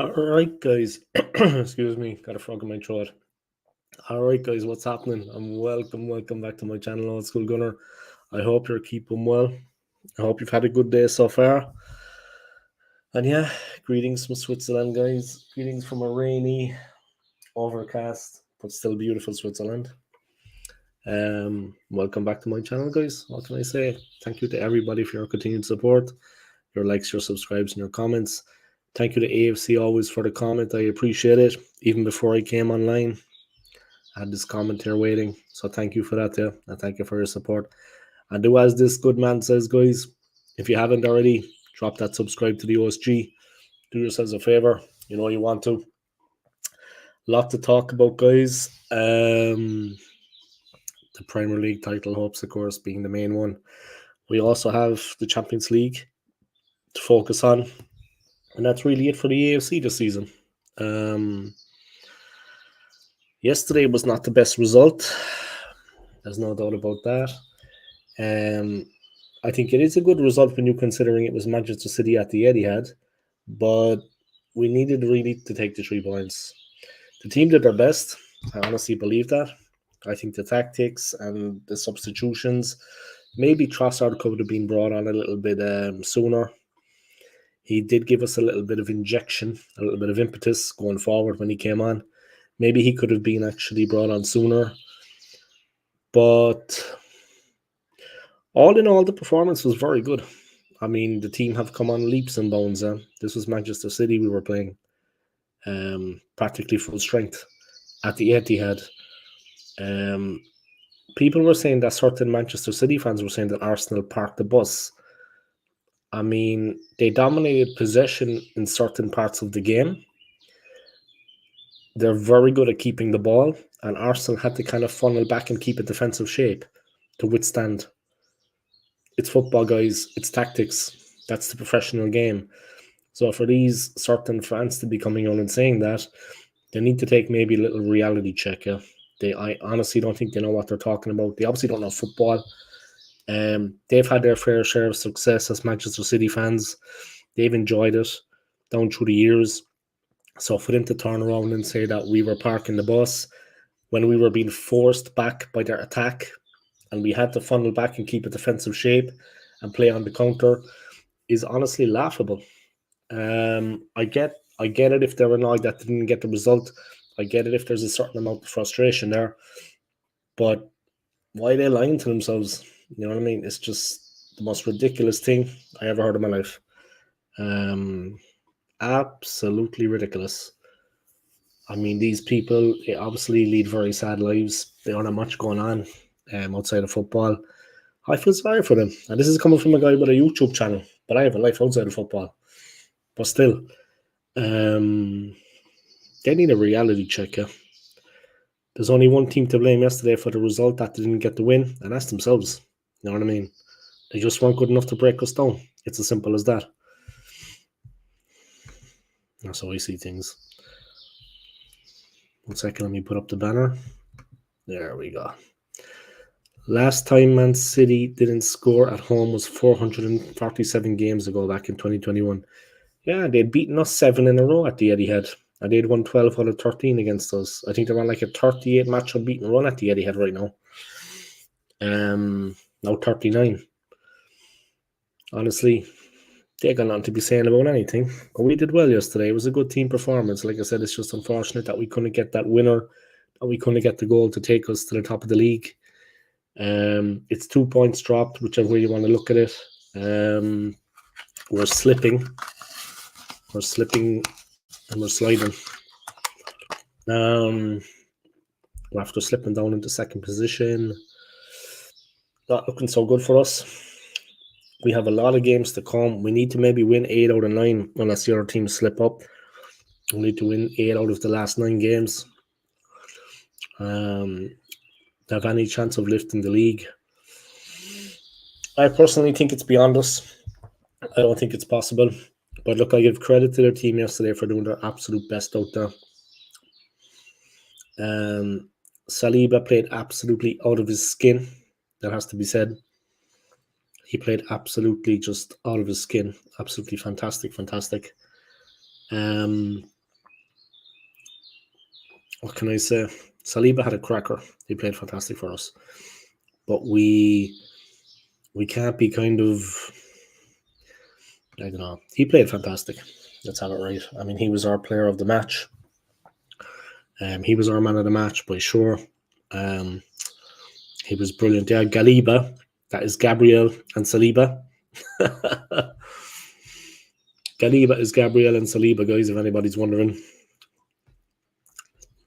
Alright, guys. Excuse me, got a frog in my throat. Alright, guys, what's happening? And welcome back to my channel, Old School Gunner. I hope you're keeping well. I hope you've had a good day so far. And yeah, greetings from Switzerland, guys. Greetings from a rainy, overcast, but still beautiful Switzerland. Welcome back to my channel, guys. What can I say? Thank you to everybody for your continued support, your likes, your subscribes, and your comments. Thank you to AFC always for the comment. I appreciate it. Even before I came online, I had this comment here waiting. So thank you for that, yeah. And thank you for your support. And do as this good man says, guys. If you haven't already, drop that subscribe to the OSG. Do yourselves a favor. You know you want to. Lot to talk about, guys. The Premier League title hopes, of course, being the main one. We also have the Champions League to focus on. And that's really it for the AFC this season. Yesterday was not the best result. There's no doubt about that. I think it is a good result when you're considering it was Manchester City at the Etihad, but we needed really to take the 3 points. The team did their best. I honestly believe that. I think the tactics and the substitutions, maybe Trossard could have been brought on a little bit sooner. He did give us a little bit of injection, a little bit of impetus going forward when he came on. Maybe he could have been actually brought on sooner. But all in all, the performance was very good. I mean, the team have come on leaps and bounds. This was Manchester City we were playing. Practically full strength at the Etihad. People were saying that certain Manchester City fans were saying that Arsenal parked the bus. I mean, they dominated possession in certain parts of the game. They're very good at keeping the ball, and Arsenal had to kind of funnel back and keep a defensive shape to withstand. It's football, guys. It's tactics. That's the professional game. So for these certain fans to be coming on and saying that, they need to take maybe a little reality check. Yeah, I honestly don't think they know what they're talking about. They obviously don't know football. They've had their fair share of success as Manchester City fans. They've enjoyed it down through the years. So for them to turn around and say that we were parking the bus when we were being forced back by their attack and we had to funnel back and keep a defensive shape and play on the counter is honestly laughable. I get it if they're annoyed that they didn't get the result. I get it if there's a certain amount of frustration there. But why are they lying to themselves? You know what I mean? It's just the most ridiculous thing I ever heard in my life. Absolutely ridiculous. I mean, these people obviously lead very sad lives. They don't have much going on outside of football. I feel sorry for them. And this is coming from a guy with a YouTube channel, but I have a life outside of football. But still, they need a reality check, yeah. There's only one team to blame yesterday for the result that they didn't get the win, and that's themselves. You know what I mean? They just weren't good enough to break us down. It's as simple as that. That's how I see things. 1 second, let me put up the banner. There we go. Last time Man City didn't score at home was 447 games ago, back in 2021. Yeah, they'd beaten us 7 in a row at the Etihad, and they'd won 12 out of 13 against us. I think they're on like a 38 match unbeaten run at the Etihad right now. Now 39. Honestly, they got nothing to be saying about anything. But we did well yesterday. It was a good team performance. Like I said, it's just unfortunate that we couldn't get that winner, that we couldn't get the goal to take us to the top of the league. It's 2 points dropped, whichever way you want to look at it. We're slipping and we're sliding. We're after slipping down into second position. Not looking so good for us. We have a lot of games to come. We need to maybe win 8 out of 9 unless the other teams slip up. We need to win 8 out of the last 9 games. To have any chance of lifting the league. I personally think it's beyond us. I don't think it's possible. But look, I give credit to their team yesterday for doing their absolute best out there. Saliba played absolutely out of his skin. That has to be said. He played absolutely just out of his skin. Absolutely fantastic. what can I say? Saliba had a cracker. He played fantastic for us. But we can't be kind of, I don't know. He played fantastic. Let's have it right. I mean, he was our player of the match. He was our man of the match, by sure. He was brilliant. Yeah, Galiba. That is Gabriel and Saliba. Galiba is Gabriel and Saliba, guys, if anybody's wondering.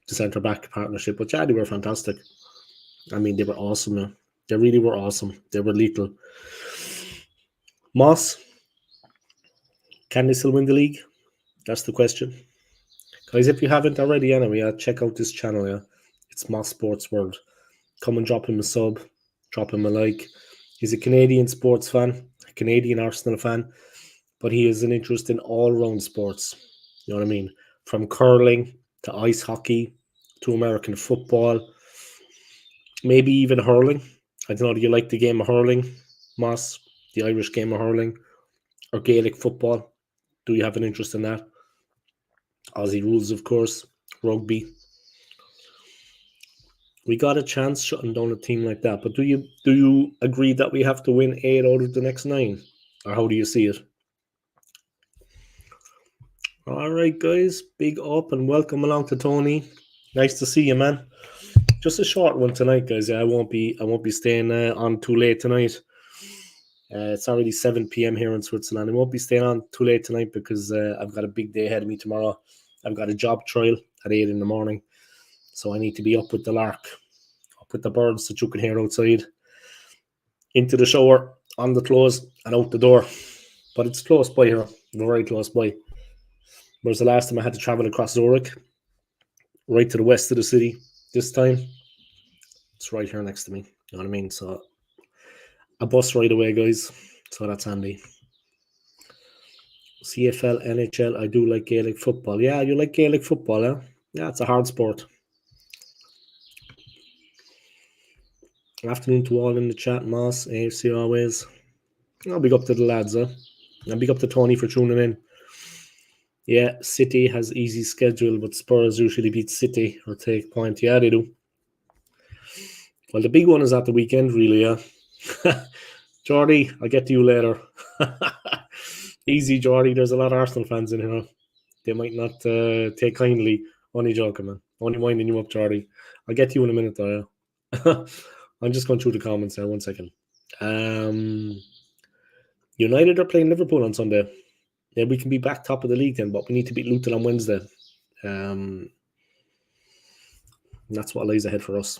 The centre back partnership. But yeah, they were fantastic. I mean, they were awesome. Yeah. They really were awesome. They were lethal. Moss, can they still win the league? That's the question. Guys, if you haven't already anyway, check out this channel. Yeah, it's Moss Sports World. Come and drop him a sub, drop him a like. He's a Canadian sports fan, a Canadian Arsenal fan, but he has an interest in all-round sports. You know what I mean? From curling to ice hockey to American football, maybe even hurling. I don't know, do you like the game of hurling, Moss? The Irish game of hurling? Or Gaelic football? Do you have an interest in that? Aussie rules, of course. Rugby. We got a chance shutting down a team like that. But do you agree that we have to win 8 out of the next 9? Or how do you see it? All right, guys. Big up and welcome along to Tony. Nice to see you, man. Just a short one tonight, guys. Yeah, I won't be staying on too late tonight. It's already 7 p.m. here in Switzerland. I won't be staying on too late tonight because I've got a big day ahead of me tomorrow. I've got a job trial at 8 in the morning. So I need to be up with the lark, up with the birds that you can hear outside, into the shower, on the clothes, and out the door. But it's close by here, very close by. Whereas the last time I had to travel across Zurich, right to the west of the city. This time, it's right here next to me. You know what I mean? So a bus right away, guys. So that's handy. CFL, NHL, I do like Gaelic football. Yeah, you like Gaelic football, huh? Yeah, it's a hard sport. Afternoon to all in the chat, Moss, AFC always. I'll big up to the lads, huh? I'll big up to Tony for tuning in. Yeah, City has easy schedule, but Spurs usually beat City or take point. Yeah, they do. Well, the big one is at the weekend, really, yeah. Jordy, I'll get to you later. Easy, Jordy. There's a lot of Arsenal fans in here. They might not take kindly. Only joking, man. Only winding you up, Jordy. I'll get to you in a minute, though. Yeah? I'm just going through the comments there. 1 second. United are playing Liverpool on Sunday. Yeah, we can be back top of the league then, but we need to beat Luton on Wednesday. That's what lies ahead for us.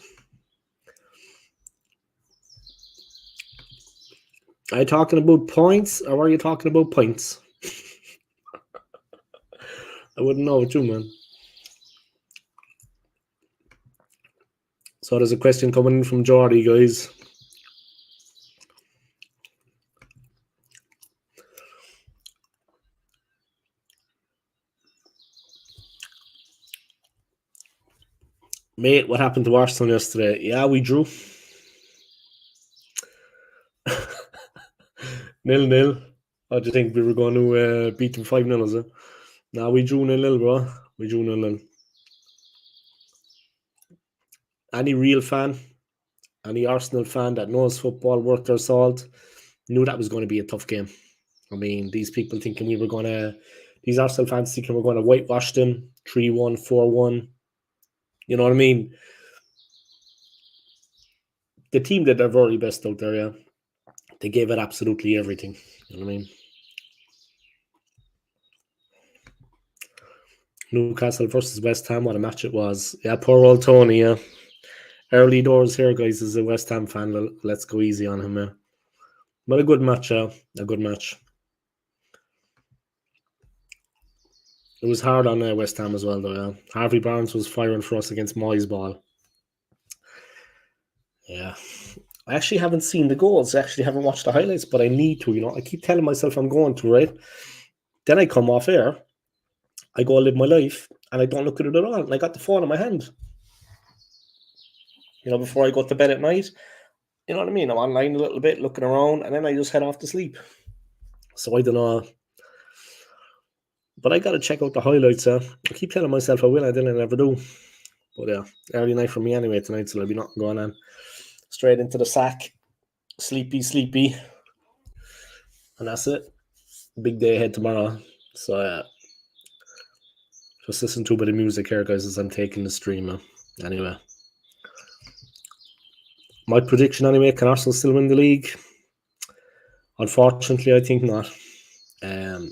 Are you talking about points or are you talking about points? I wouldn't know too, man. So there's a question coming in from Jordy, guys. Mate, what happened to Arsenal yesterday? Yeah, we drew. 0-0. How do you think we were going to beat them 5-0, is it? No, we drew 0-0, bro. We drew 0-0. Any real fan, any Arsenal fan that knows football, worth their salt, knew that was going to be a tough game. I mean, these people thinking these Arsenal fans thinking we're going to whitewash them 3-1, 4-1. You know what I mean? The team did their very best out there, yeah. They gave it absolutely everything. You know what I mean? Newcastle versus West Ham, what a match it was. Yeah, poor old Tony, yeah. Early doors here, guys, as a West Ham fan. Let's go easy on him, yeah. But a good match, yeah. A good match. It was hard on West Ham as well, though, yeah. Harvey Barnes was firing for us against Moyes' ball. Yeah. I actually haven't seen the goals. I actually haven't watched the highlights, but I need to, you know. I keep telling myself I'm going to, right? Then I come off air, I go live my life, and I don't look at it at all. And I got the phone in my hand. You know, before I go to bed at night. You know what I mean? I'm online a little bit, looking around, and then I just head off to sleep. So I don't know. But I got to check out the highlights. I keep telling myself I will, and then I never do. But yeah, early night for me anyway tonight, so there'll be nothing going on. Straight into the sack, sleepy, and that's it. Big day ahead tomorrow. So yeah, just listen to a bit of music here, guys, as I'm taking the stream. Anyway, my prediction anyway: can Arsenal still win the league? Unfortunately, I think not. You know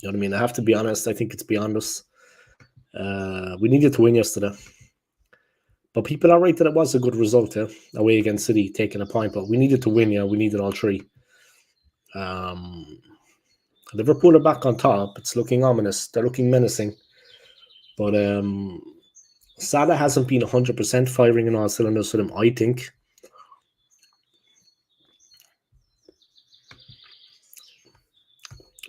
what I mean? I have to be honest. I think it's beyond us. We needed to win yesterday. But people are right that it was a good result, away against City, taking a point. But we needed to win, we needed all three. Liverpool are back on top. It's looking ominous. They're looking menacing. But Salah hasn't been 100% firing in all cylinders for them, I think.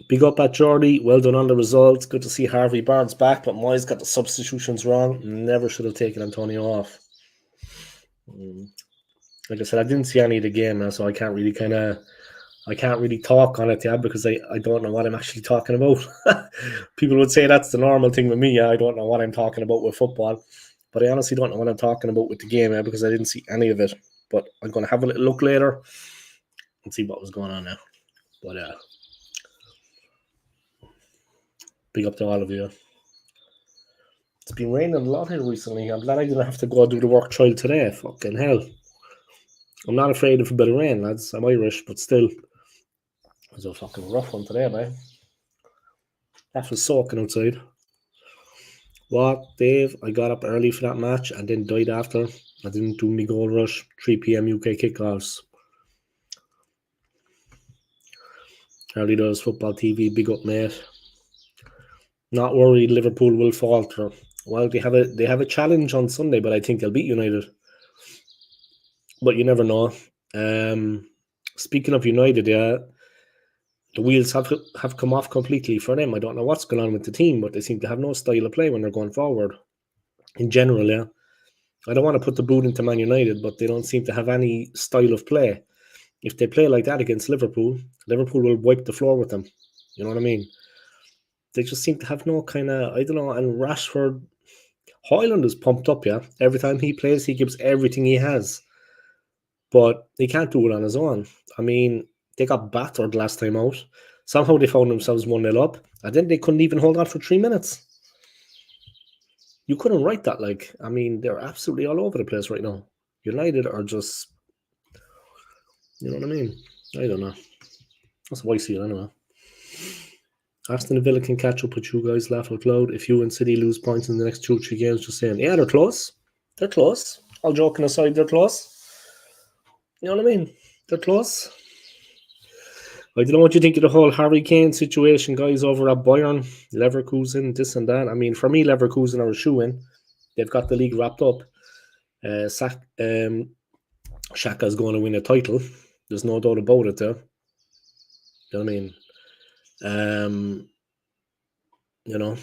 Big up at Jordy. Well done on the results. Good to see Harvey Barnes back, but Moyes got the substitutions wrong. Never should have taken Antonio off. Like I said, I didn't see any of the game, so I can't really talk on it, because I don't know what I'm actually talking about. People would say that's the normal thing with me. I don't know what I'm talking about with football, but I honestly don't know what I'm talking about with the game, because I didn't see any of it. But I'm going to have a little look later and see what was going on now. But big up to all of you. It's been raining a lot here recently. I'm glad I didn't have to go do the work trial today. Fucking hell. I'm not afraid of a bit of rain, lads. I'm Irish, but still. It was a fucking rough one today, man. That was soaking outside. What, Dave? I got up early for that match and then died after. I didn't do my goal rush. 3 p.m. UK kickoffs. Early does football TV. Big up, mate. Not worried Liverpool will falter. Well, they have a challenge on Sunday, but I think they'll beat United. But you never know. Speaking of United, the wheels have come off completely for them. I don't know what's going on with the team, but they seem to have no style of play when they're going forward. In general, I don't want to put the boot into Man United, but they don't seem to have any style of play. If they play like that against Liverpool will wipe the floor with them. You know what I mean? They just seem to have no kind of, I don't know, and Rashford, Højlund is pumped up, Every time he plays, he gives everything he has. But he can't do it on his own. I mean, they got battered last time out. Somehow they found themselves 1-0 up, and then they couldn't even hold on for 3 minutes. You couldn't write that, I mean, they're absolutely all over the place right now. United are just, you know what I mean? I don't know. That's how I see it anyway. Aston Villa can catch up with you guys, laugh out loud. If you and City lose points in the next 2 or 3 games, just saying, yeah, they're close. They're close. All joking aside, they're close. You know what I mean? They're close. I don't know what you think of the whole Harry Kane situation, guys, over at Bayern, Leverkusen, this and that. I mean, for me, Leverkusen are a shoe-in. They've got the league wrapped up. Xhaka's going to win a title. There's no doubt about it, there. You know what I mean? You know.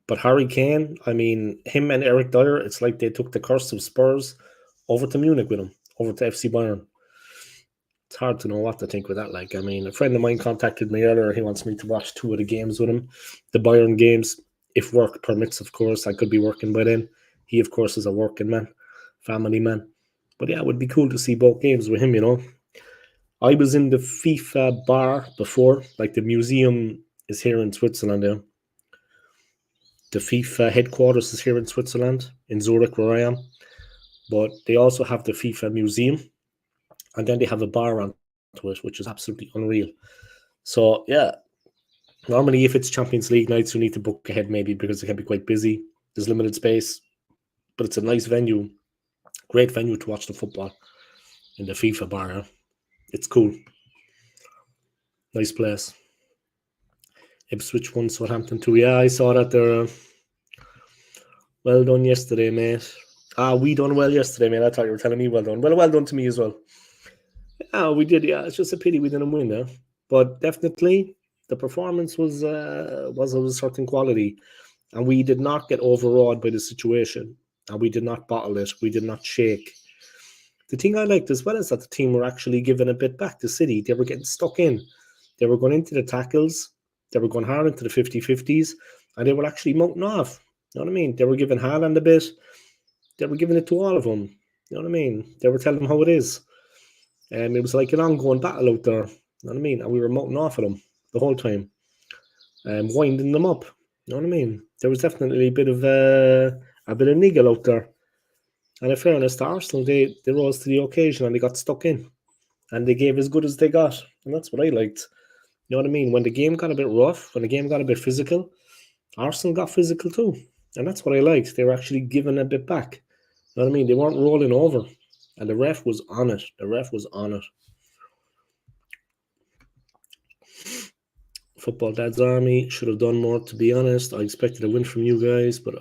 But Harry Kane, I mean, him and Eric Dyer, it's like they took the curse of Spurs over to Munich with him, over to FC Bayern. It's hard to know what to think with that. I mean, a friend of mine contacted me earlier. He wants me to watch 2 of the games with him. The Bayern games, if work permits, of course. I could be working by then. He, of course, is a working man, family man. But yeah, it would be cool to see both games with him, I was in the FIFA bar before. The museum is here in Switzerland, The FIFA headquarters is here in Switzerland, in Zurich, where I am. But they also have the FIFA museum. And then they have a bar onto it, which is absolutely unreal. So, yeah. Normally, if it's Champions League nights, you need to book ahead maybe because it can be quite busy. There's limited space. But it's a nice venue. Great venue to watch the football in the FIFA bar. It's cool. Nice place. Ipswich 1, Southampton 2. Yeah, I saw that there. Well done yesterday, mate. We done well yesterday, mate. I thought you were telling me well done. Well done to me as well. Yeah, we did. Yeah, it's just a pity we didn't win, But definitely, the performance was of a certain quality, and we did not get overawed by the situation, and we did not bottle it. We did not shake. The thing I liked as well is that the team were actually giving a bit back to City. They were getting stuck in. They were going into the tackles. They were going hard into the 50-50s, and they were actually mounting off. You know what I mean? They were giving Haaland a bit. They were giving it to all of them. You know what I mean? They were telling them how it is. It was like an ongoing battle out there. You know what I mean? And we were mouthing off at them the whole time, winding them up. You know what I mean? There was definitely a bit of niggle out there. And in fairness to Arsenal, they rose to the occasion and they got stuck in. And they gave as good as they got. And that's what I liked. You know what I mean? When the game got a bit rough, when the game got a bit physical, Arsenal got physical too. And that's what I liked. They were actually giving a bit back. You know what I mean? They weren't rolling over. And the ref was on it. The ref was on it. Football Dad's Army should have done more, to be honest. I expected a win from you guys, but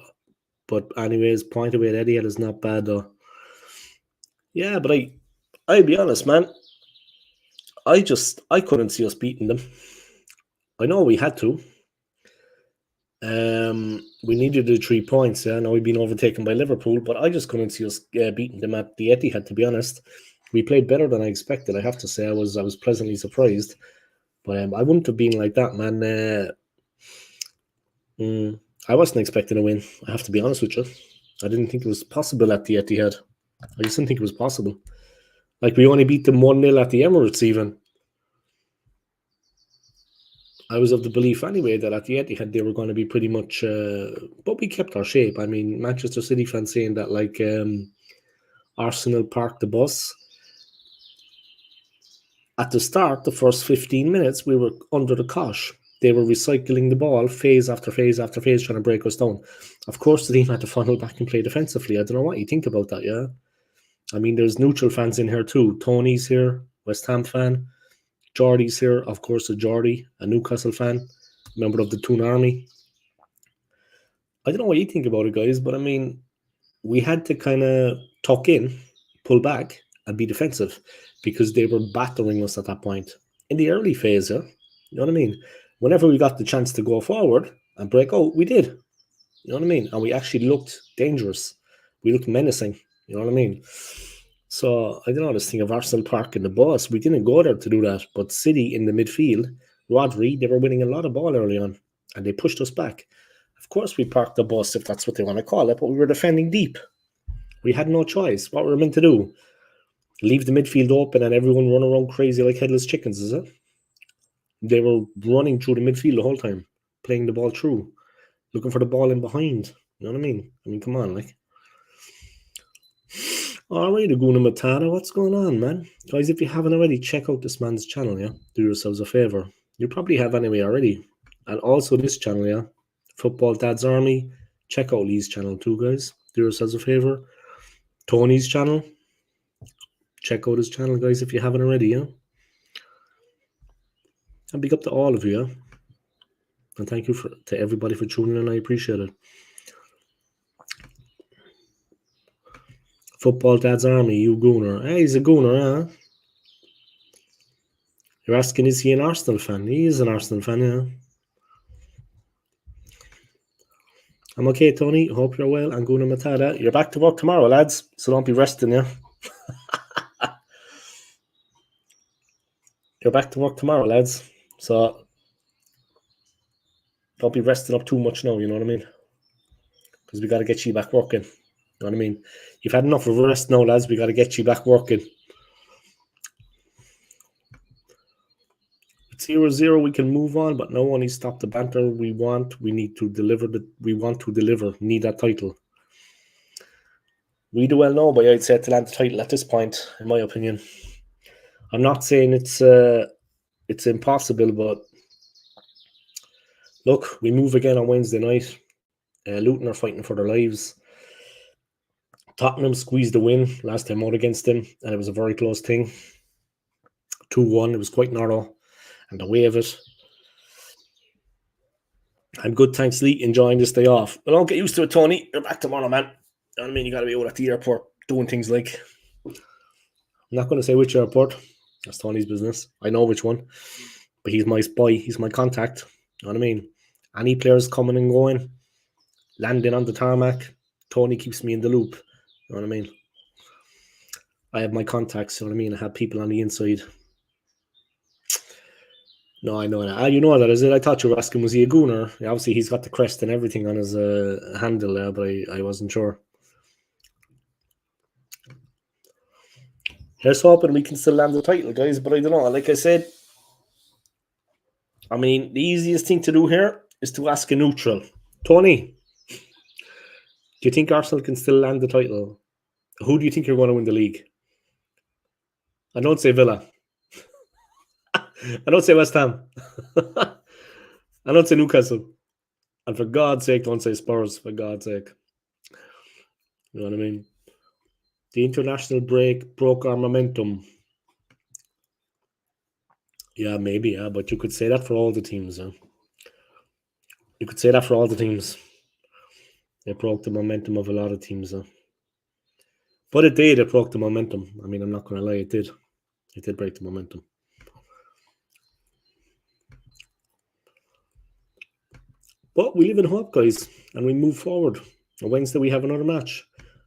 anyways, point away at Etihad is not bad though. Yeah, but I'll be honest, man. I couldn't see us beating them. I know we had to. We needed the 3 points. Yeah, I know we've been overtaken by Liverpool, but I just couldn't see us beating them at the Etihad. To be honest, we played better than I expected. I have to say, I was pleasantly surprised. But I wouldn't have been like that, man. I wasn't expecting a win. I have to be honest with you. I didn't think it was possible at the Etihad. I just didn't think it was possible. Like, we only beat them 1-0 at the Emirates even. I was of the belief anyway that at the Etihad they were going to be pretty much... but we kept our shape. I mean, Manchester City fans saying that, like, Arsenal parked the bus. At the start, the first 15 minutes, we were under the cosh. They were recycling the ball phase after phase after phase, trying to break us down. Of course, the team had to funnel back and play defensively. I don't know what you think about that, yeah? I mean, there's neutral fans in here too. Tony's here, West Ham fan. Geordie's here, of course, a Geordie, a Newcastle fan, member of the Toon Army. I don't know what you think about it, guys, but I mean, we had to kind of tuck in, pull back, and be defensive because they were battering us at that point. In the early phase, yeah? You know what I mean? Whenever we got the chance to go forward and break out, we did. You know what I mean? And we actually looked dangerous. We looked menacing. You know what I mean? So, I don't know, this thing of Arsenal parking the bus, we didn't go there to do that. But City in the midfield, Rodri, they were winning a lot of ball early on. And they pushed us back. Of course, we parked the bus, if that's what they want to call it. But we were defending deep. We had no choice. What were we meant to do? Leave the midfield open and everyone run around crazy like headless chickens, is it? They were running through the midfield the whole time, playing the ball through, looking for the ball in behind. You know what I mean? I mean, come on, like. All right, Aguna Matata, what's going on, man? Guys, if you haven't already, check out this man's channel, yeah? Do yourselves a favor. You probably have anyway already. And also this channel, yeah? Football Dad's Army. Check out Lee's channel too, guys. Do yourselves a favor. Tony's channel. Check out his channel, guys, if you haven't already, yeah? And big up to all of you, yeah? And thank you to everybody for tuning in. I appreciate it. Football Dad's Army, you gooner. Hey, he's a gooner, huh? You're asking, is he an Arsenal fan? He is an Arsenal fan, yeah. I'm okay, Tony. Hope you're well. I'm Guna Matada. You're back to work tomorrow, lads. So don't be resting, yeah. You're back to work tomorrow, lads. So don't be resting up too much now, you know what I mean? Because we got to get you back working. You know what I mean? You've had enough of a rest now, lads. We got to get you back working. It's 0-0. We can move on, but no one needs to stop the banter. We need to deliver. Need that title. We do well know, but I'd say to land the title at this point, in my opinion. I'm not saying it's impossible, but look, we move again on Wednesday night. Luton are fighting for their lives. Tottenham squeezed the win last time out against them, and it was a very close thing. 2-1. It was quite narrow, and the way of it. I'm good, thanks, Lee. Enjoying this day off. But don't get used to it, Tony. You're back tomorrow, man. You know what I mean? You got to be out at the airport doing things like... I'm not going to say which airport. That's Tony's business. I know which one. But he's my spy. He's my contact. You know what I mean? Any players coming and going, landing on the tarmac, Tony keeps me in the loop. You know what I mean? I have my contacts. You know what I mean? I have people on the inside. No, I know that. You know that, is it? I thought you were asking, was he a gooner? Yeah, obviously, he's got the crest and everything on his handle there, but I wasn't sure. Here's hoping we can still land the title, guys, but I don't know. Like I said, I mean, the easiest thing to do here is to ask a neutral. Tony, do you think Arsenal can still land the title? Who do you think you're going to win the league? I don't say Villa. I don't say West Ham. I don't say Newcastle. And for God's sake, don't say Spurs, for God's sake. You know what I mean? The international break broke our momentum. Yeah, maybe, yeah, but you could say that for all the teams. Yeah. You could say that for all the teams. It broke the momentum of a lot of teams. But it did, it broke the momentum. I mean, I'm not going to lie, it did. It did break the momentum. But we live in hope, guys, and we move forward. On Wednesday, we have another match.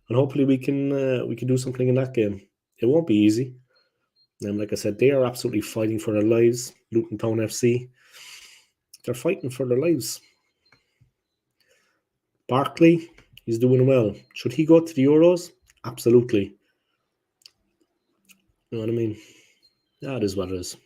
And hopefully we can do something in that game. It won't be easy. And like I said, they are absolutely fighting for their lives. Luton Town FC. They're fighting for their lives. Barkley, he's doing well. Should he go to the Euros? Absolutely. You know what I mean? That is what it is.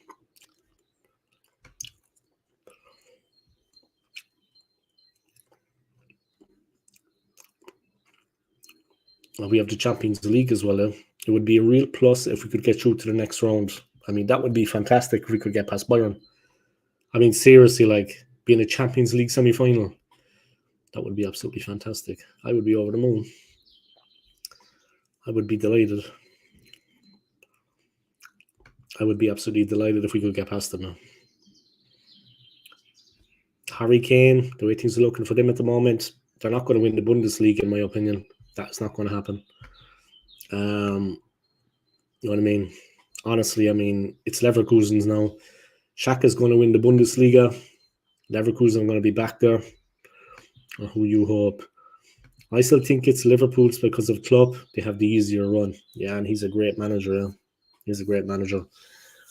We have the Champions League as well. It would be a real plus if we could get through to the next round. I mean, that would be fantastic if we could get past Bayern. I mean, seriously, like being a Champions League semi-final, that would be absolutely fantastic. I would be over the moon. I would be delighted. I would be absolutely delighted if we could get past them now. Harry Kane, the way things are looking for them at the moment, they're not going to win the Bundesliga, in my opinion. That's not going to happen. You know what I mean? Honestly, I mean, it's Leverkusen's now. Shaka's going to win the Bundesliga. Leverkusen are going to be back there. Or who you hope. I still think it's Liverpool's because of Klopp. They have the easier run. Yeah, and he's a great manager. Yeah. He's a great manager.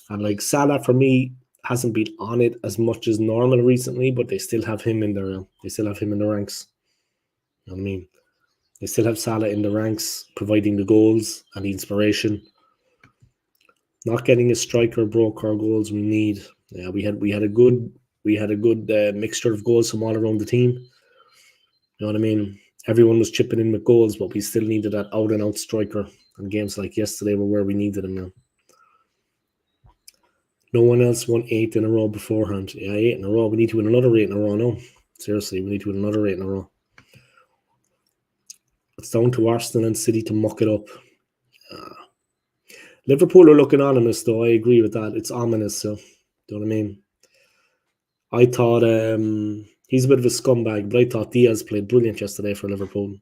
And like Salah, for me, hasn't been on it as much as normal recently, but they still have him in there. They still have him in the ranks. You know what I mean? They still have Salah in the ranks, providing the goals and the inspiration. Not getting a striker broke our goals we need. Yeah, we had a good mixture of goals from all around the team. You know what I mean? Everyone was chipping in with goals, but we still needed that out and out striker. And games like yesterday were where we needed him now. No one else won 8 in a row beforehand. Yeah, 8 in a row. We need to win another 8 in a row now. Seriously, we need to win another 8 in a row. It's down to Arsenal and City to muck it up. Liverpool are looking ominous, though. I agree with that. It's ominous, so you know what I mean? I thought he's a bit of a scumbag, but I thought Diaz played brilliant yesterday for Liverpool.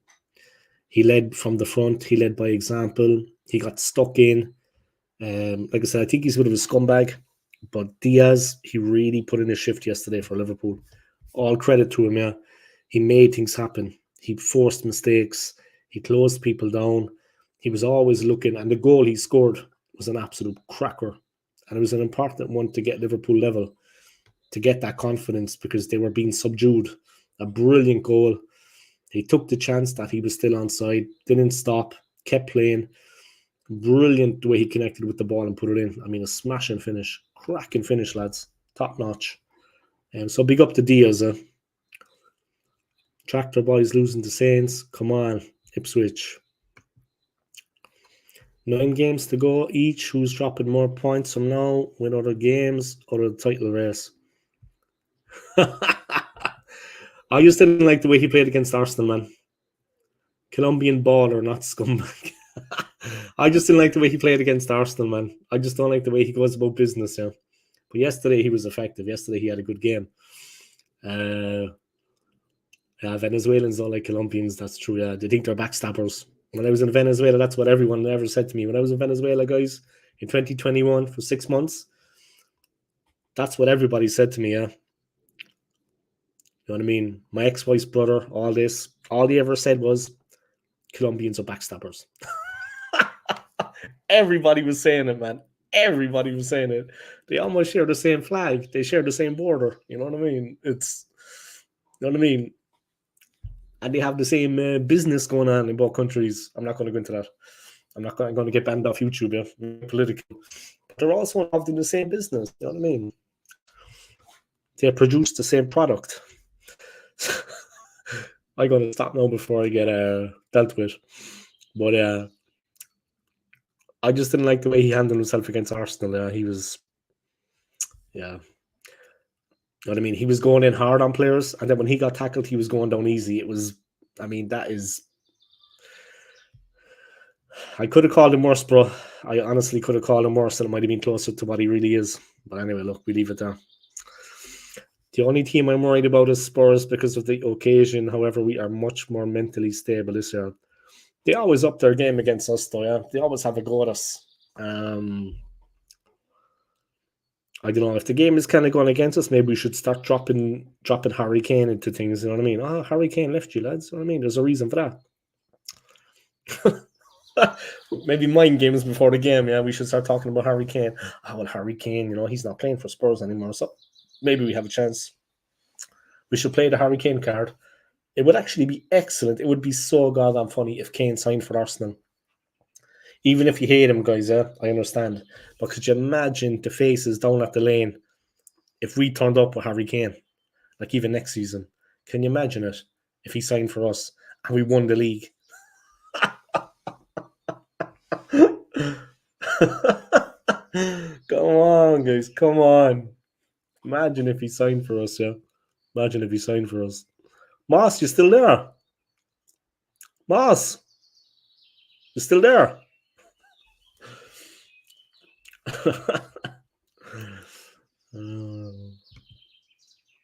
He led from the front. He led by example. He got stuck in. Like I said, I think he's a bit of a scumbag, but Diaz, he really put in a shift yesterday for Liverpool. All credit to him, yeah. He made things happen. He forced mistakes. He closed people down. He was always looking, and the goal he scored was an absolute cracker. And it was an important one to get Liverpool level, to get that confidence because they were being subdued. A brilliant goal. He took the chance that he was still onside, didn't stop, kept playing. Brilliant the way he connected with the ball and put it in. I mean, a smashing finish. Cracking finish, lads. Top notch. So big up to Diaz. Tractor boys losing to Saints. Come on, Ipswich. 9 games to go each. Who's dropping more points from now? Win other games or the title race? I just didn't like the way he played against Arsenal, man. Colombian baller, not scumbag. I just didn't like the way he played against Arsenal, man. I just don't like the way he goes about business, yeah. But yesterday he was effective. Yesterday he had a good game. Venezuelans don't like Colombians, that's true, yeah. They think they're backstabbers. When I was in Venezuela, that's what everyone ever said to me. When I was in Venezuela, guys, in 2021 for 6 months, that's what everybody said to me, yeah. You know what I mean? My ex-wife's brother, all this, all he ever said was, Colombians are backstabbers. Everybody was saying it, man. Everybody was saying it. They almost share the same flag. They share the same border. You know what I mean? You know what I mean? And they have the same business going on in both countries. I'm not going to go into that. I'm not going to get banned off YouTube, yeah, political. But they're also involved in the same business. You know what I mean? They produce the same product. I got to stop now before I get dealt with. But I just didn't like the way he handled himself against Arsenal. He was, yeah. You know what I mean? He was going in hard on players, and then when he got tackled, he was going down easy. It was, I mean, that is. I could have called him worse, bro. I honestly could have called him worse, and it might have been closer to what he really is. But anyway, look, we leave it there. The only team I'm worried about is Spurs because of the occasion. However, we are much more mentally stable this year. They always up their game against us, though, yeah. They always have a go at us. I don't know, if the game is kind of going against us, maybe we should start dropping Harry Kane into things, you know what I mean? Oh, Harry Kane left you, lads. You know what I mean? There's a reason for that. Maybe mind games before the game, yeah. We should start talking about Harry Kane. Oh, well, Harry Kane, you know, he's not playing for Spurs anymore, so maybe we have a chance. We should play the Harry Kane card. It would actually be excellent. It would be so goddamn funny if Kane signed for Arsenal. Even if you hate him, guys, yeah, I understand. But could you imagine the faces down at the lane if we turned up with Harry Kane, like even next season? Can you imagine it if he signed for us and we won the league? Come on, guys, come on. Imagine if he signed for us, yeah. Imagine if he signed for us. Moss, you still there? Moss, you still there?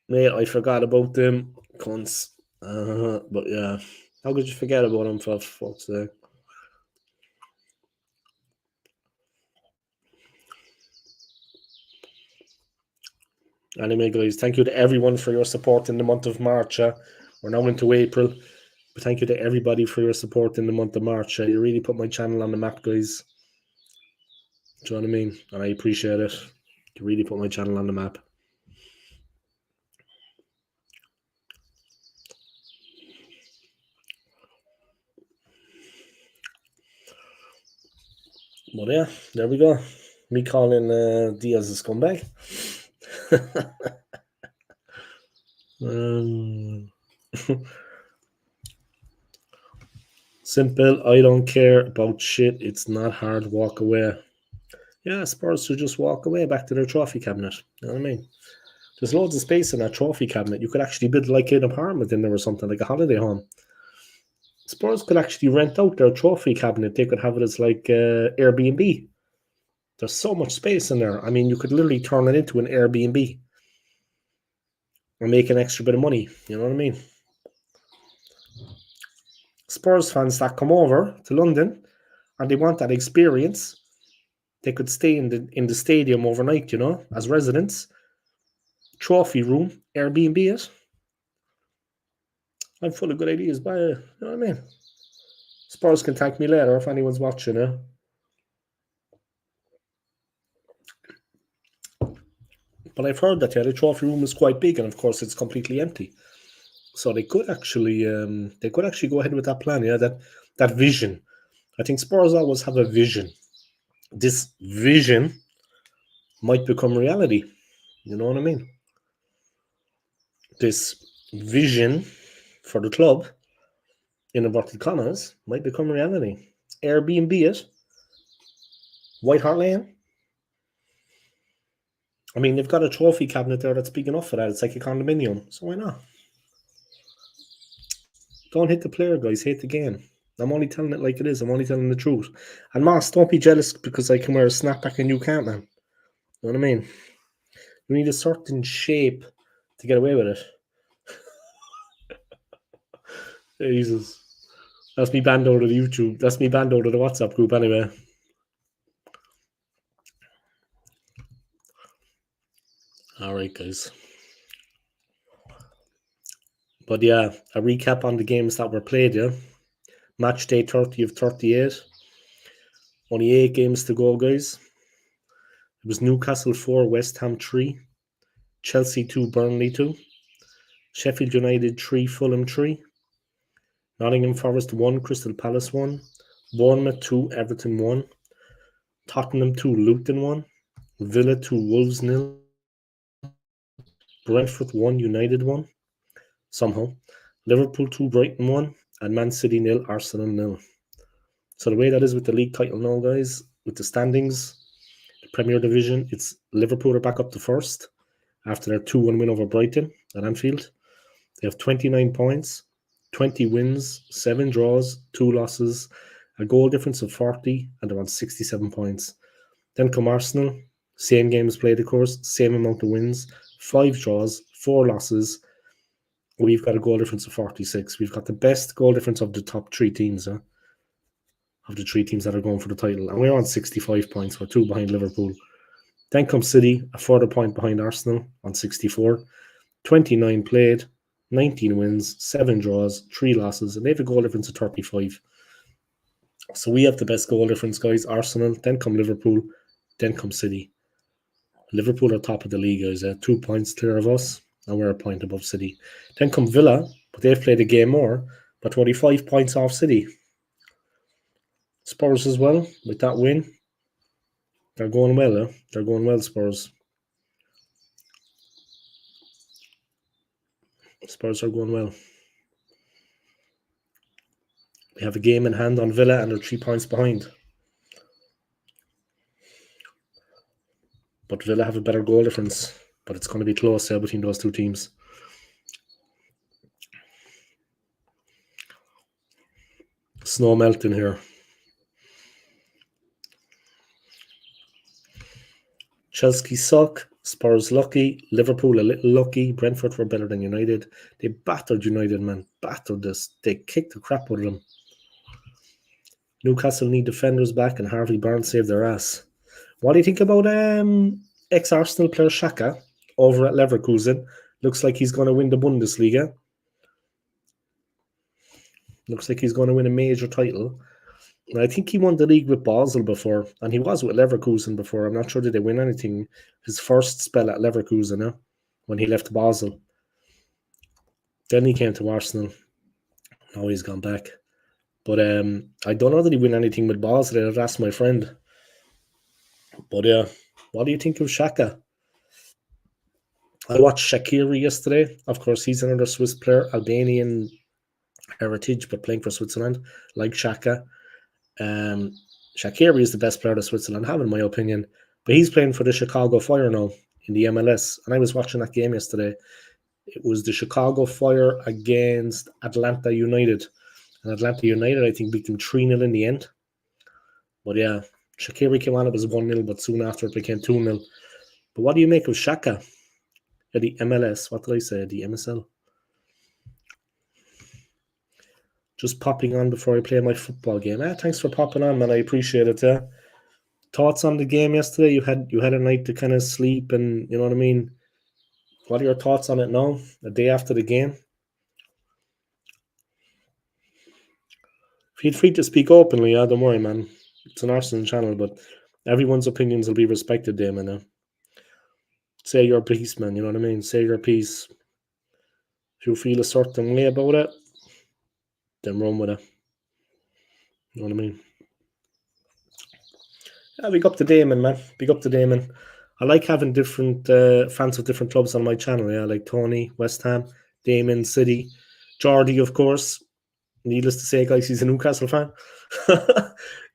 Mate, I forgot about them cunts. But yeah, how could you forget about them, for fuck's sake? Anyway, guys, thank you to everyone for your support in the month of March. We're now into April, but thank you to everybody for your support in the month of March. You really put my channel on the map, guys. Do you know what I mean? And I appreciate it. You really put my channel on the map. But yeah, there we go. Me calling Diaz a scumbag. Simple. I don't care about shit. It's not hard. Walk away. Yeah, Spurs should just walk away back to their trophy cabinet. You know what I mean? There's loads of space in that trophy cabinet. You could actually build like an apartment in there or something, like a holiday home. Spurs could actually rent out their trophy cabinet. They could have it as like Airbnb. There's so much space in there. I mean, you could literally turn it into an Airbnb and make an extra bit of money. You know what I mean? Spurs fans that come over to London and they want that experience, they could stay in the stadium overnight, you know, as residents. Trophy room, Airbnb it. I'm full of good ideas, but you know what I mean? Spurs can thank me later if anyone's watching, eh? But I've heard that the trophy room is quite big, and of course it's completely empty. So they could actually go ahead with that plan, yeah, that vision. I think Spurs always have a vision. This vision might become reality. You know what I mean? This vision for the club, in inverted commas, might become reality. Airbnb it. White Hart Lane. I mean, they've got a trophy cabinet there that's big enough for that. It's like a condominium. So why not? Don't hit the player, guys. Hate the game. I'm only telling it like it is. I'm only telling the truth. And Moss, don't be jealous because I can wear a snapback and you can't, man. You know what I mean? You need a certain shape to get away with it. Jesus. That's me banned out of the YouTube. That's me banned out of the WhatsApp group anyway. Alright, guys. But yeah, a recap on the games that were played, yeah. Match day 30 of 38. Only 8 games to go, guys. It was Newcastle 4, West Ham 3, Chelsea 2, Burnley 2, Sheffield United 3, Fulham 3, Nottingham Forest 1, Crystal Palace 1, Bournemouth 2, Everton 1, Tottenham 2, Luton 1, Villa 2, Wolves 0, Brentford 1, United 1, somehow, Liverpool 2, Brighton 1, and Man City 0, Arsenal 0. So the way that is with the league title now, guys, with the standings, the Premier Division, it's Liverpool are back up to first after their 2-1 win over Brighton at Anfield. They have 29 points, 20 wins, 7 draws, 2 losses, a goal difference of 40, and they're on 67 points. Then come Arsenal, same games played, of course, same amount of wins, 5 draws, 4 losses. We've got a goal difference of 46. We've got the best goal difference of the top 3 teams, of the 3 teams that are going for the title. And we're on 65 points. We're 2 behind Liverpool. Then comes City, a further point behind Arsenal on 64. 29 played, 19 wins, 7 draws, 3 losses, and they have a goal difference of 35. So we have the best goal difference, guys. Arsenal, then come Liverpool, then come City. Liverpool are top of the league, guys. 2 points clear of us, and we're a point above City. Then come Villa, but they've played a game more, but 25 points off City. Spurs as well, with that win. They're going well, They're going well, Spurs. Spurs are going well. They have a game in hand on Villa, and they're 3 points behind. But Villa have a better goal difference, but it's going to be close between those 2 teams. Snow melting here. Chelsea suck, Spurs lucky, Liverpool a little lucky, Brentford were better than United. They battered United, man. Battered this. They kicked the crap out of them. Newcastle need defenders back, and Harvey Barnes saved their ass. What do you think about ex-Arsenal player Xhaka over at Leverkusen? Looks like he's going to win the Bundesliga. Looks like he's going to win a major title. And I think he won the league with Basel before, and he was with Leverkusen before. I'm not sure did they win anything. His first spell at Leverkusen, when he left Basel. Then he came to Arsenal. Now he's gone back. But I don't know that he win anything with Basel. I'd ask my friend. But yeah, what do you think of Xhaka? I watched Shaqiri yesterday. Of course, he's another Swiss player, Albanian heritage, but playing for Switzerland, like Xhaka. Shaqiri is the best player that Switzerland have, in my opinion. But he's playing for the Chicago Fire now in the MLS. And I was watching that game yesterday. It was the Chicago Fire against Atlanta United. And Atlanta United, I think, beat them 3-0 in the end. But yeah, Shaqiri came on, it was 1-0, but soon after it became 2-0. But what do you make of Xhaka at the MLS? What did I say? The MSL? Just popping on before I play my football game. Thanks for popping on, man. I appreciate it. Thoughts on the game yesterday? You had a night to kind of sleep, and you know what I mean. What are your thoughts on it now, the day after the game? Feel free to speak openly. Don't worry, man. It's an Arsenal channel, but everyone's opinions will be respected, there, man. Say your piece, man. You know what I mean. Say your piece. If you feel a certain way about it, then run with it. You know what I mean? Yeah, big up to Damon, man. Big up to Damon. I like having different fans of different clubs on my channel. Yeah, like Tony, West Ham, Damon, City, Geordie, of course. Needless to say, guys, he's a Newcastle fan.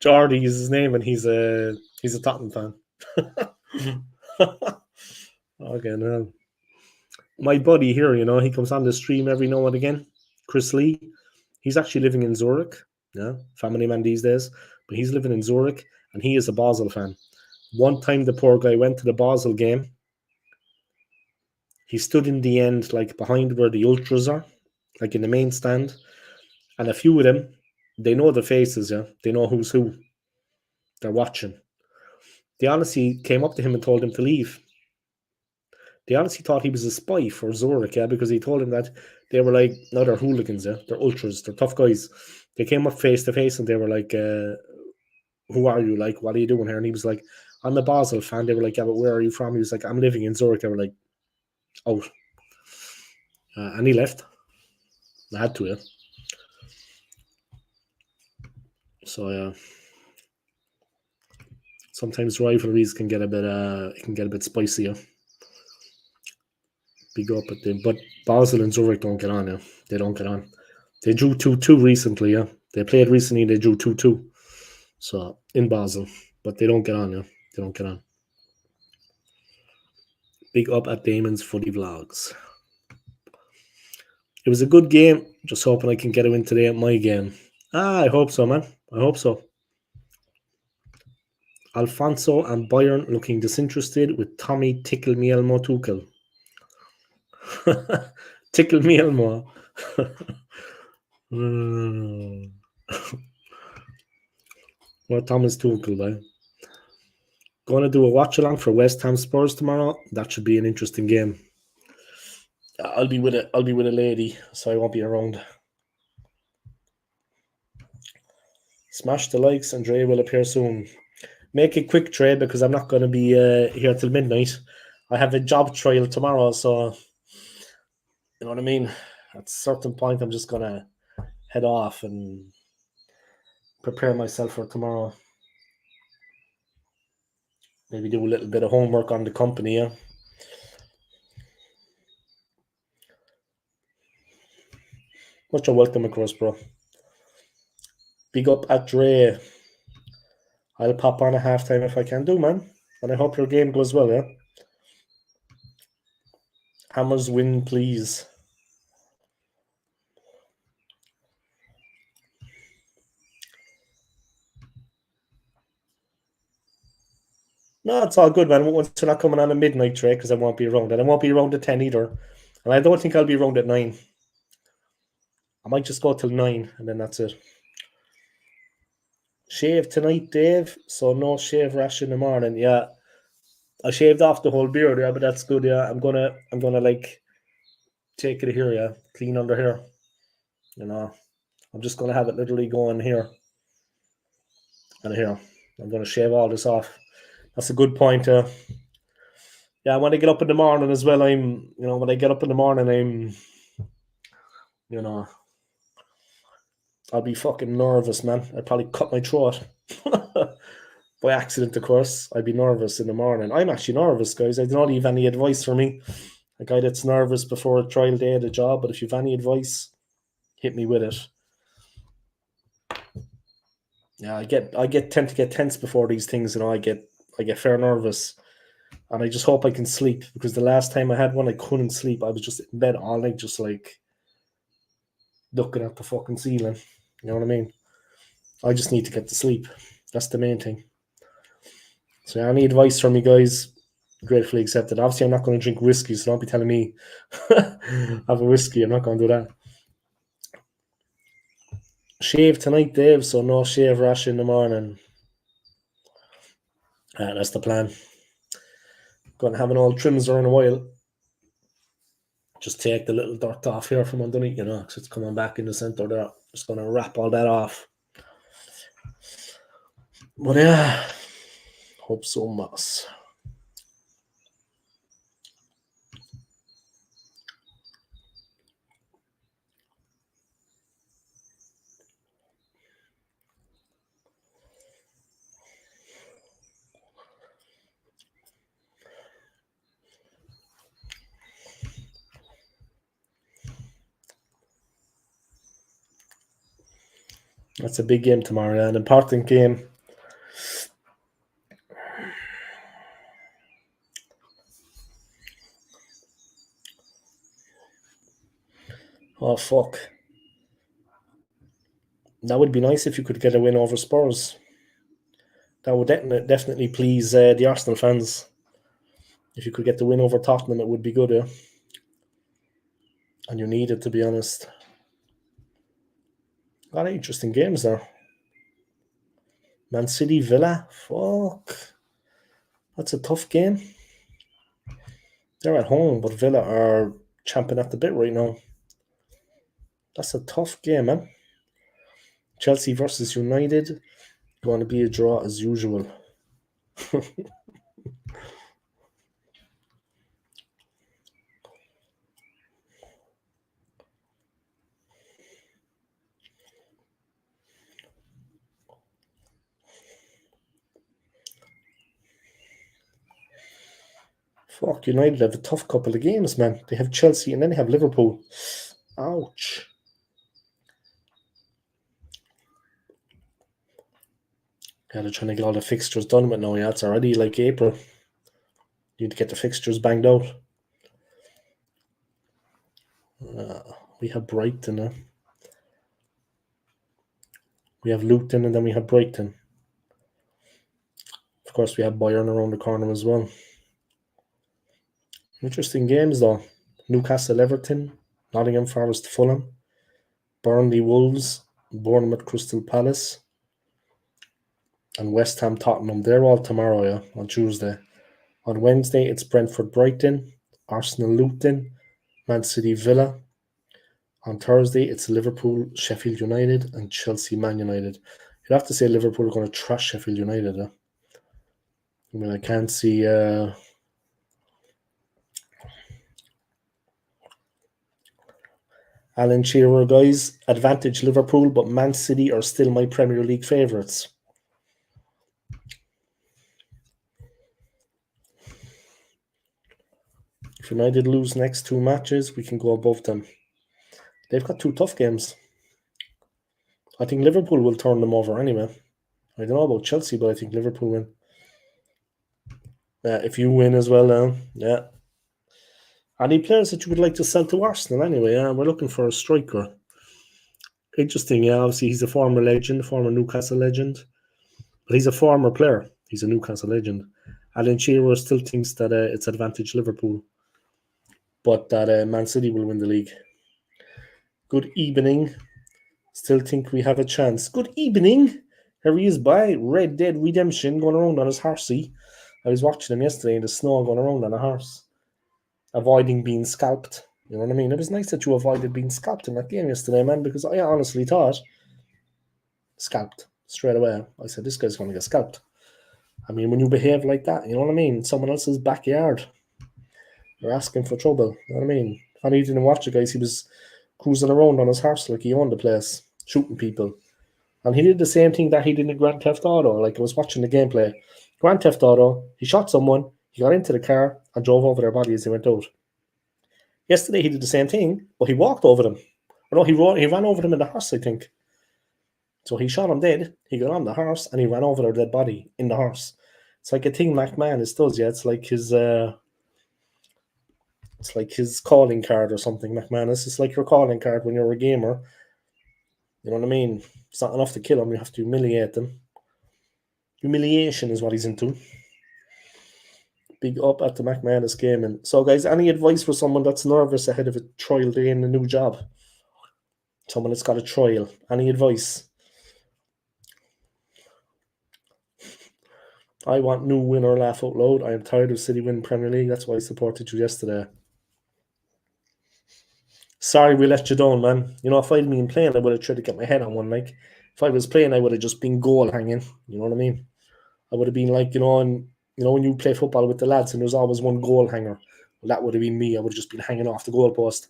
Geordie is his name, and he's a Tottenham fan. Okay, no. My buddy here, he comes on the stream every now and again. Chris Lee, he's actually living in Zurich. Yeah, family man these days, but he's living in Zurich, and he is a Basel fan. One time, the poor guy went to the Basel game. He stood in the end, like behind where the ultras are, like in the main stand, and a few of them, they know the faces. Yeah, they know who's who. They're watching. They honestly came up to him and told him to leave. They honestly thought he was a spy for Zurich, yeah, because he told him that they were like, no, they're hooligans, yeah, they're ultras, they're tough guys. They came up face to face and they were like, who are you? Like, what are you doing here? And he was like, I'm a Basel fan. They were like, yeah, but where are you from? He was like, I'm living in Zurich. They were like, out. And he left. I had to, yeah. So yeah, sometimes rivalries can get a bit spicier. Big up at them, but Basel and Zurich don't get on now. They don't get on. They drew 2-2 recently. Yeah, they played recently. They drew 2-2. So in Basel, but they don't get on now. They don't get on. Big up at Damon's Footy Vlogs. It was a good game. Just hoping I can get a win today at my game. I hope so, man. I hope so. Alfonso and Bayern looking disinterested with Tommy Tickle Me Elmo Tuchel. Tickle Me Elmo. Well, Thomas Tuchel, man. Going to do a watch along for West Ham Spurs tomorrow. That should be an interesting game. I'll be with a lady, so I won't be around. Smash the likes and Dre will appear soon. Make it quick, Dre, because I'm not going to be here till midnight. I have a job trial tomorrow, so you know what I mean? At a certain point, I'm just going to head off and prepare myself for tomorrow. Maybe do a little bit of homework on the company, yeah? Much a welcome across, bro. Big up at Dre. I'll pop on a halftime if I can do, man. And I hope your game goes well, yeah? Hammers win, please. No, it's all good, man. Once you're not coming on at midnight, Trey, because I won't be around. And I won't be around at 10 either. And I don't think I'll be around at 9. I might just go till 9, and then that's it. Shave tonight, Dave. So no shave rash in the morning. Yeah. I shaved off the whole beard, yeah, but that's good, yeah. I'm gonna like take it here, yeah. Clean under here. You know. I'm just gonna have it literally going here. And here. I'm gonna shave all this off. That's a good point, yeah, when I get up in the morning as well, when I get up in the morning, I'll be fucking nervous, man. I'd probably cut my throat. By accident, of course. I'd be nervous in the morning. I'm actually nervous, guys. I don't have any advice for me. A guy that's nervous before a trial day at a job, but if you've any advice, hit me with it. Yeah, I tend to get tense before these things, I get fair nervous. And I just hope I can sleep, because the last time I had one, I couldn't sleep. I was just in bed all night, just like looking at the fucking ceiling. You know what I mean? I just need to get to sleep. That's the main thing. So any advice from you guys, gratefully accepted. Obviously, I'm not going to drink whiskey, so don't be telling me have a whiskey. I'm not going to do that. Shave tonight, Dave, so no shave rash in the morning. That's the plan. Going to have an old trimmer in a while. Just take the little dirt off here from underneath, because it's coming back in the center there. Just going to wrap all that off. But yeah, hope so much. That's a big game tomorrow, an important game. Oh, fuck. That would be nice if you could get a win over Spurs. That would definitely please the Arsenal fans. If you could get the win over Tottenham, it would be good, yeah? And you need it, to be honest. A lot of interesting games there. Man City, Villa. Fuck. That's a tough game. They're at home, but Villa are champing at the bit right now. That's a tough game, man. Chelsea versus United. Going to be a draw as usual. Fuck, United have a tough couple of games, man. They have Chelsea and then they have Liverpool. Ouch. Yeah, they're trying to get all the fixtures done with now. Yeah, it's already like April. You need to get the fixtures banged out. We have Brighton. We have Luton and then we have Brighton. Of course, we have Bayern around the corner as well. Interesting games though. Newcastle, Everton, Nottingham Forest, Fulham, Burnley, Wolves, Bournemouth, Crystal Palace, and West Ham, Tottenham. They're all tomorrow, yeah, on Tuesday. On Wednesday, it's Brentford, Brighton, Arsenal, Luton, Man City, Villa. On Thursday, it's Liverpool, Sheffield United, and Chelsea, Man United. You'd have to say Liverpool are going to trash Sheffield United. I mean, I can't see. Alan Shearer, guys, advantage Liverpool, but Man City are still my Premier League favourites. If United lose next 2 matches, we can go above them. They've got 2 tough games. I think Liverpool will turn them over anyway. I don't know about Chelsea, but I think Liverpool win. If you win as well, yeah. Any players that you would like to sell to Arsenal anyway? We're looking for a striker. Interesting, yeah. Obviously, he's a former legend, former Newcastle legend. But he's a former player. He's a Newcastle legend. Alan Shearer still thinks that it's advantage Liverpool, but that Man City will win the league. Good evening. Still think we have a chance. Good evening. Here he is by Red Dead Redemption going around on his horsey. I was watching him yesterday in the snow going around on a horse, avoiding being scalped. You know what I mean? It was nice that you avoided being scalped in that game yesterday, man, because I honestly thought scalped straight away. I said, this guy's going to get scalped. I mean, when you behave like that, you know what I mean? Someone else's backyard, you're asking for trouble. You know what I mean? And he didn't watch it, guys. He was cruising around on his horse like he owned the place, shooting people. And he did the same thing that he did in Grand Theft Auto. Like, I was watching the gameplay. Grand Theft Auto, he shot someone, he got into the car and drove over their body as they went out. Yesterday he did the same thing, but he walked over them. Or no, he ran over them in the horse, I think. So he shot him dead, he got on the horse, and he ran over their dead body in the horse. It's like a thing McManus does, yeah. It's like his calling card or something, McManus. It's like your calling card when you're a gamer. You know what I mean? It's not enough to kill them, you have to humiliate them. Humiliation is what he's into. Big up at the McManus gaming. So, guys, any advice for someone that's nervous ahead of a trial day in a new job? Someone that's got a trial. Any advice? I want new win or laugh out loud. I am tired of City winning Premier League. That's why I supported you yesterday. Sorry we let you down, man. You know, if I'd been playing, I would have tried to get my head on one. Like, if I was playing, I would have just been goal hanging. You know what I mean? I would have been like, and when you play football with the lads and there's always one goal hanger. Well, that would have been me. I would have just been hanging off the goalpost,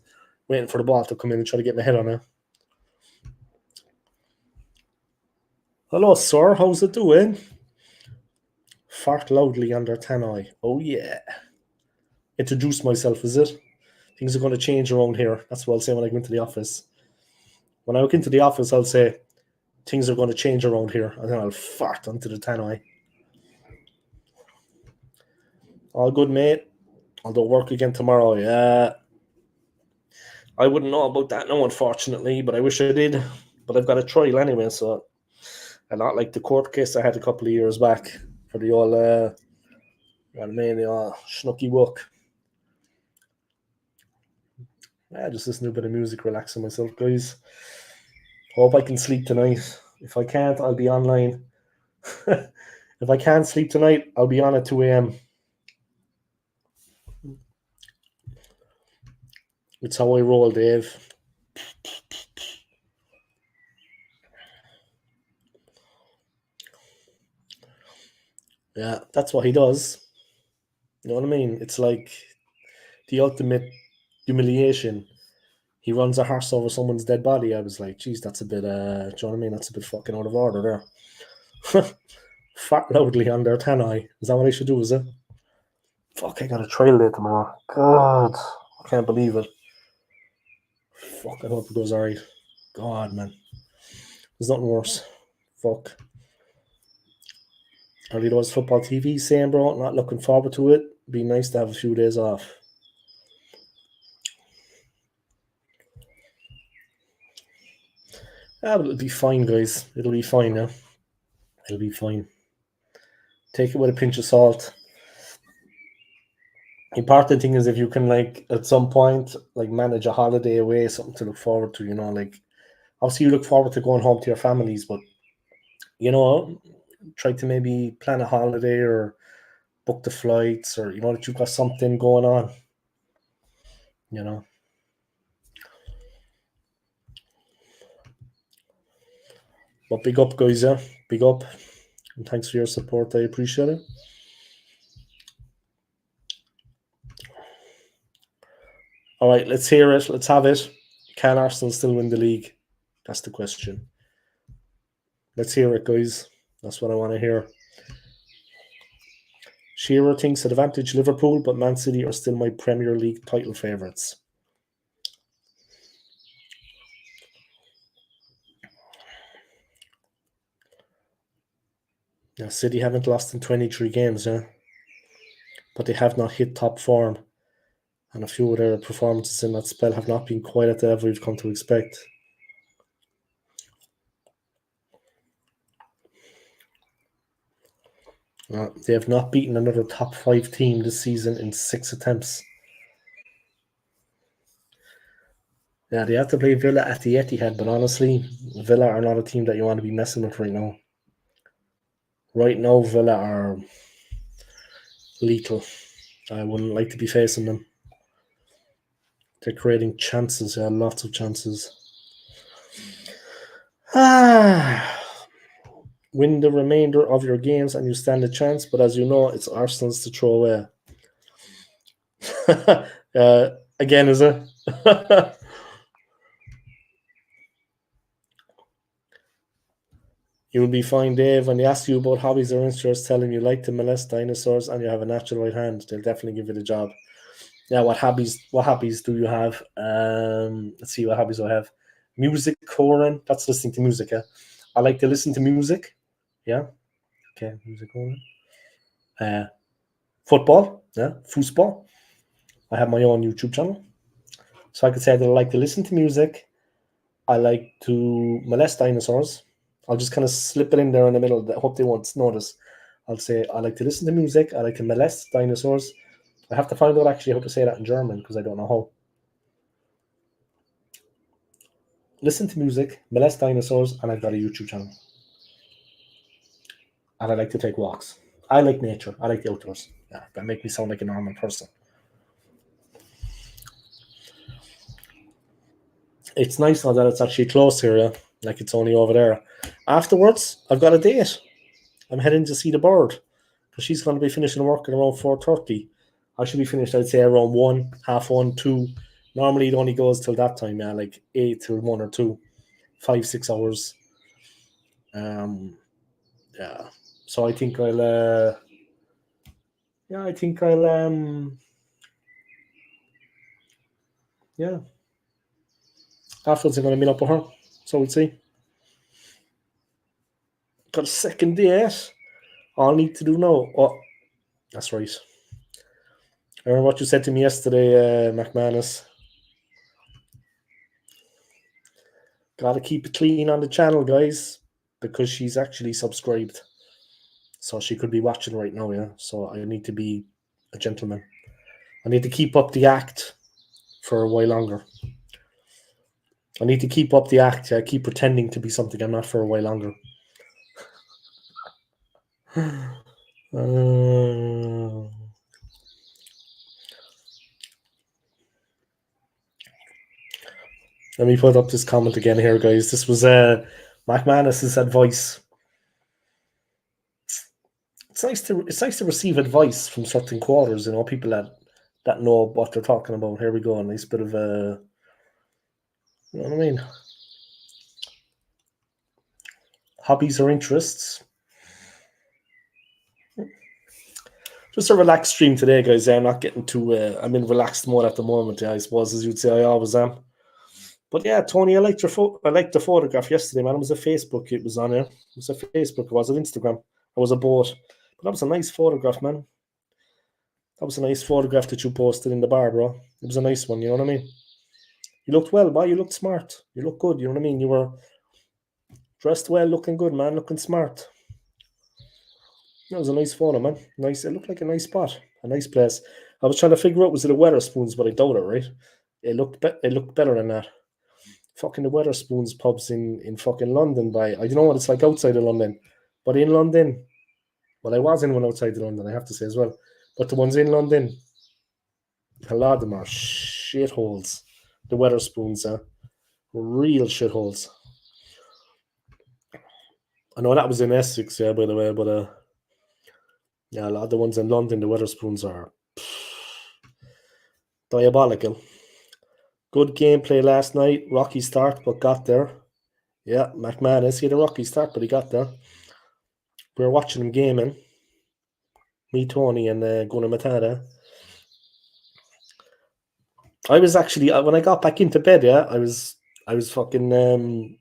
waiting for the ball to come in and try to get my head on it. Hello, sir. How's it doing? Fart loudly under Tannoy. Oh, yeah. Introduce myself, is it? Things are going to change around here. That's what I'll say when I go into the office. When I walk into the office, I'll say, things are going to change around here. And then I'll fart onto the Tannoy. All good, mate. I'll do work again tomorrow. Yeah. I wouldn't know about that now, unfortunately, but I wish I did. But I've got a trial anyway, so a lot like the court case I had a couple of years back for the old Schnooky Wook. Yeah, just listen to a bit of music, relaxing myself, guys. Hope I can sleep tonight. If I can't, I'll be online. If I can't sleep tonight, I'll be on at 2 a.m. It's how I roll, Dave. Yeah, that's what he does. You know what I mean? It's like the ultimate humiliation. He runs a horse over someone's dead body. I was like, geez, that's a bit, do you know what I mean? That's a bit fucking out of order there. Fart loudly on their tannoy. Is that what I should do, is it? Fuck, I got a trail day tomorrow. God, I can't believe it. Fuck, I hope it goes alright. God, man. There's nothing worse. Fuck. Early doors football TV saying, bro, not looking forward to it. Be nice to have a few days off. Ah, but it'll be fine, guys. It'll be fine, yeah. It'll be fine. Take it with a pinch of salt. Important thing is if you can, like, at some point, like, manage a holiday away, something to look forward to, like, obviously you look forward to going home to your families, but, try to maybe plan a holiday or book the flights, or, that you've got something going on, you know. But big up, guys, yeah. Big up. And thanks for your support. I appreciate it. All right, let's hear it. Let's have it. Can Arsenal still win the league? That's the question. Let's hear it, guys. That's what I want to hear. Shearer thinks advantage Liverpool, but Man City are still my Premier League title favourites. Yeah, City haven't lost in 23 games, yeah. But they have not hit top form. And a few of their performances in that spell have not been quite at the level we've come to expect. They have not beaten another top 5 team this season in 6 attempts. Yeah, they have to play Villa at the Etihad, but honestly, Villa are not a team that you want to be messing with right now. Right now, Villa are lethal. I wouldn't like to be facing them. They're creating chances, yeah, lots of chances. Win the remainder of your games and you stand a chance, but as you know, it's Arsenal's to throw away. Again, is it? You'll be fine, Dave. When they ask you about hobbies or interests, tell them you like to molest dinosaurs and you have a natural right hand. They'll definitely give you the job. Yeah, what hobbies do you have? Let's see, what hobbies do I have? Music, Corin. That's listening to music, yeah. I like to listen to music. Yeah. Okay, music, Corin. Football, yeah, football. I have my own YouTube channel. So I could say that I like to listen to music. I like to molest dinosaurs. I'll just kind of slip it in there in the middle. I hope they won't notice. I'll say I like to listen to music. I like to molest dinosaurs. I have to find out actually how to say that in German because I don't know how. Listen to music, molest dinosaurs, and I've got a YouTube channel. And I like to take walks. I like nature. I like the outdoors. Yeah, that make me sound like a normal person. It's nice now that it's actually close here, yeah. Like it's only over there. Afterwards, I've got a date. I'm heading to see the bird because she's going to be finishing work at around 4:30. I should be finished, I'd say, around 1, half 1, 2. Normally, it only goes till that time, yeah, like 8 till 1 or 2, 5, 6 hours. Yeah. So I think yeah. Afterwards, I'm going to meet up with her. So we'll see. Got a second date. All I need to do now. Oh, that's right. I remember what you said to me yesterday, McManus. Gotta keep it clean on the channel, guys, because she's actually subscribed. So she could be watching right now, yeah. So I need to be a gentleman. I need to keep up the act for a while longer. I need to keep up the act. I keep pretending to be something I'm not for a while longer. Let me put up this comment again here, guys. This was McManus's advice. it's nice to receive advice from certain quarters. People that know what they're talking about. Here we go. A nice bit of you know what I mean, hobbies or interests. Just a relaxed stream today, guys. I'm not getting too. I'm in relaxed mode at the moment. Yeah, I suppose, as you'd say, I always am. But yeah, Tony, I liked the photograph yesterday, man. It was a Facebook. It was on there. It was a Facebook. It was an Instagram. It was a boat. But that was a nice photograph, man. That was a nice photograph that you posted in the bar, bro. It was a nice one. You know what I mean? You looked well, boy. You looked smart. You looked good. You know what I mean? You were dressed well, looking good, man. Looking smart. That was a nice photo, man. Nice. It looked like a nice spot, a nice place. I was trying to figure out was it a Weatherspoons, but I doubt it. Right? It looked better than that. Fucking the Weatherspoons pubs in fucking London. By I don't know what it's like outside of London, but in London, well, I was in one outside of London. I have to say as well. But the ones in London, a lot of them are shitholes. The Weatherspoons are real shitholes. I know that was in Essex, yeah, by the way, but yeah, a lot of the ones in London, the Weatherspoons are diabolical. Good gameplay last night. Rocky start, but got there. Yeah, McManus, he had a rocky start, but he got there. We were watching him gaming. Me, Tony, and Gunnar Matata. I was actually when I got back into bed, yeah, I was fucking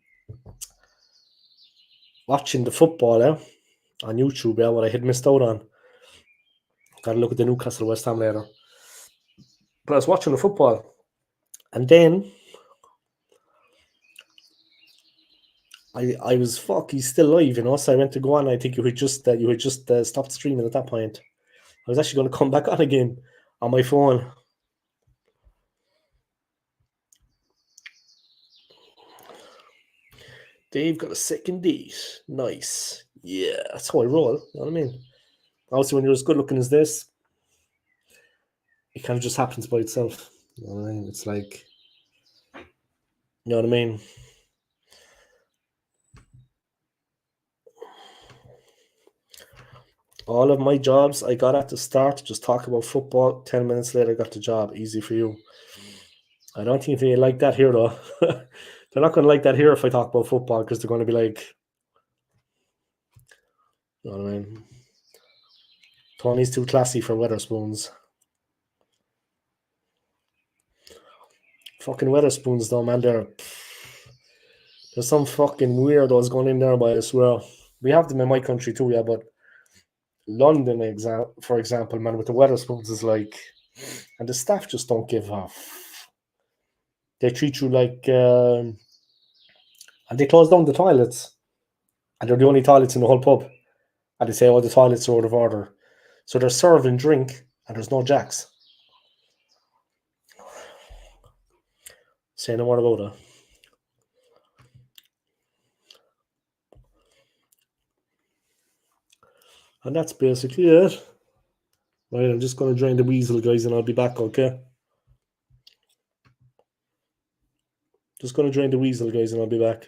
watching the football, yeah, on YouTube, yeah, what I had missed out on. Got to look at the Newcastle West Ham later. But I was watching the football, and then I was fucking still live, So I went to go on. I think you had just stopped streaming at that point. I was actually going to come back on again on my phone. Dave got a second date. Nice. Yeah, that's how I roll. You know what I mean? Obviously, when you're as good looking as this, it kind of just happens by itself. You know what I mean? It's like, you know what I mean? All of my jobs I got at the start, just talk about football. 10 minutes later, I got the job. Easy for you. I don't think they like that here, though. They're not going to like that here if I talk about football because they're going to be like, you know what I mean? Tony's too classy for Weatherspoons. Fucking Weatherspoons, though, man. There's some fucking weirdos going in there, but I swear. We have them in my country too, yeah, but London, for example, man, with the Weatherspoons is like, and the staff just don't give a. They treat you like, and they close down the toilets, and they're the only toilets in the whole pub, and they say, "Oh, the toilets are out of order," so they're serving drink, and there's no jacks. Say no more about it. And that's basically it. Right, I'm just going to drain the weasel, guys, and I'll be back, okay? Just going to drain the weasel, guys, and I'll be back.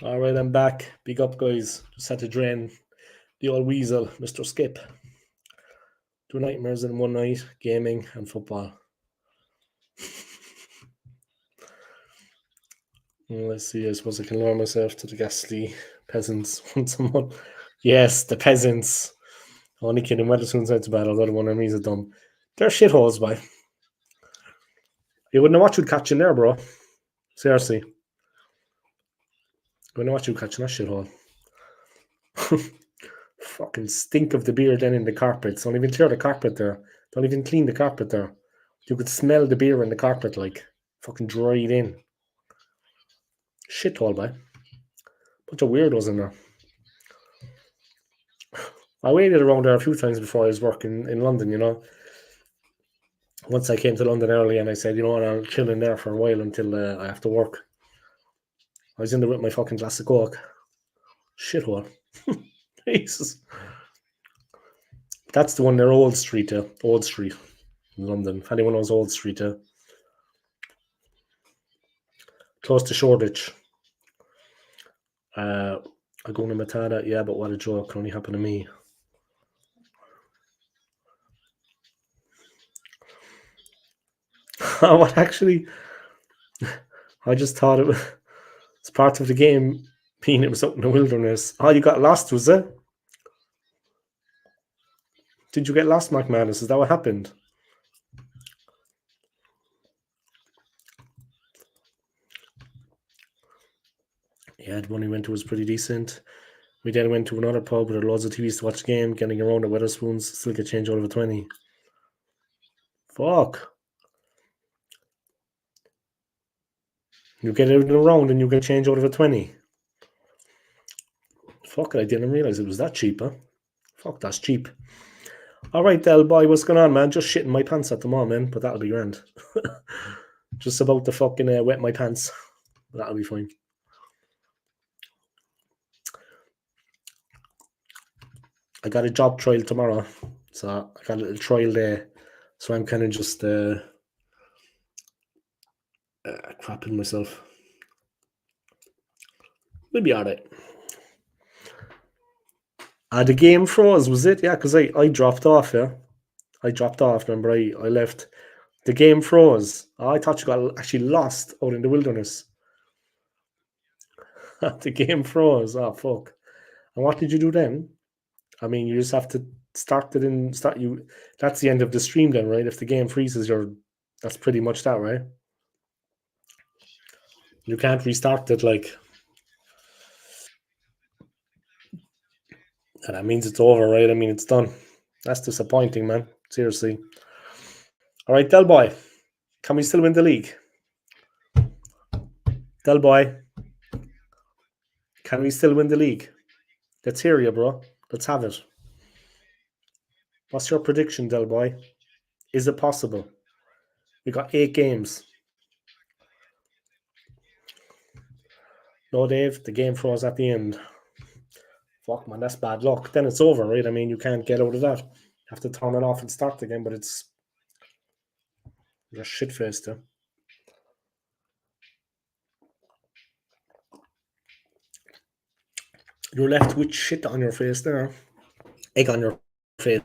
All right, I'm back. Big up, guys. Just had to drain the old weasel, Mr. Skip. 2 nightmares in one night, gaming and football. Well, let's see. I suppose I can lower myself to the ghastly peasants once a month. Yes, the peasants. Only kidding. Weatherspoon's out to battle. The other one, Enemies are dumb. They're shitholes, boy. You wouldn't know what you'd catch in there, bro. Seriously. You wouldn't know what you'd catch in that shithole. Fucking stink of the beer then in the carpets. Don't even clear the carpet there. Don't even clean the carpet there. You could smell the beer in the carpet, like fucking dried in. Shithole, boy. Bunch of weirdos in there. I waited around there a few times before I was working in London, you know. Once I came to London early and I said, you know what, I'll chill in there for a while until I have to work. I was in there with my fucking glass of Coke. Shithole. Jesus. That's the one near Old Street, Old Street in London. If anyone knows Old Street, close to Shoreditch. I go to Matata, yeah, but what a joke. Can only happen to me. What actually? I just thought it was part of the game, being it was out in the wilderness. Oh, you got lost, was it? Did you get lost, Mark Madness? Is that what happened? Yeah, the one we went to was pretty decent. We then went to another pub with loads of TVs to watch the game, getting around at Weatherspoons, still get change out of a 20. Fuck. You get it around and you get change out of a 20. Fuck it, I didn't realise it was that cheap, huh? Fuck, that's cheap. Alright, Del boy, what's going on, man? Just shitting my pants at the moment, but that'll be grand. Just about to fucking wet my pants. That'll be fine. I got a job trial tomorrow, so I got a little trial day. So I'm kind of just crapping myself. We'll be alright. The game froze, was it? Yeah, because I dropped off, yeah. I dropped off, remember, I left. The game froze. Oh, I thought you got actually lost out in the wilderness. The game froze. Oh, fuck. And what did you do then? I mean, you just have to start it and start you. That's the end of the stream then, right? If the game freezes, that's pretty much that, right? You can't restart it, like. And that means it's over, right? I mean, it's done. That's disappointing, man. Seriously. All right, Del Boy. Can we still win the league? Del Boy. Can we still win the league? Let's hear you, bro. Let's have it. What's your prediction, Del Boy? Is it possible? We got 8 games. No, Dave, the game froze at the end. Fuck, man, that's bad luck. Then it's over, right? I mean, you can't get out of that. You have to turn it off and start again, but you're shit-faced, yeah. You're left with shit on your face there. Egg on your face.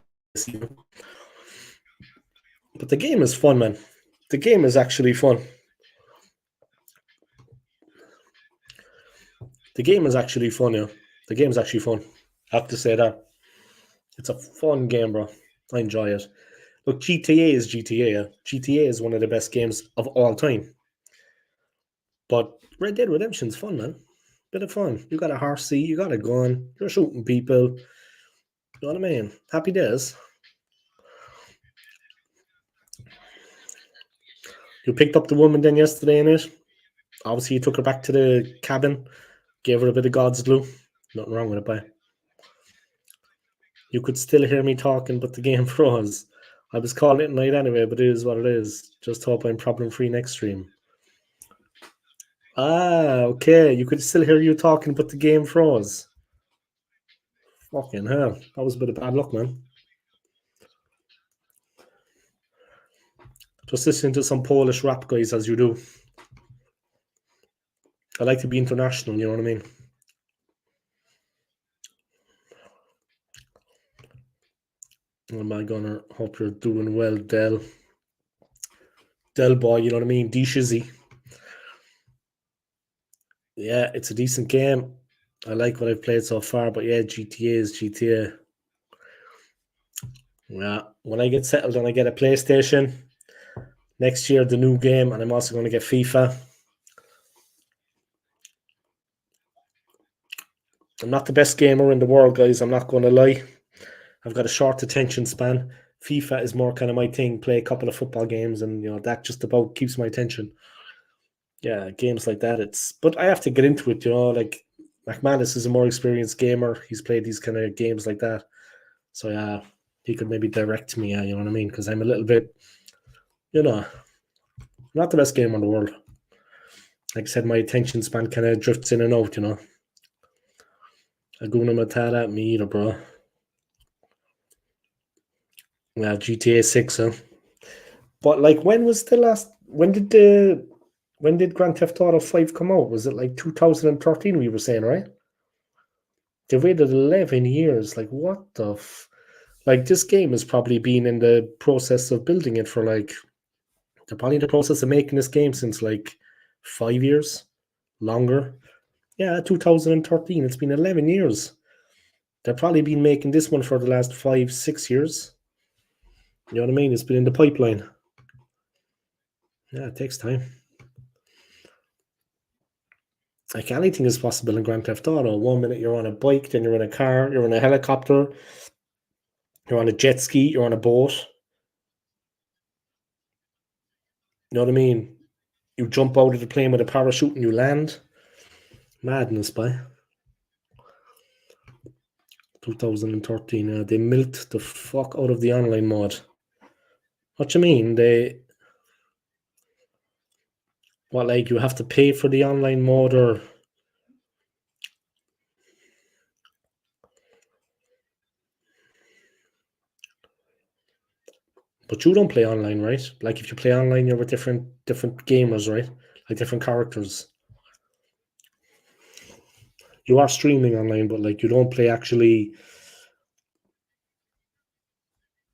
But the game is fun, man. The game is actually fun. The game is actually fun, yeah. The game's actually fun. I have to say that. It's a fun game, bro. I enjoy it. Look, GTA is GTA. Yeah? GTA is one of the best games of all time. But Red Dead Redemption's fun, man. Bit of fun. You got a horsey, you got a gun, you're shooting people. You know what I mean? Happy days. You picked up the woman then yesterday in it. Obviously, you took her back to the cabin, gave her a bit of God's glue. Nothing wrong with it, boy. You could still hear me talking, but the game froze. I was calling it night anyway, but it is what it is. Just hope I'm problem free next stream. Ah, okay. You could still hear you talking, but the game froze. Fucking hell. That was a bit of bad luck, man. Just listening to some Polish rap guys as you do. I like to be international, you know what I mean? Oh my gunner, hope you're doing well, Del. Del boy, you know what I mean? D Shizzy. Yeah, it's a decent game. I like what I've played so far, but yeah, GTA is GTA. Yeah, when I get settled and I get a PlayStation next year, the new game, and I'm also going to get FIFA. I'm not the best gamer in the world, guys. I'm not going to lie. I've got a short attention span. FIFA is more kind of my thing. Play a couple of football games, and that just about keeps my attention. Yeah, games like that. But I have to get into it. Like McManus is a more experienced gamer. He's played these kind of games like that. So yeah, he could maybe direct me. You know what I mean? Because I'm a little bit, you know, not the best gamer in the world. Like I said, my attention span kind of drifts in and out. Aguna Matata, me either, bro. Yeah, GTA 6, huh? But like, when was the last? When did Grand Theft Auto 5 come out? Was it like 2013? We were saying, right? They waited 11 years. Like, what the? Like, this game has probably been in the process of building it for like. They're probably in the process of making this game since like 5 years, longer. Yeah, 2013. It's been 11 years. They've probably been making this one for the last 5, 6 years. You know what I mean? It's been in the pipeline. Yeah, it takes time. Like anything is possible in Grand Theft Auto. 1 minute you're on a bike, then you're in a car, you're in a helicopter, you're on a jet ski, you're on a boat. You know what I mean? You jump out of the plane with a parachute and you land. Madness, by 2013. They milked the fuck out of the online mod. What you mean? Like you have to pay for the online mod, or but you don't play online, right? Like if you play online, you're with different gamers, right? Like different characters. You are streaming online, but like you don't play actually.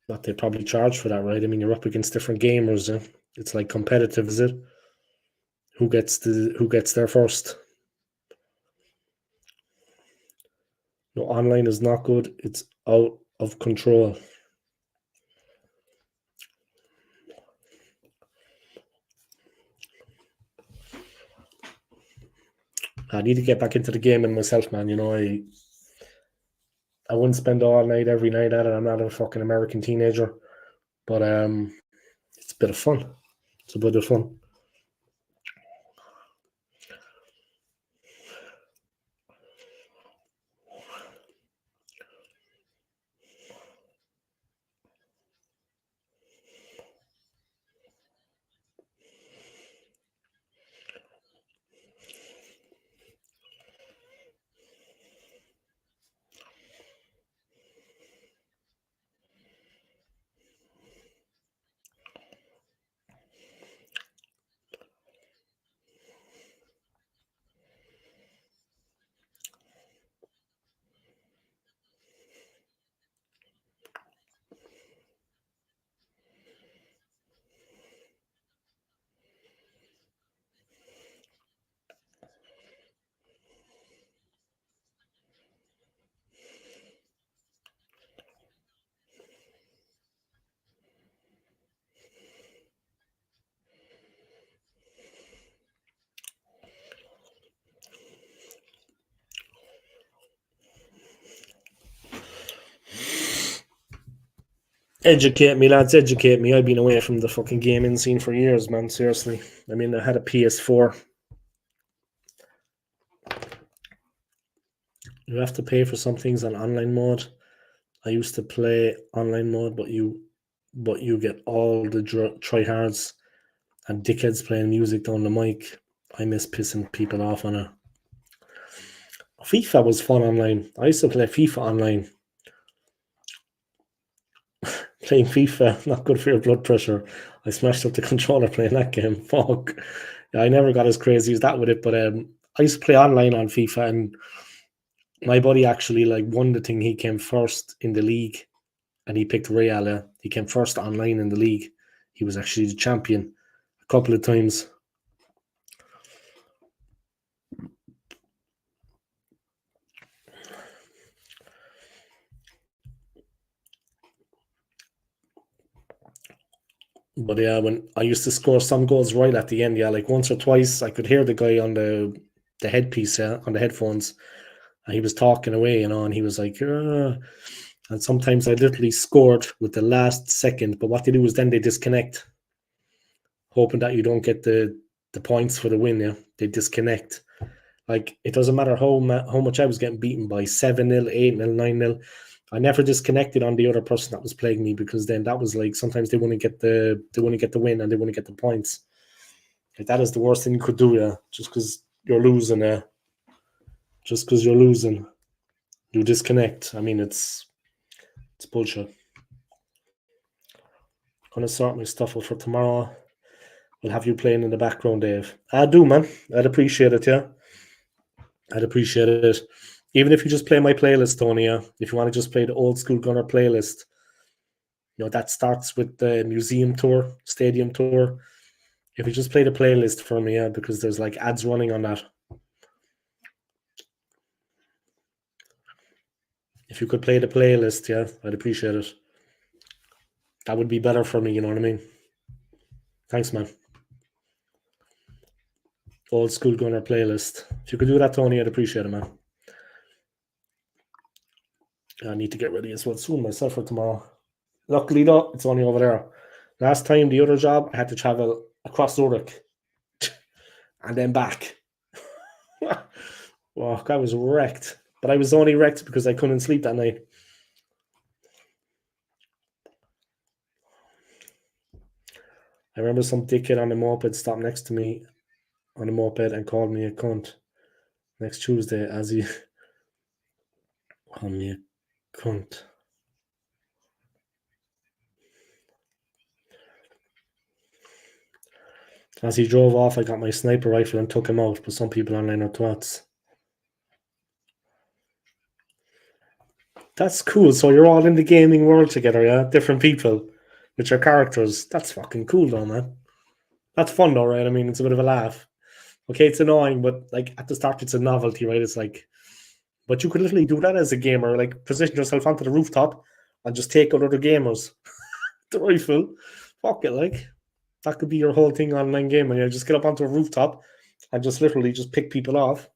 But they probably charge for that, right? I mean, you're up against different gamers. It's like competitive, is it? Who gets there first? No, online is not good. It's out of control. I need to get back into the gaming myself, man. I wouldn't spend all night every night at it. I'm not a fucking American teenager, but it's a bit of fun. It's a bit of fun. Educate me, lads. Educate me. I've been away from the fucking gaming scene for years, man. Seriously. I mean, I had a PS4. You have to pay for some things on online mode. I used to play online mode, but you get all the tryhards and dickheads playing music down the mic. I miss pissing people off on it. FIFA was fun online. I used to play FIFA online. Playing FIFA, not good for your blood pressure. I smashed up the controller playing that game. Fuck. Yeah, I never got as crazy as that with it, but I used to play online on FIFA, and my buddy actually like won the thing. He came first in the league. and he picked Real. He came first online in the league. He was actually the champion a couple of times. But yeah, when I used to score some goals right at the end, yeah, like once or twice, I could hear the guy on the headpiece, on the headphones, and he was talking away, and he was like, and sometimes I literally scored with the last second. But what they do is then they disconnect, hoping that you don't get the points for the win. Yeah, they disconnect. Like it doesn't matter how much I was getting beaten by 7-0, 8-0, 9-0. I never disconnected on the other person that was playing me, because then that was like sometimes they wouldn't get the win and they wouldn't get the points. Like that is the worst thing you could do, yeah. Just because you're losing, you disconnect. I mean, it's bullshit. Gonna sort my stuff out for tomorrow. I'll have you playing in the background, Dave. I do, man. I'd appreciate it, yeah. I'd appreciate it. Even if you just play my playlist, Tony, yeah. If you want to just play the old school Gunner playlist, that starts with the museum tour, stadium tour. If you just play the playlist for me, yeah, because there's like ads running on that. If you could play the playlist, yeah, I'd appreciate it. That would be better for me, you know what I mean? Thanks, man. Old school Gunner playlist. If you could do that, Tony, I'd appreciate it, man. I need to get ready as well soon myself for tomorrow. Luckily, though, it's only over there. Last time, the other job, I had to travel across Zurich and then back. Oh, I was wrecked. But I was only wrecked because I couldn't sleep that night. I remember some dickhead on the moped stopped next to me on a moped and called me a cunt next Tuesday as he called me a cunt. As he drove off, I got my sniper rifle and took him out, but some people online are twats. That's cool. So you're all in the gaming world together, yeah? Different people with your characters. That's fucking cool, though, man. That's fun, though, right? I mean, it's a bit of a laugh. Okay, it's annoying, but like at the start, it's a novelty, right? It's like, but you could literally do that as a gamer, like position yourself onto the rooftop and just take out other gamers. The rifle, fuck it, like that could be your whole thing online game, and you just get up onto a rooftop and just literally just pick people off.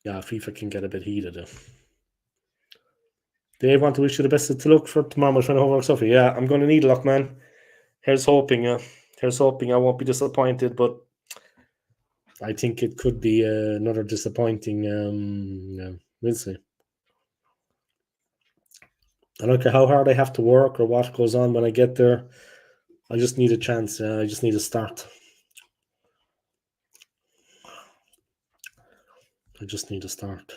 Yeah, FIFA can get a bit heated. Dave, want to wish you the best of luck for tomorrow, my friend. Homework stuff. Yeah, I'm going to need luck, man. Here's hoping. Here's hoping I won't be disappointed, but I think it could be another disappointing. Yeah, we'll see. I don't care how hard I have to work or what goes on when I get there. I just need a chance. I just need a start. I just need a start.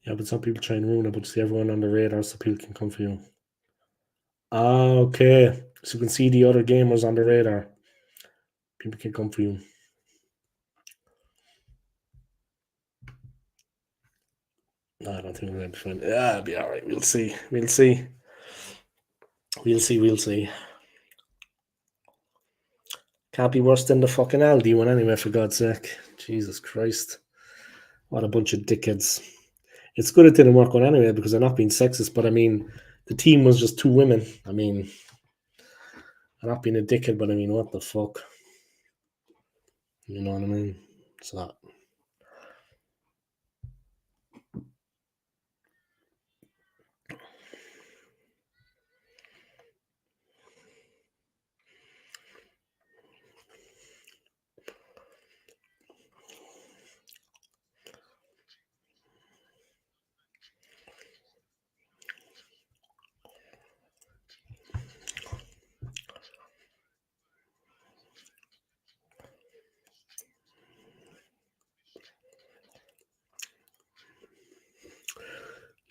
Yeah, but some people try and ruin it, but see everyone on the radar so people can come for you. Ah, okay. So you can see the other gamers on the radar. People can come for you. No, I don't think we're going to be fine. Yeah, it'll be all right. We'll see. We'll see. We'll see. We'll see. Can't be worse than the fucking Aldi one anyway, for God's sake. Jesus Christ. What a bunch of dickheads. It's good it didn't work on anyway because they're not being sexist, but I mean, the team was just two women. I mean, I'm not being a dickhead, but I mean, what the fuck? You know what I mean? It's not.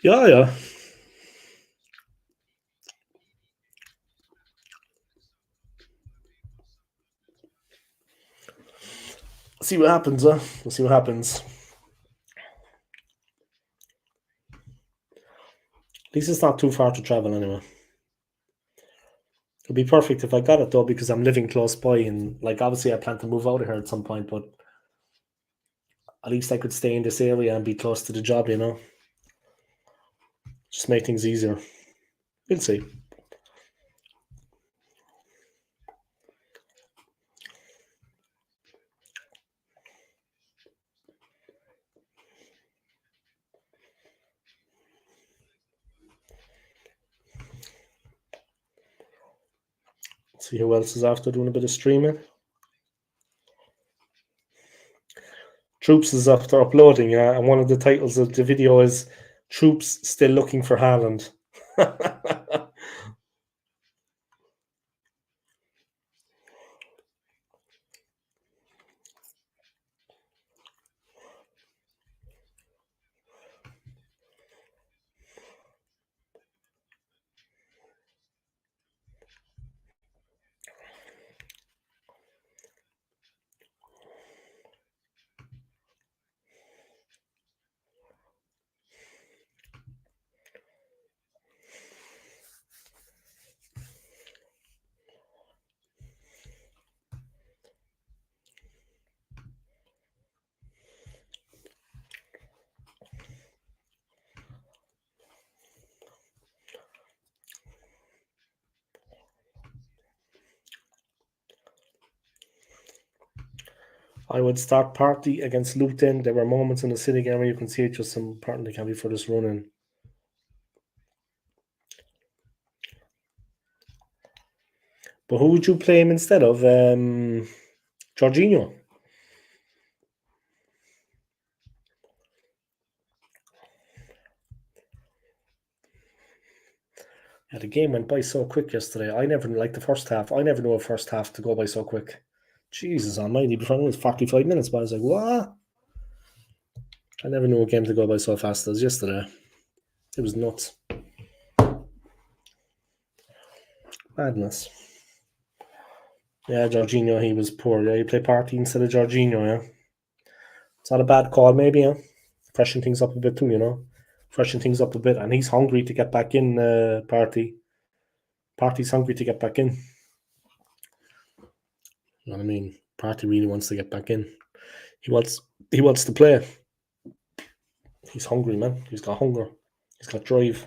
Yeah, yeah. See what happens, We'll see what happens. At least it's not too far to travel anyway. It'd be perfect if I got it though, because I'm living close by, and like obviously I plan to move out of here at some point, but at least I could stay in this area and be close to the job, Just make things easier. We'll see. See who else is after doing a bit of streaming. Troops is after uploading, yeah, and one of the titles of the video is Troops Still Looking for Haaland. I would start Party against Luton. There were moments in the City game where you can see it, just some part they can be for this running. But who would you play him instead of? Jorginho. Yeah, the game went by so quick yesterday. I never like the first half. I never knew a first half to go by so quick. Jesus almighty, before it was 45 minutes, but I was like, what? I never knew a game to go by so fast as yesterday. It was nuts. Madness. Yeah, Jorginho, he was poor. Yeah, he played Party instead of Jorginho, yeah. It's not a bad call, maybe, yeah. Freshen things up a bit too. Freshen things up a bit. And he's hungry to get back in, Party. Party's hungry to get back in. You know what I mean? Party really wants to get back in. He wants to play. He's hungry, man. He's got hunger. He's got drive.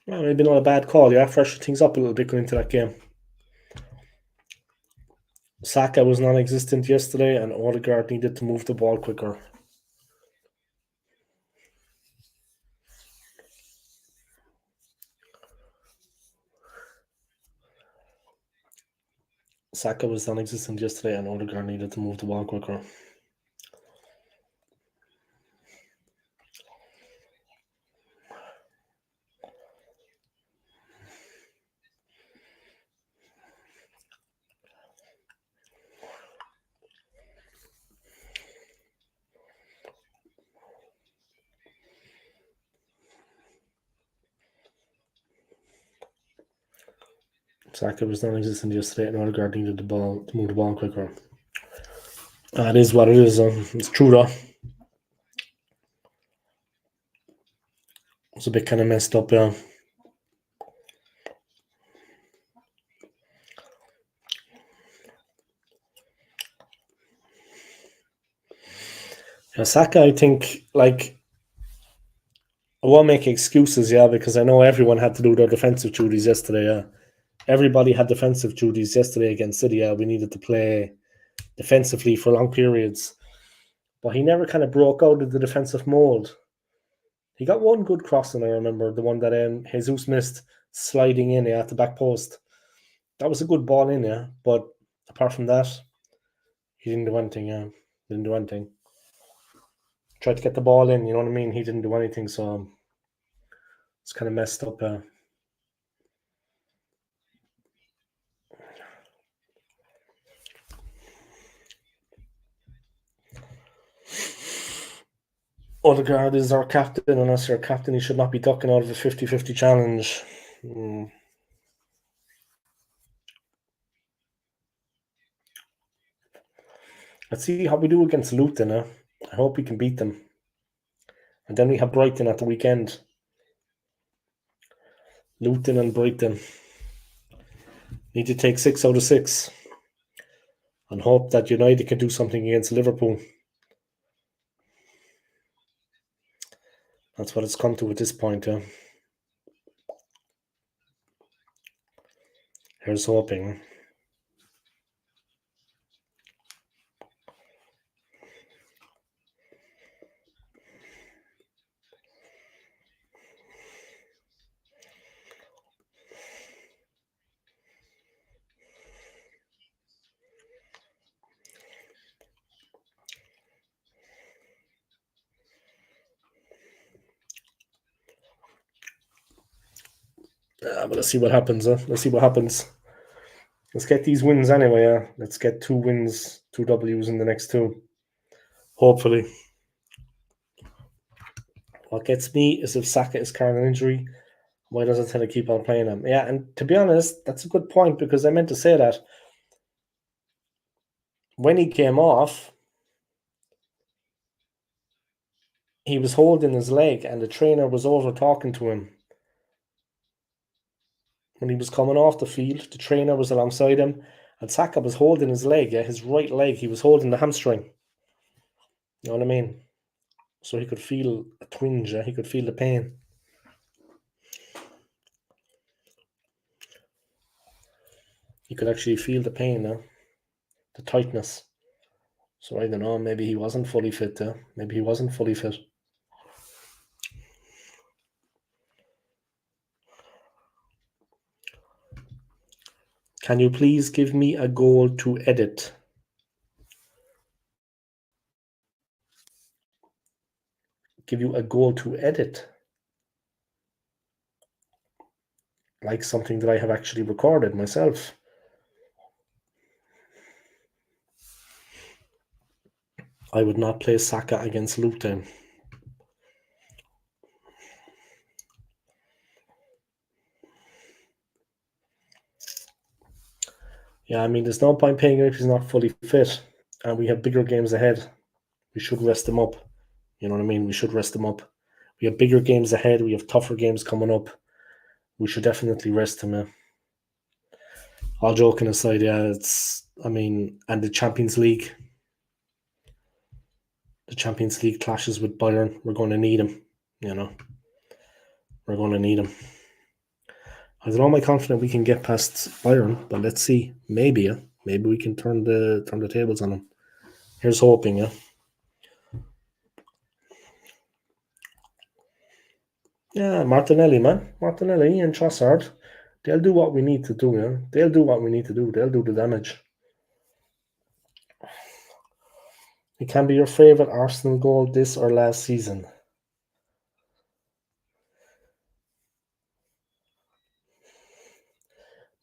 Well, maybe not a bad call, yeah. Freshen things up a little bit going into that game. Saka was non-existent yesterday, and Odegaard needed to move the ball quicker. Saka was non-existent yesterday, and Odegaard needed to move the ball quicker. Saka was non-existent yesterday, and Odegaard needed the ball to move the ball quicker. It is what it is. It's true though. It's a bit kind of messed up, yeah. Yeah, Saka, I think, like, I won't make excuses, yeah, because I know everyone had to do their defensive duties yesterday, yeah. Everybody had defensive duties yesterday against City, yeah. We needed to play defensively for long periods. But he never kind of broke out of the defensive mold. He got one good crossing, I remember, the one that Jesus missed sliding in at the back post. That was a good ball in, yeah. But apart from that, he didn't do anything, yeah. Didn't do anything. Tried to get the ball in, you know what I mean? He didn't do anything, so it's kind of messed up. Odegaard is our captain, and as our captain, he should not be ducking out of a 50-50 challenge. Let's see how we do against Luton. I hope we can beat them. And then we have Brighton at the weekend. Luton and Brighton. Need to take 6 out of 6. And hope that United can do something against Liverpool. That's what it's come to at this point. Here's hoping. But let's see what happens. Let's see what happens. Let's get these wins anyway. Let's get 2 wins, 2 W's in the next 2. Hopefully. What gets me is if Saka is carrying an injury, why doesn't Tell keep on playing him? Yeah, and to be honest, that's a good point because I meant to say that when he came off, he was holding his leg and the trainer was over talking to him. When he was coming off the field, the trainer was alongside him and Saka was holding his leg, his right leg. He was holding the hamstring. You know what I mean? So he could feel a twinge, he could feel the pain. He could actually feel the pain, the tightness. So I don't know, maybe he wasn't fully fit. Maybe he wasn't fully fit. Can you please give me a goal to edit? Give you a goal to edit? Like something that I have actually recorded myself. I would not play Saka against Luton. Yeah, I mean, there's no point paying him if he's not fully fit. And we have bigger games ahead. We should rest him up. You know what I mean? We should rest him up. We have bigger games ahead. We have tougher games coming up. We should definitely rest him. All joking aside, yeah, and the Champions League. The Champions League clashes with Bayern. We're going to need him. We're going to need him. I don't know how confident we can get past Bayern, but let's see. Maybe we can turn the tables on them. Here's hoping. Yeah, Martinelli, man. Martinelli and Trossard. They'll do what we need to do, They'll do what we need to do. They'll do the damage. It can be your favourite Arsenal goal this or last season.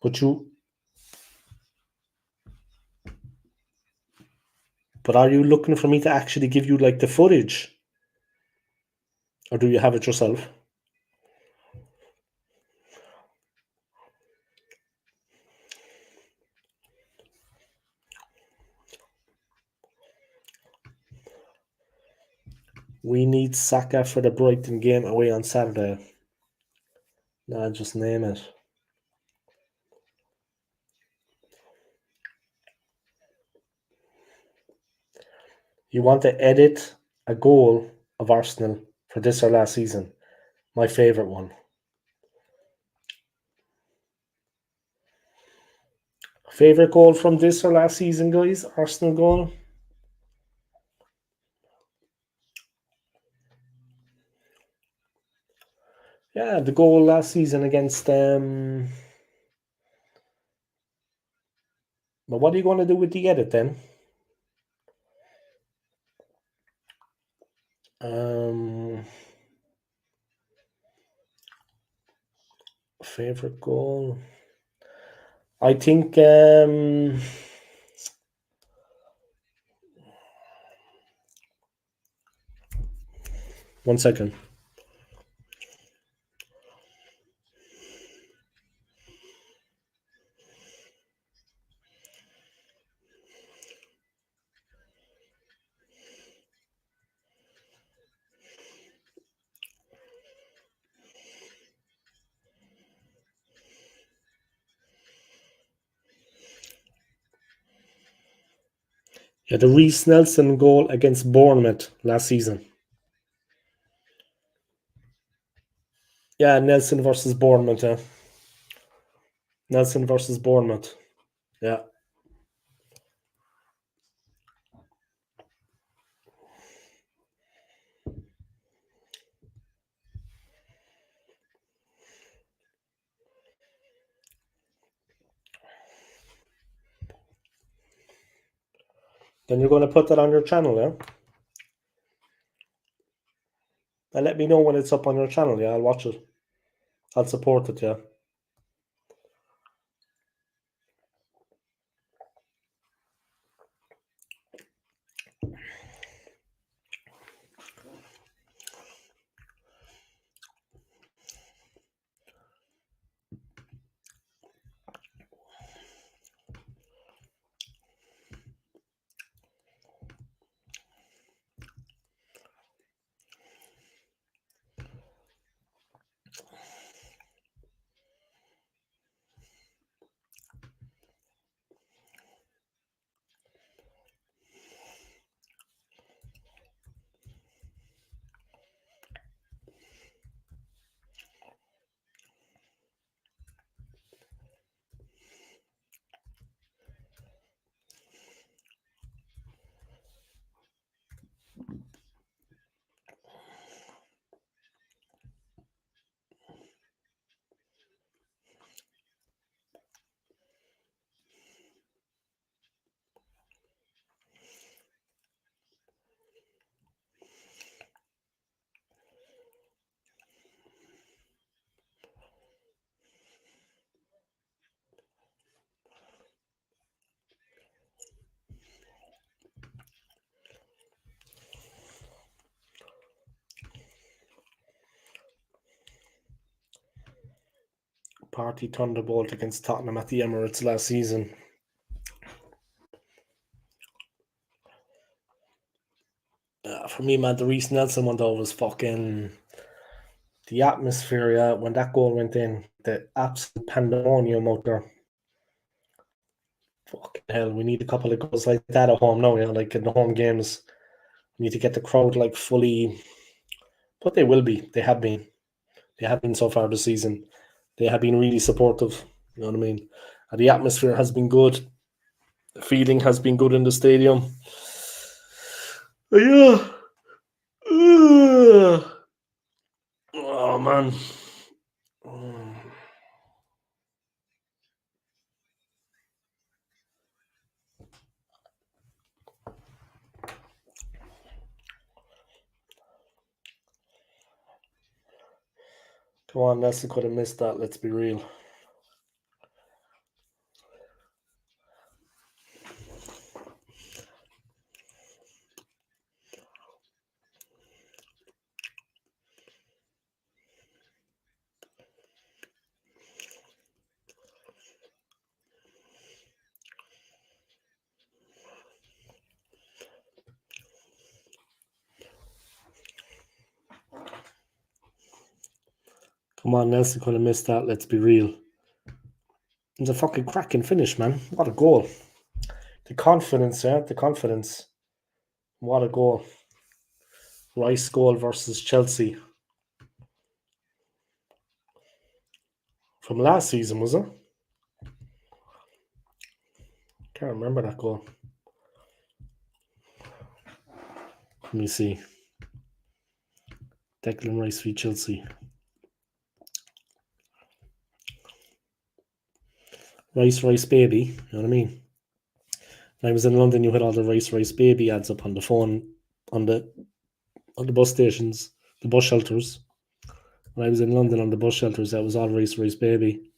But are you looking for me to actually give you like the footage? Or do you have it yourself? We need Saka for the Brighton game away on Saturday. Nah, just name it. You want to edit a goal of Arsenal for this or last season? My favourite one. Favourite goal from this or last season, guys? Arsenal goal? Yeah, the goal last season against But what are you going to do with the edit then? Favorite goal? I think 1 second. Yeah, the Reece Nelson goal against Bournemouth last season. Yeah, Nelson versus Bournemouth. Yeah. Nelson versus Bournemouth. Yeah. Then you're going to put that on your channel, yeah? And let me know when it's up on your channel, yeah? I'll watch it. I'll support it, yeah. Party Thunderbolt against Tottenham at the Emirates last season. For me, man, the Reece Nelson one though was fucking the atmosphere. Yeah, when that goal went in, the absolute pandemonium out there. Fucking hell, we need a couple of goals like that at home now. Yeah, like in the home games, we need to get the crowd like fully. But they will be. They have been. They have been so far this season. They have been really supportive. You know what I mean? And the atmosphere has been good. The feeling has been good in the stadium. Yeah. Oh man. Come on, Nelson could have missed that. Let's be real. Come on, Nelson could have missed that. Let's be real. It's a fucking cracking finish, man. What a goal. The confidence, yeah, the confidence. What a goal. Rice goal versus Chelsea. From last season, was it? Can't remember that goal. Let me see. Declan Rice v Chelsea. Rice baby. You know what I mean? When I was in London, you had all the Rice baby ads up on the phone, on the bus stations, the bus shelters. When I was in London on the bus shelters, that was all Rice baby.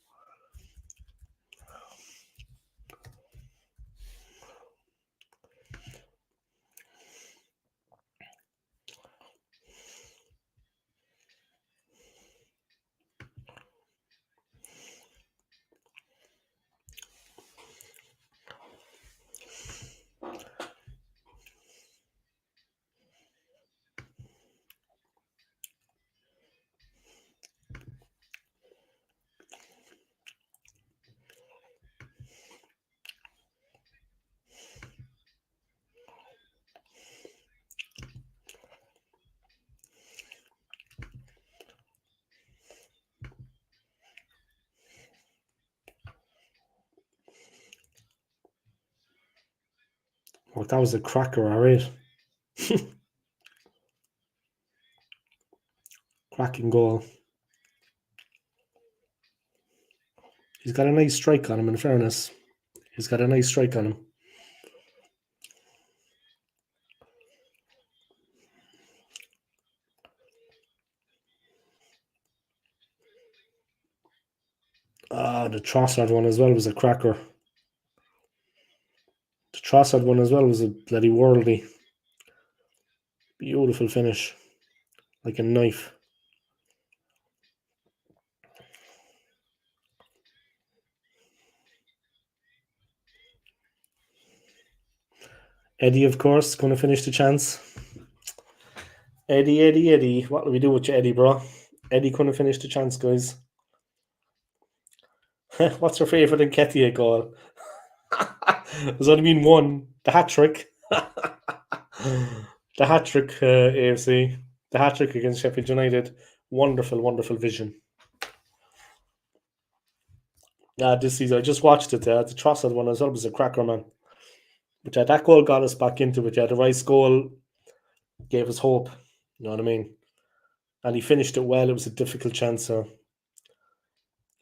Oh, that was a cracker, alright. Cracking goal. He's got a nice strike on him, in fairness. He's got a nice strike on him. The Trossard one as well was a cracker. The Trossard one as well was a bloody worldly. Beautiful finish. Like a knife. Eddie, of course, going to finish the chance. Eddie. What do we do with you, Eddie, bro? Eddie couldn't finish the chance, guys. What's your favourite Nketiah goal? There's only been one. The hat trick. The hat trick, AFC. The hat trick against Sheffield United. Wonderful, wonderful vision. Yeah, this season I just watched it. The Trossard one as well was a cracker, man. But that goal got us back into it. Yeah, the Rice goal gave us hope. You know what I mean? And he finished it well. It was a difficult chance. It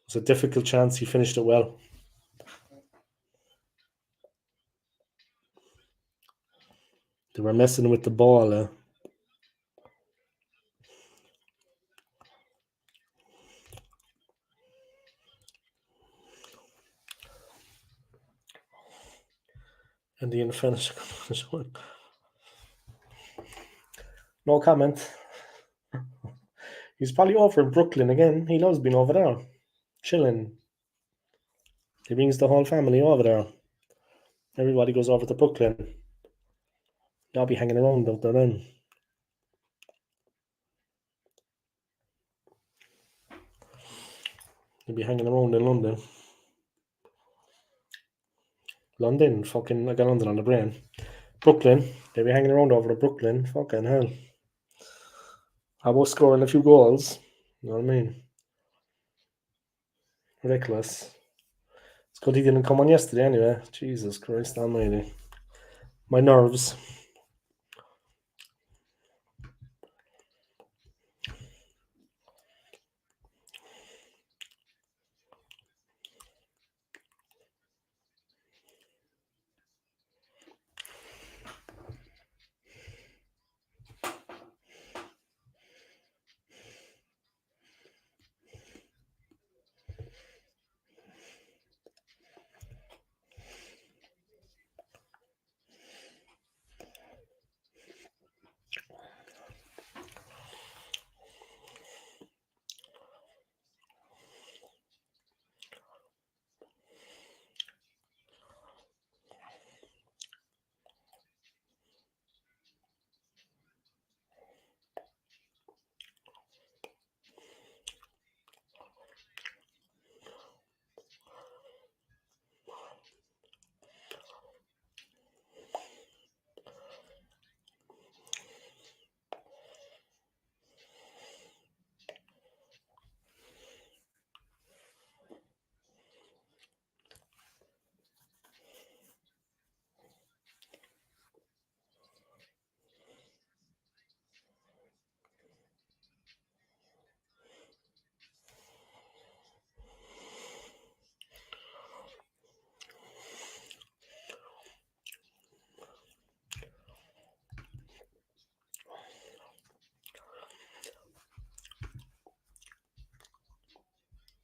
was a difficult chance. He finished it well. They were messing with the ball. And the finish. No comment. He's probably over in Brooklyn again. He loves being over there. Chilling. He brings the whole family over there. Everybody goes over to Brooklyn. They'll be hanging around out there then. They'll be hanging around in London. London, fucking, I got London on the brain. Brooklyn, they'll be hanging around over to Brooklyn. Fucking hell. How about scoring a few goals? You know what I mean? Ridiculous. It's good he didn't come on yesterday anyway. Jesus Christ almighty. My nerves.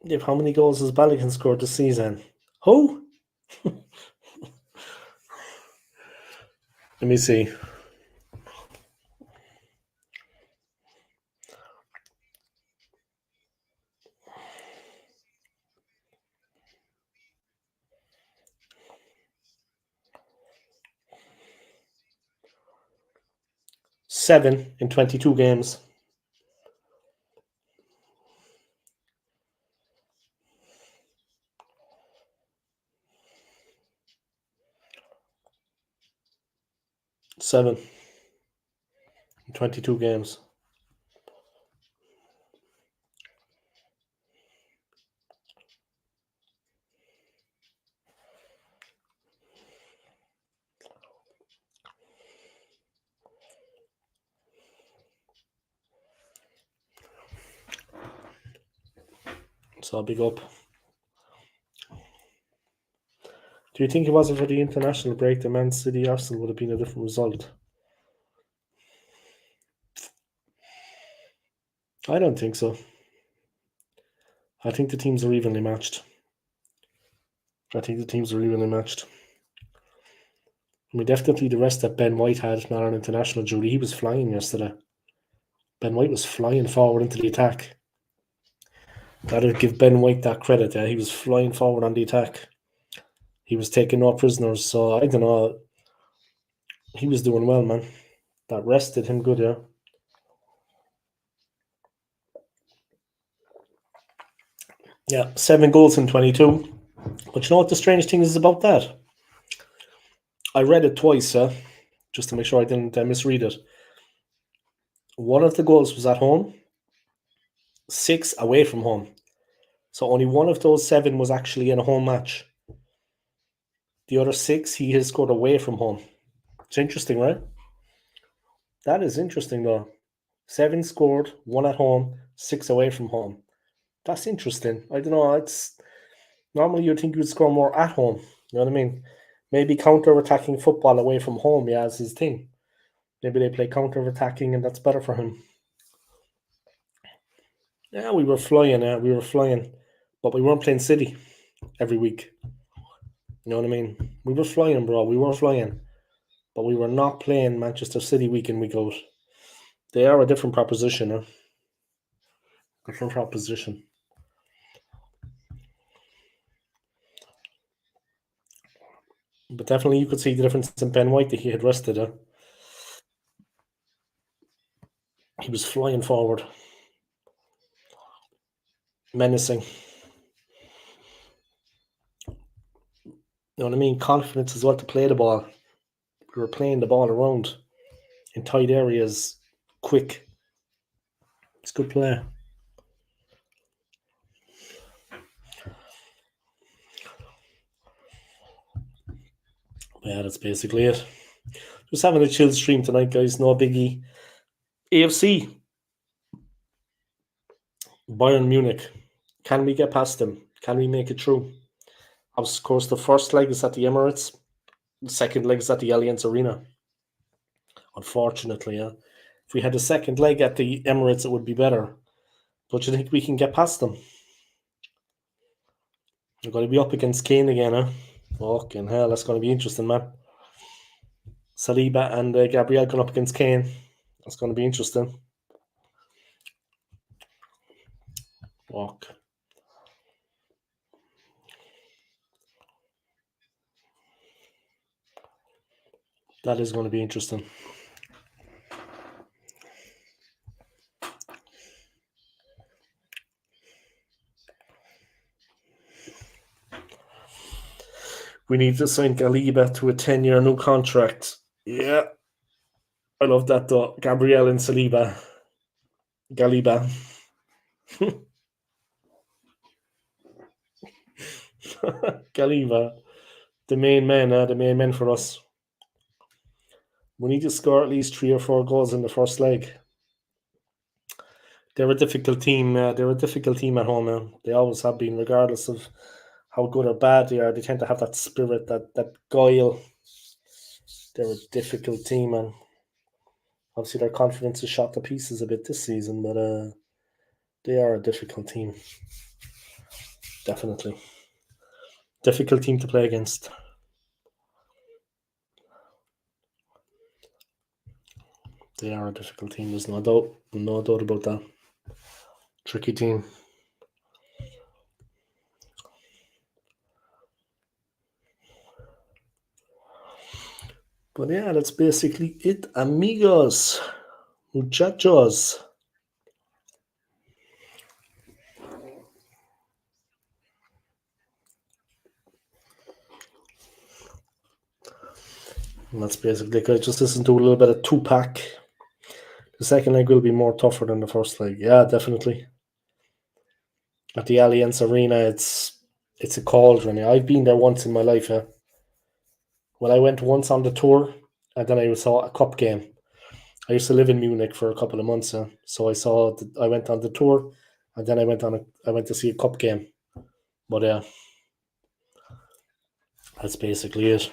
Dave, how many goals has Balogun scored this season? Who? Let me see. Seven in 22 games. Seven in 22 games. So big up. Do you think it wasn't for the international break, the Man City Arsenal would have been a different result? I don't think so. I think the teams are evenly matched. I mean, definitely the rest that Ben White had, not on international duty, he was flying yesterday. Ben White was flying forward into the attack. Gotta give Ben White that credit. Yeah, he was flying forward on the attack. He was taking no prisoners. So I don't know. He was doing well, man. That rest did him good, yeah. Yeah, 7 goals in 22. But you know what the strange thing is about that? I read it twice, just to make sure I didn't misread it. One of the goals was at home, 6 away from home. So only one of those 7 was actually in a home match. The other 6 he has scored away from home. It's interesting, right? That is interesting, though. 7 scored, 1 at home, 6 away from home. That's interesting. I don't know. It's normally you'd think you'd score more at home. You know what I mean? Maybe counter-attacking football away from home, yeah, is his thing. Maybe they play counter-attacking and that's better for him. Yeah, we were flying, but we weren't playing City every week. You know what I mean? We were flying, bro. We were flying, but we were not playing Manchester City week in, week out. They are a different proposition, huh? Different proposition. But definitely you could see the difference in Ben White that he had rested. He was flying forward. Menacing. You know what I mean? Confidence as well to play the ball. We were playing the ball around in tight areas, quick. It's good play. Yeah, that's basically it. Just having a chill stream tonight, guys. No biggie. AFC. Bayern Munich. Can we get past them? Can we make it through? Of course, the first leg is at the Emirates. The second leg is at the Allianz Arena. Unfortunately, yeah. If we had a second leg at the Emirates, it would be better. But you think we can get past them? We're going to be up against Kane again, huh? Fucking hell, that's going to be interesting, man. Saliba and Gabriel going up against Kane. That's going to be interesting. Walk. That is going to be interesting. We need to sign Galiba to a 10-year new contract. Yeah. I love that though. Gabriel and Saliba. Galiba. Galiba. The main men for us. We need to score at least 3 or 4 goals in the first leg. They're a difficult team. They're a difficult team at home, man. They always have been, regardless of how good or bad they are. They tend to have that spirit, that guile. They're a difficult team, man. Obviously, their confidence is shot to pieces a bit this season, but they are a difficult team. Definitely. Difficult team to play against. They are a difficult team. There's no doubt about that. Tricky team. But yeah, that's basically it, amigos, muchachos. And that's basically good. Just listen to a little bit of Tupac. The second leg will be more tougher than the first leg. Yeah, definitely. At the Allianz Arena, it's a cauldron. I've been there once in my life. Well, I went once on the tour, and then I saw a cup game. I used to live in Munich for a couple of months, so I went on the tour, and then I went to see a cup game. But yeah, that's basically it.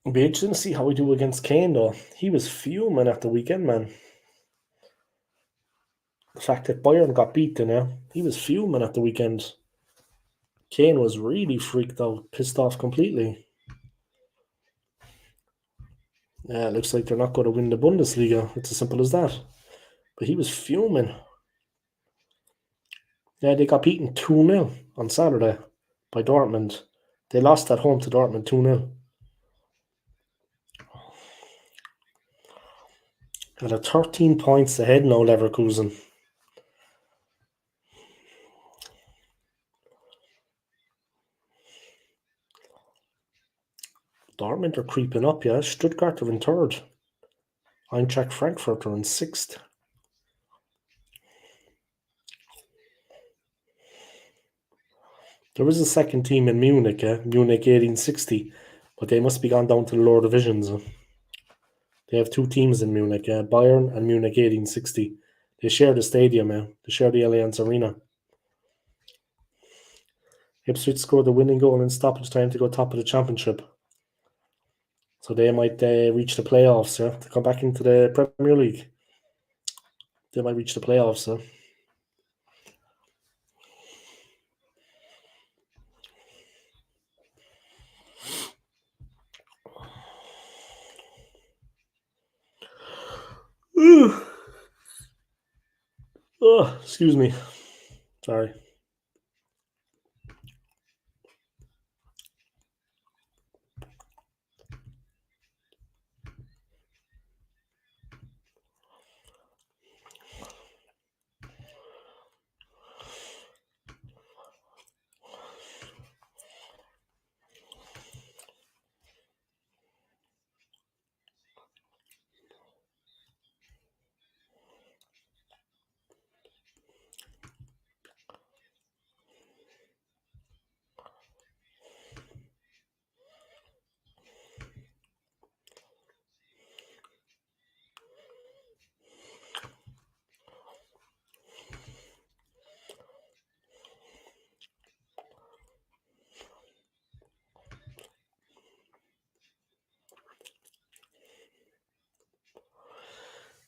It'll be interesting to see how we do against Kane, though. He was fuming at the weekend, man. The fact that Bayern got beaten, yeah, he was fuming at the weekend. Kane was really freaked out, pissed off completely. Yeah, it looks like they're not going to win the Bundesliga. It's as simple as that. But he was fuming. Yeah, they got beaten 2-0 on Saturday by Dortmund. They lost at home to Dortmund 2-0. Got a 13 points ahead now, Leverkusen. Dortmund are creeping up, yeah. Stuttgart are in third. Eintracht Frankfurt are in sixth. There was a second team in Munich, Munich 1860, but they must be gone down to the lower divisions. They have two teams in Munich, Bayern and Munich 1860. They share the stadium, they share the Allianz Arena. Ipswich scored the winning goal in stoppage time to go top of the championship. So they might reach the playoffs, to come back into the Premier League. They might reach the playoffs, Oh, excuse me. Sorry.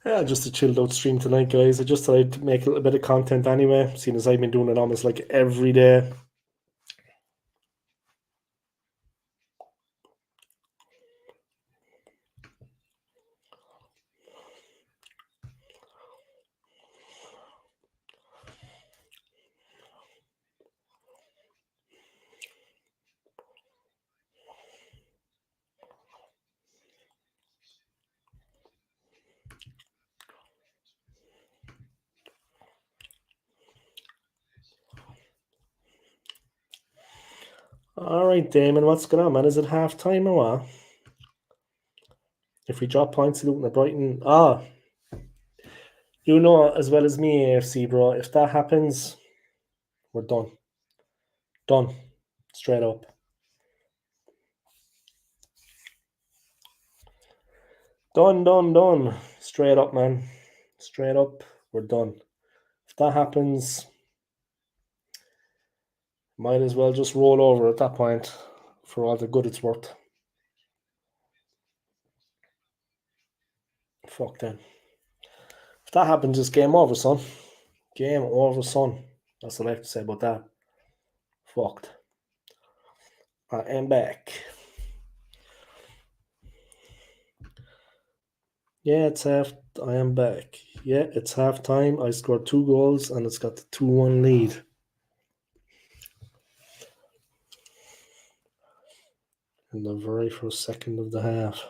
Yeah, just a chilled out stream tonight, guys. I just thought I'd make a little bit of content anyway, seeing as I've been doing it almost like every day. All right, Damon, what's going on, man? Is it half time or what? If we drop points to Luton or Brighton, you know as well as me, AFC, bro. If that happens, we're done. Done. Straight up. Done. Straight up, man. Straight up, we're done. If that happens, might as well just roll over at that point for all the good it's worth. Fuck them. If that happens, it's game over, son. Game over, son. That's what I have to say about that. Fucked. I am back. Yeah, it's half. I am back. Yeah, it's half time. I scored 2 goals and it's got the 2-1 lead. In the very first second of the half.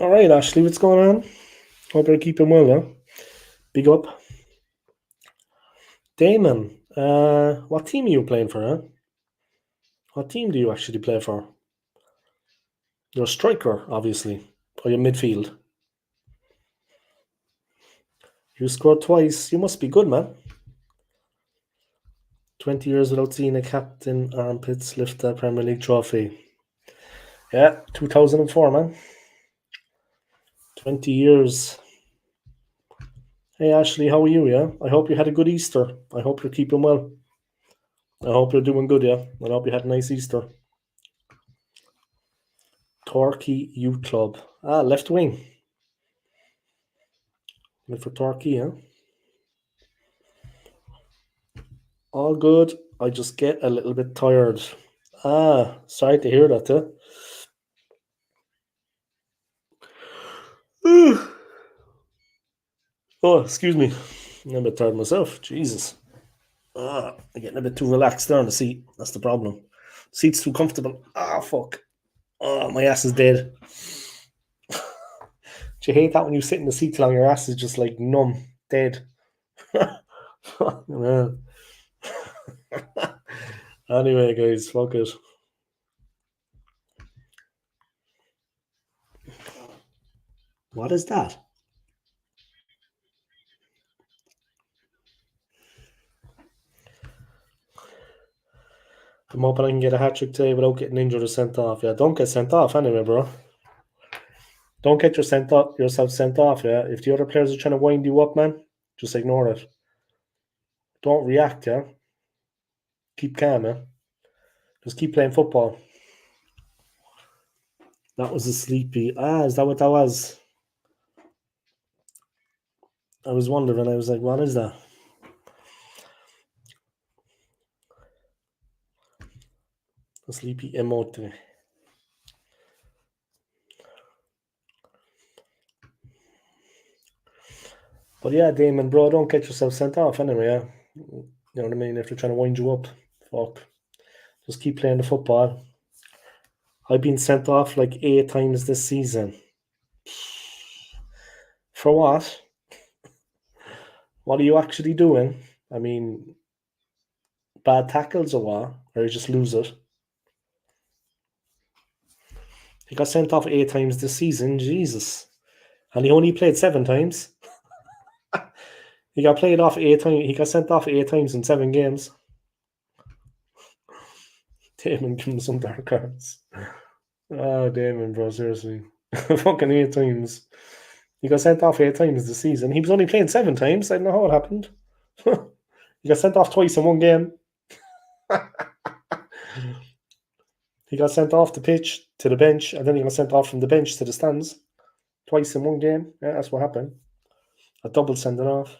All right, Ashley, what's going on? Hope you're keeping well, huh? Big up. Damon, what team are you playing for, huh? What team do you actually play for? You're a striker, obviously, or you're midfield. You scored twice. You must be good, man. 20 years without seeing a captain armpits lift the Premier League trophy. Yeah, 2004, man. 20 years. Hey, Ashley, how are you, yeah? I hope you had a good Easter. I hope you're keeping well. I hope you're doing good, yeah? I hope you had a nice Easter. Torquay Youth Club. Ah, left wing. Went for Torquay, huh? All good. I just get a little bit tired. Ah, sorry to hear that, huh? Oh, excuse me. I'm a bit tired myself. Jesus. Ah, I'm getting a bit too relaxed there on the seat. That's the problem. Seat's too comfortable. Ah, fuck. Oh, my ass is dead. Do you hate that when you sit in the seat too long, your ass is just like numb, dead? Fucking hell. Anyway, guys, fuck it. What is that? I'm hoping I can get a hat trick today without getting injured or sent off. Yeah, don't get sent off anyway, bro. Don't get yourself sent off. Yeah, if the other players are trying to wind you up, man, just ignore it. Don't react. Yeah, keep calm. Yeah, just keep playing football. That was a sleepy. Ah, is that what that was? I was wondering. I was like, what is that? A sleepy emote. But yeah, Damon, bro, don't get yourself sent off anyway. Yeah, you know what I mean. If they're trying to wind you up, fuck. Just keep playing the football. I've been sent off like 8 times this season. For what? What are you actually doing? I mean, bad tackles or what? Or you just lose it? He got sent off 8 times this season. Jesus. And he only played 7 times. He got played off 8 times. He got sent off 8 times in 7 games. Damon, give him some dark cards. Oh, Damon, bro, seriously. Fucking 8 times. He got sent off 8 times this season. He was only playing 7 times. I don't know how it happened. He got sent off twice in one game. He got sent off the pitch to the bench, and then he got sent off from the bench to the stands. Twice in one game. Yeah, that's what happened. A double sending off.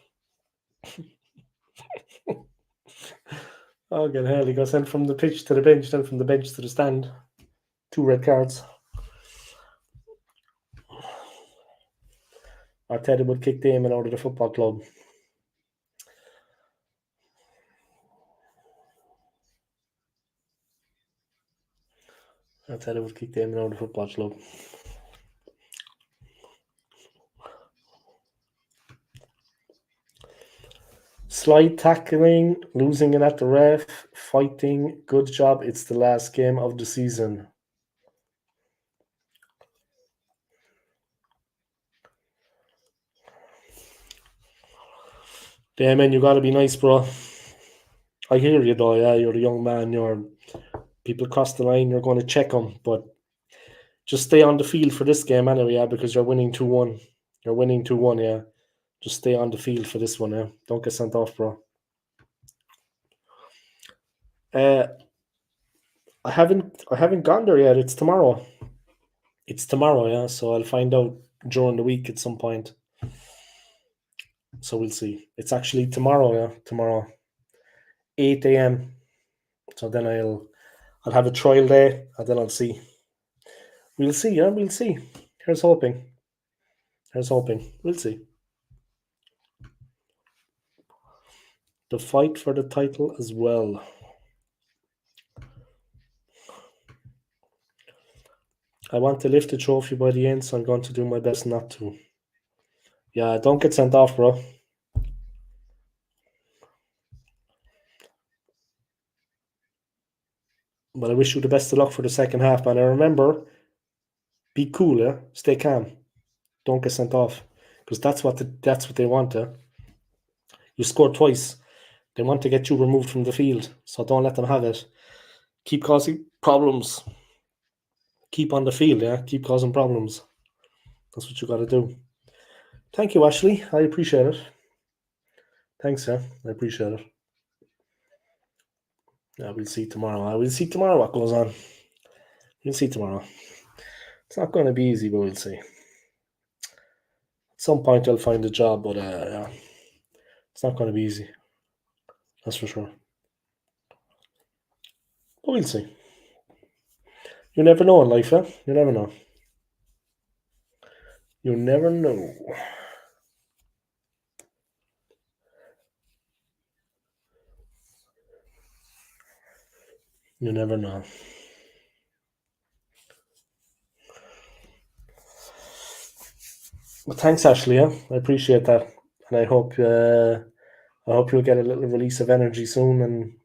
Oh, good hell. He got sent from the pitch to the bench, then from the bench to the stand. 2 red cards. I thought it would kick Damon out of the football club. I thought it would kick Damon out of the football club. Slide tackling, losing it at the ref, fighting. Good job. It's the last game of the season. Damon, you gotta be nice, bro. I hear you though, yeah, you're a young man, people cross the line, you're going to check them, but just stay on the field for this game anyway, yeah, because you're winning 2-1. You're winning 2-1, yeah. Just stay on the field for this one, yeah. Don't get sent off, bro. Uh, I haven't gone there yet. It's tomorrow. It's tomorrow, yeah. So I'll find out during the week at some point. So we'll see. It's actually tomorrow, yeah. Tomorrow, 8 a.m. So then I'll have a trial day, and then I'll see. We'll see, yeah. We'll see. Here's hoping. Here's hoping. We'll see. The fight for the title as well. I want to lift the trophy by the end, so I'm going to do my best not to. Yeah, don't get sent off, bro. But I wish you the best of luck for the second half, man. And remember, be cool, yeah? Stay calm. Don't get sent off. Because that's what they want, yeah? You scored twice. They want to get you removed from the field. So don't let them have it. Keep causing problems. Keep on the field, yeah? Keep causing problems. That's what you got to do. Thank you, Ashley. I appreciate it. Thanks, yeah. I appreciate it. Yeah, we'll see tomorrow. I will see tomorrow what goes on. We'll see tomorrow. It's not going to be easy, but we'll see. At some point, I'll find a job, but yeah, it's not going to be easy. That's for sure. But we'll see. You never know in life, eh? You never know. You never know. You never know. Well, thanks, Ashley. Yeah? I appreciate that, and I hope you'll get a little release of energy soon. And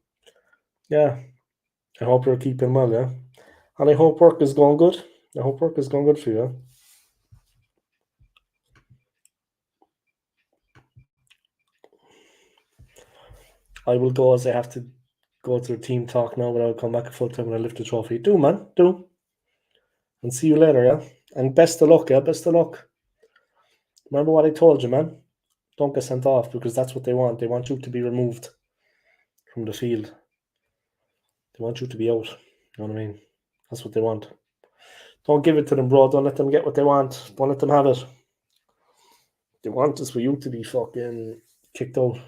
yeah, I hope you're keeping well. Yeah, and I hope work is going good. I hope work is going good for you. Yeah? I will go as I have to go to the team talk now, but I'll come back full time when I lift the trophy. Do, man, do. And see you later, yeah? And best of luck, yeah? Best of luck. Remember what I told you, man? Don't get sent off because that's what they want. They want you to be removed from the field. They want you to be out. You know what I mean? That's what they want. Don't give it to them, bro. Don't let them get what they want. Don't let them have it. They want is for you to be fucking kicked out.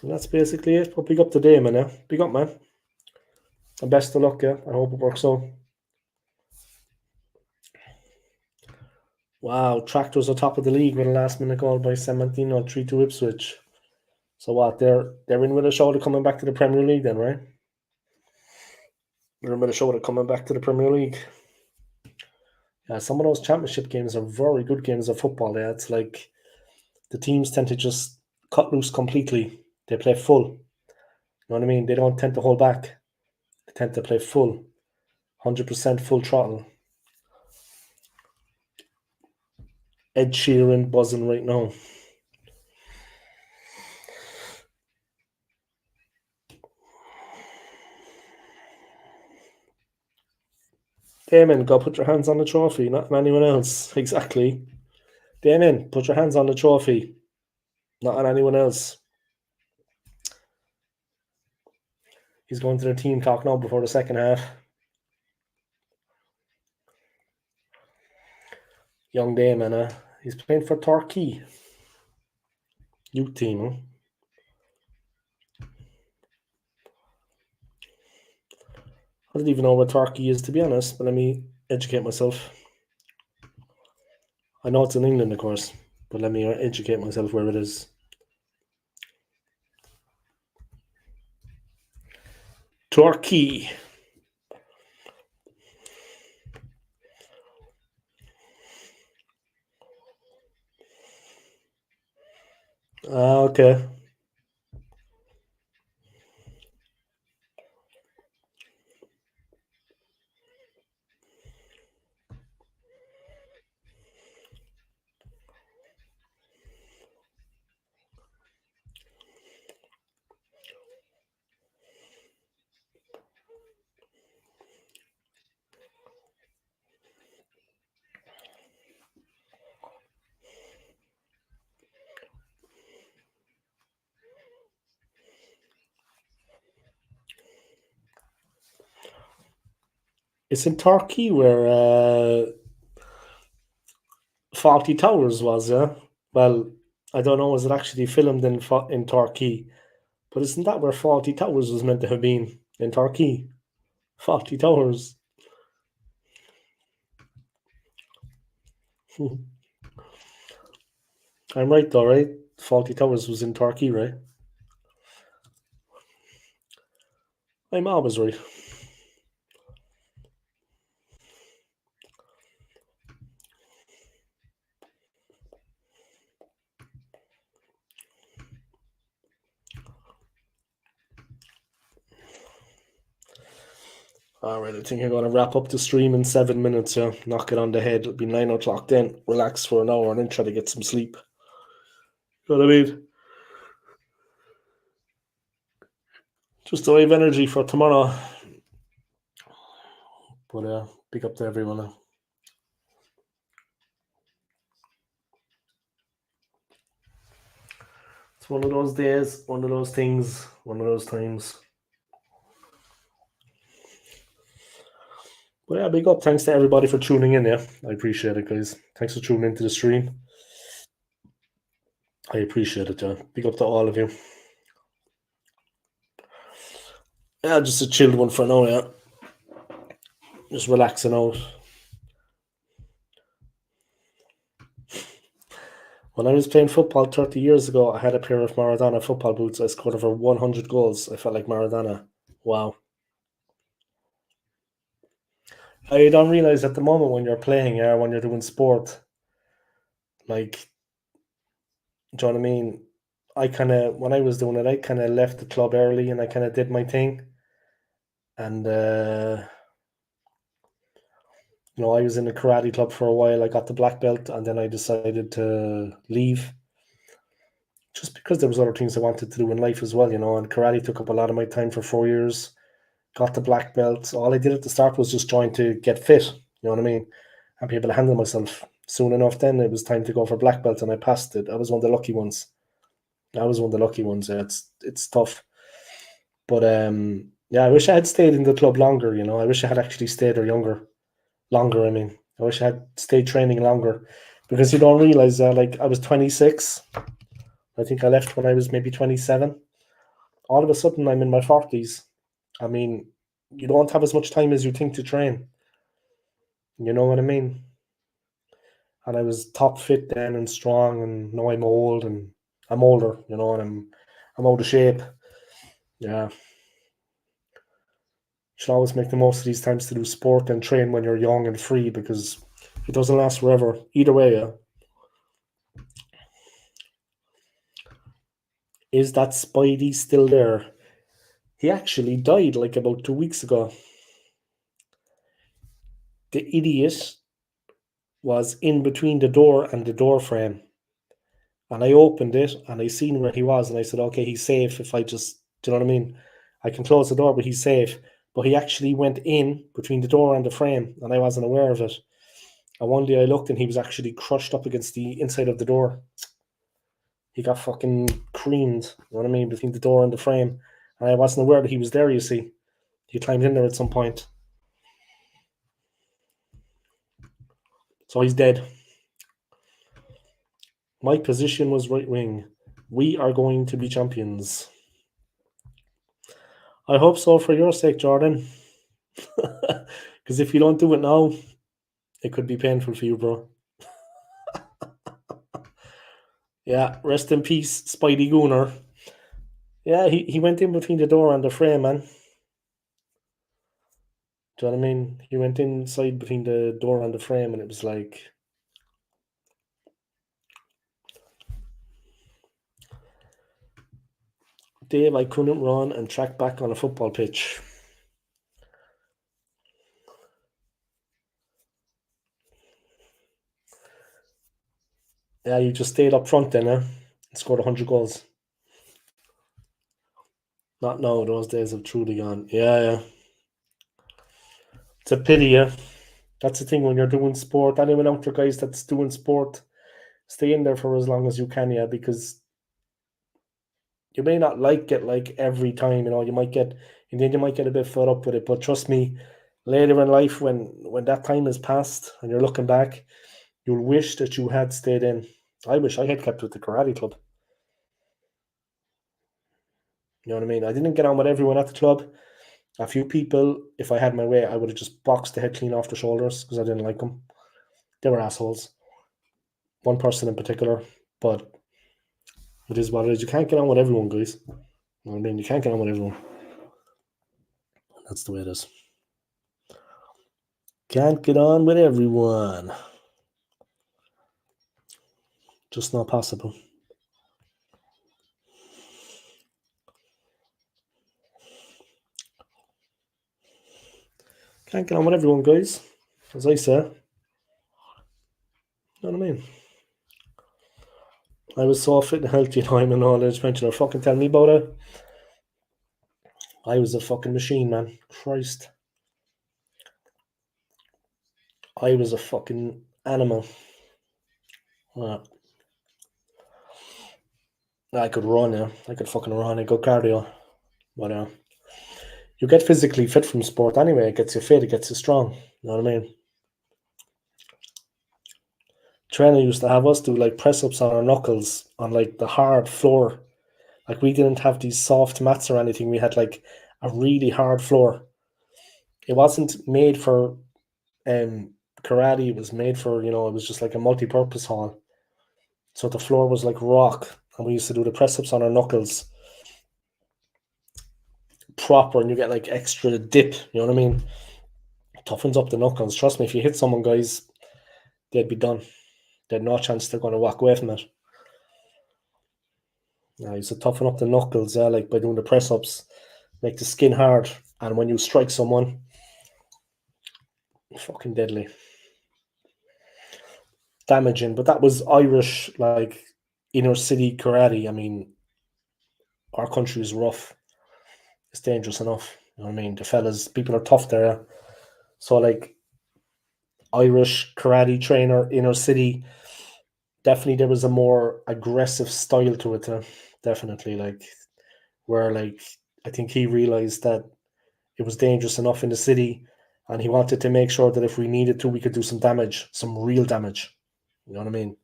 And that's basically it. But big up to Damon, yeah? Big up, man. And best of luck, yeah? I hope it works out. Wow, Tractors are top of the league with a last minute goal by Samantino 3-2 Ipswich. So what? They're in with a show to coming back to the Premier League then, right? They're in with a show to coming back to the Premier League. Yeah, some of those championship games are very good games of football. Yeah, it's like the teams tend to just cut loose completely. They play full. You know what I mean? They don't tend to hold back. They tend to play full, 100% full throttle. Ed Sheeran buzzing right now. Damon, go put your hands on the trophy, not on anyone else. Exactly. Damon, put your hands on the trophy, not on anyone else. He's going to the team talk now before the second half. Young Damon, he's playing for Turkey. Youth team, huh? I don't even know what Turkey is, to be honest, but let me educate myself. I know it's in England, of course, but let me educate myself where it is. Turkey. Okay. It's in Turkey where Faulty Towers was, yeah? Well, I don't know, was it actually filmed in Turkey? But isn't that where Faulty Towers was meant to have been? In Turkey? Faulty Towers. I'm right though, right? Faulty Towers was in Turkey, right? I'm always right. All right, I think I'm going to wrap up the stream in 7 minutes. Yeah, knock it on the head. It'll be 9 o'clock then. Relax for an hour and then try to get some sleep. You know what I mean? Just to have energy for tomorrow. But big up to everyone. It's one of those days, one of those things, one of those times. But yeah, big up. Thanks to everybody for tuning in. Yeah, I appreciate it, guys. Thanks for tuning into the stream. I appreciate it. Yeah, big up to all of you. Yeah, just a chilled one for now. Yeah, just relaxing out. When I was playing football 30 years ago, I had a pair of Maradona football boots. I scored over 100 goals. I felt like Maradona. Wow. I don't realize at the moment when you're playing, yeah, when you're doing sport, like, do you know what I mean? When I was doing it, I kind of left the club early and I kind of did my thing. And, I was in a karate club for a while. I got the black belt and then I decided to leave just because there was other things I wanted to do in life as well, and karate took up a lot of my time for 4 years. Got the black belt. All I did at the start was just trying to get fit, you know what I mean? And be able to handle myself. Soon enough, then it was time to go for black belt, and I passed it. I was one of the lucky ones. I was one of the lucky ones. Yeah, it's tough, but yeah, I wish I had stayed in the club longer. I wish I had actually stayed there longer. I mean, I wish I had stayed training longer, because you don't realize that. Like I was 26. I think I left when I was maybe 27. All of a sudden, I'm in my 40s. I mean, you don't have as much time as you think to train. You know what I mean? And I was top fit then and strong, and now I'm old and I'm older, and I'm out of shape. Yeah. You should always make the most of these times to do sport and train when you're young and free, because it doesn't last forever. Either way, yeah. Is that Spidey still there? He actually died like about 2 weeks ago. The idiot was in between the door and the door frame. And I opened it and I seen where he was, and I said, okay, he's safe if I just, do you know what I mean? I can close the door, but he's safe. But he actually went in between the door and the frame, and I wasn't aware of it. And one day I looked and he was actually crushed up against the inside of the door. He got fucking creamed, you know what I mean, between the door and the frame. And I wasn't aware that he was there, you see. He climbed in there at some point. So he's dead. My position was right wing. We are going to be champions. I hope so for your sake, Jordan. Because if you don't do it now, it could be painful for you, bro. Yeah, rest in peace, Spidey Gooner. Yeah, he went in between the door and the frame, man. Do you know what I mean? He went inside between the door and the frame, and it was like, Dave, I couldn't run and track back on a football pitch. Yeah, you just stayed up front then, and scored 100 goals. Not now, those days have truly gone. Yeah, yeah. It's a pity, yeah. That's the thing when you're doing sport. Anyone out there, guys, that's doing sport, stay in there for as long as you can, yeah, because you may not like it like every time, you might get, and then you might get a bit fed up with it. But trust me, later in life, when that time has passed and you're looking back, you'll wish that you had stayed in. I wish I had kept with the karate club. You know what I mean? I didn't get on with everyone at the club. A few people, if I had my way, I would have just boxed the head clean off the shoulders because I didn't like them. They were assholes. One person in particular, but it is what it is. You can't get on with everyone, guys. You know what I mean? You can't get on with everyone. That's the way it is. Can't get on with everyone. Just not possible. Can't get on with everyone, guys. As I say, you know what I mean? I was so fit and healthy and I'm an old age pensioner. Fucking tell me about it. I was a fucking machine, man. Christ. I was a fucking animal. Uh, I could run, yeah. I could fucking run. I go cardio. But you get physically fit from sport anyway. It gets you fit. It gets you strong. You know what I mean? Trainer used to have us do like press ups on our knuckles on like the hard floor. Like we didn't have these soft mats or anything. We had like a really hard floor. It wasn't made for um karate. It was made for, it was just like a multi-purpose hall. So the floor was like rock, and we used to do the press ups on our knuckles proper, and you get like extra dip. You know what I mean? Toughens up the knuckles. Trust me, if you hit someone, guys, they'd be done. They'd no chance they're going to walk away from it. I used to toughen up the knuckles, like by doing the press ups, make the skin hard, and when you strike someone, fucking deadly, damaging. But that was Irish, like inner city karate. I mean, our country is rough. It's dangerous enough. You know what I mean? The fellas, people are tough there. So like Irish karate trainer, inner city. Definitely, there was a more aggressive style to it. Definitely, like where like I think he realized that it was dangerous enough in the city, and he wanted to make sure that if we needed to, we could do some damage, some real damage. You know what I mean?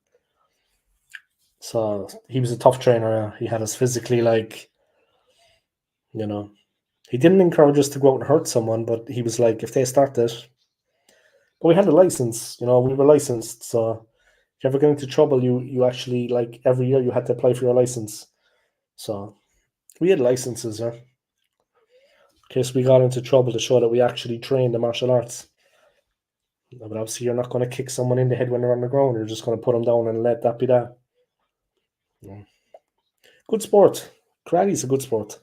So he was a tough trainer. He had us physically like, you know, he didn't encourage us to go out and hurt someone, but he was like, if they start this, but we had a license. We were licensed. So if you ever get into trouble, you actually like every year you had to apply for your license. So we had licenses, in case we got into trouble to show that we actually trained the martial arts. But obviously, you're not going to kick someone in the head when they're on the ground. You're just going to put them down and let that be that. Yeah. Good sport. Karate's a good sport.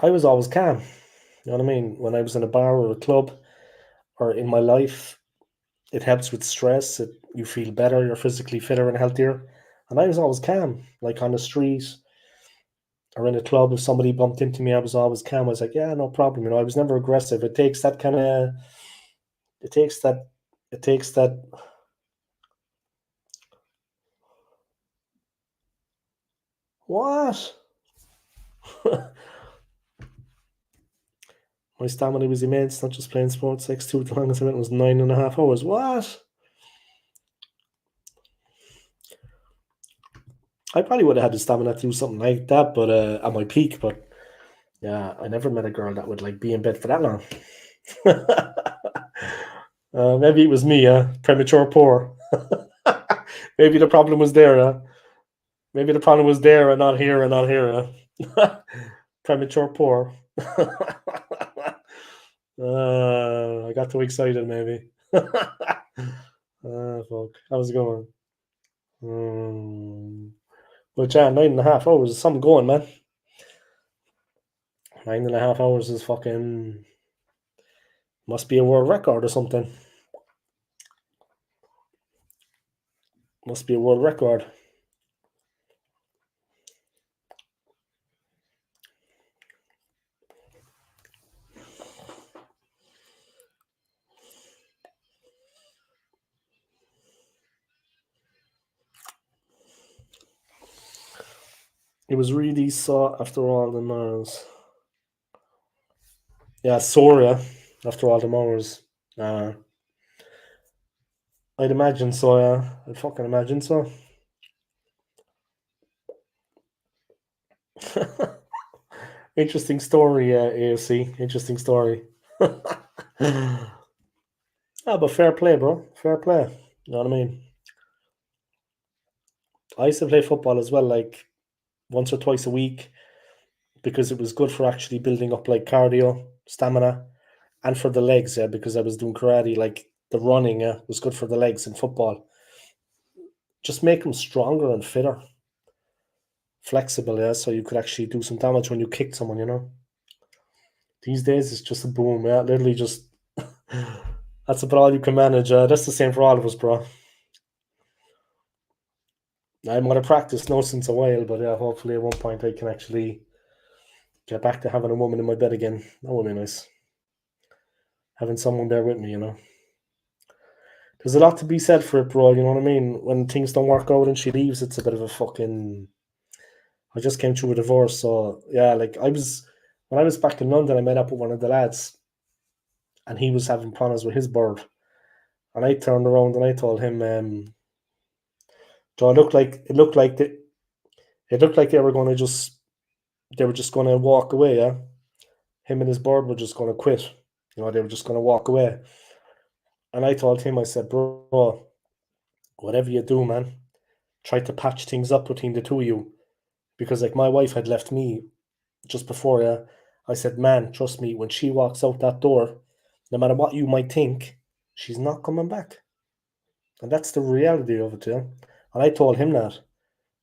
I was always calm. You know what I mean? When I was in a bar or a club or in my life, it helps with stress. You feel better. You're physically fitter and healthier. And I was always calm. Like on the street or in a club, if somebody bumped into me, I was always calm. I was like, yeah, no problem. I was never aggressive. It takes that kind of. It takes that. It takes that. What? My stamina was immense, not just playing sports. X2, the longest I went was 9.5 hours. What? I probably would have had the stamina to do something like that, but at my peak. But yeah, I never met a girl that would like be in bed for that long. Maybe it was me, premature poor. Maybe the problem was there. Maybe the problem was there and not here and not here. Premature poor. I got too excited, maybe. Fuck. How's it going? But yeah, 9.5 hours is something going, man. 9.5 hours is fucking must be a world record or something. Must be a world record. It was really sore after all the miles. Yeah, sore, yeah, after all the hours. I'd imagine so, yeah. I'd fucking imagine so. Interesting story, AFC. Interesting story. But fair play, bro. Fair play. You know what I mean? I used to play football as well, like once or twice a week, because it was good for actually building up like cardio, stamina, and for the legs, yeah, because I was doing karate, like the running, yeah, was good for the legs in football. Just make them stronger and fitter, flexible, yeah, so you could actually do some damage when you kicked someone. These days it's just a boom, yeah. Literally just that's about all you can manage. That's the same for all of us, bro. I'm gonna practice now since a while, but yeah, hopefully at one point I can actually get back to having a woman in my bed again. That would be nice. Having someone there with me, you know. There's a lot to be said for it, bro. You know what I mean? When things don't work out and she leaves, it's a bit of a fucking. I just came through a divorce, so yeah. Like when I was back in London, I met up with one of the lads, and he was having problems with his bird, and I turned around and I told him, "So it looked like they were just going to walk away. Yeah, him and his bird were just going to quit. You know, they were just going to walk away." And I told him, I said, "Bro, whatever you do, man, try to patch things up between the two of you." Because like my wife had left me just before, yeah. I said, "Man, trust me, when she walks out that door, no matter what you might think, she's not coming back." And that's the reality of it, yeah. And I told him that.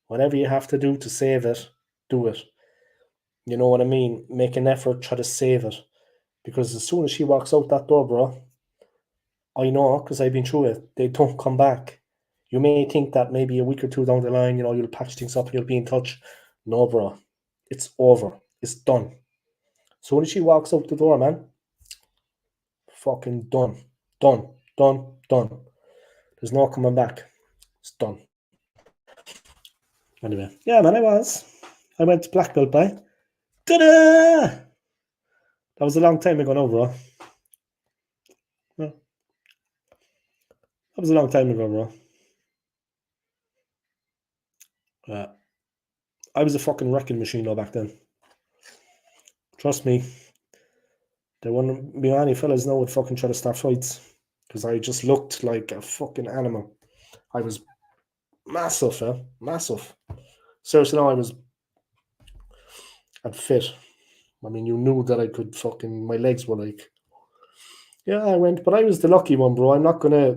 Whatever you have to do to save it, do it. You know what I mean? Make an effort, try to save it. Because as soon as she walks out that door, bro, I know because I've been through it, they don't come back. You may think that maybe a week or two down the line, you know, you'll patch things up, you'll be in touch. No, bro. It's over. It's done. So when she walks out the door, man, fucking done. Done. Done. Done. There's no coming back. It's done. Anyway. Yeah, man, I was. I went to black belt by. Ta-da! That was a long time ago now, bro. Yeah, that was a long time ago, bro. I was a fucking wrecking machine though back then. Trust me. There wouldn't be any fellas now would fucking try to start fights. Because I just looked like a fucking animal. I was massive, massive. Seriously, no, I was and fit. I mean, you knew that I could fucking. My legs were like. Yeah, I went, but I was the lucky one, bro. I'm not gonna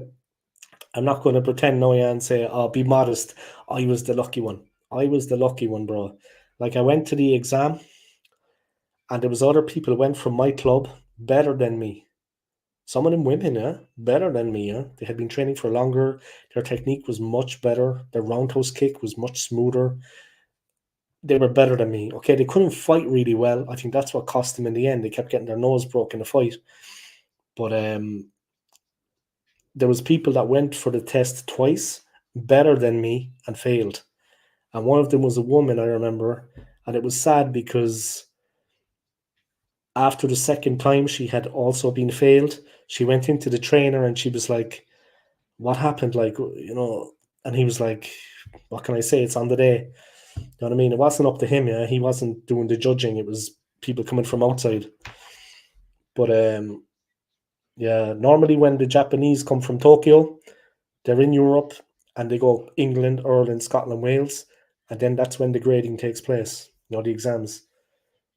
pretend now, yeah, and say, "Oh, be modest." I was the lucky one. I was the lucky one, bro. Like I went to the exam, and there was other people who went from my club better than me. Some of them women, yeah, better than me, yeah. They had been training for longer. Their technique was much better. Their roundhouse kick was much smoother. They were better than me. Okay, they couldn't fight really well. I think that's what cost them in the end. They kept getting their nose broken in the fight. But there was people that went for the test twice, better than me, and failed. And one of them was a woman, I remember. And it was sad because after the second time she had also been failed, she went into the trainer and she was like, "What happened?" Like, you know, and he was like, "What can I say? It's on the day." You know what I mean? It wasn't up to him, yeah. He wasn't doing the judging, it was people coming from outside. But yeah, normally when the Japanese come from Tokyo, they're in Europe and they go England, Ireland, Scotland, Wales, and then that's when the grading takes place, you know, the exams.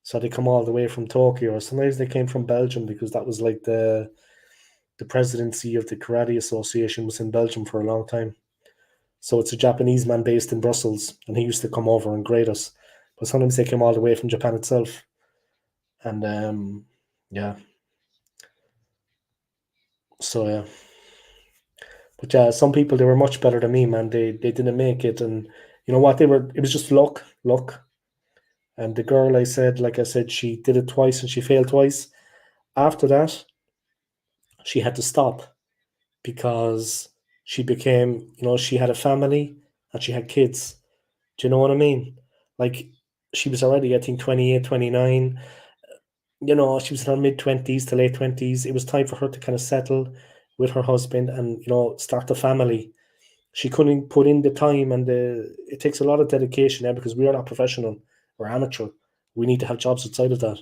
So they come all the way from Tokyo, or sometimes they came from Belgium because that was like the presidency of the Karate Association was in Belgium for a long time. So it's a Japanese man based in Brussels, and he used to come over and grade us. But sometimes they came all the way from Japan itself, and yeah. So yeah, but yeah, some people they were much better than me, man. They didn't make it, and you know what? They were. It was just luck, luck. And the girl, like I said, she did it twice and she failed twice. After that, she had to stop because she became, you know, she had a family and she had kids. Do you know what I mean? Like she was already, I think, 28, 29. You know, she was in her mid 20s to late 20s. It was time for her to kind of settle with her husband and, you know, start a family. She couldn't put in the time and it takes a lot of dedication, because we are not professional. We're amateur. We need to have jobs outside of that.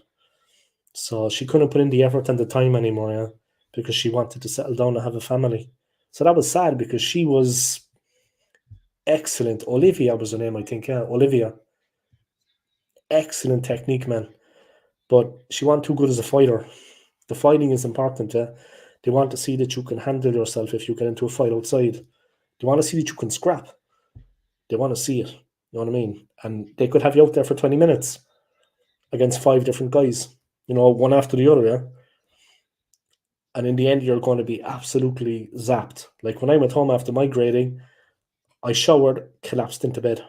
So she couldn't put in the effort and the time anymore, yeah, because she wanted to settle down and have a family. So that was sad because she was excellent. Olivia was her name, I think. Yeah, Olivia. Excellent technique, man. But she wasn't too good as a fighter. The fighting is important, yeah. They want to see that you can handle yourself if you get into a fight outside. They want to see that you can scrap. They want to see it. You know what I mean? And they could have you out there for 20 minutes against five different guys. one after the other, yeah. And in the end, you're going to be absolutely zapped. Like when I went home after my grading, I showered, collapsed into bed.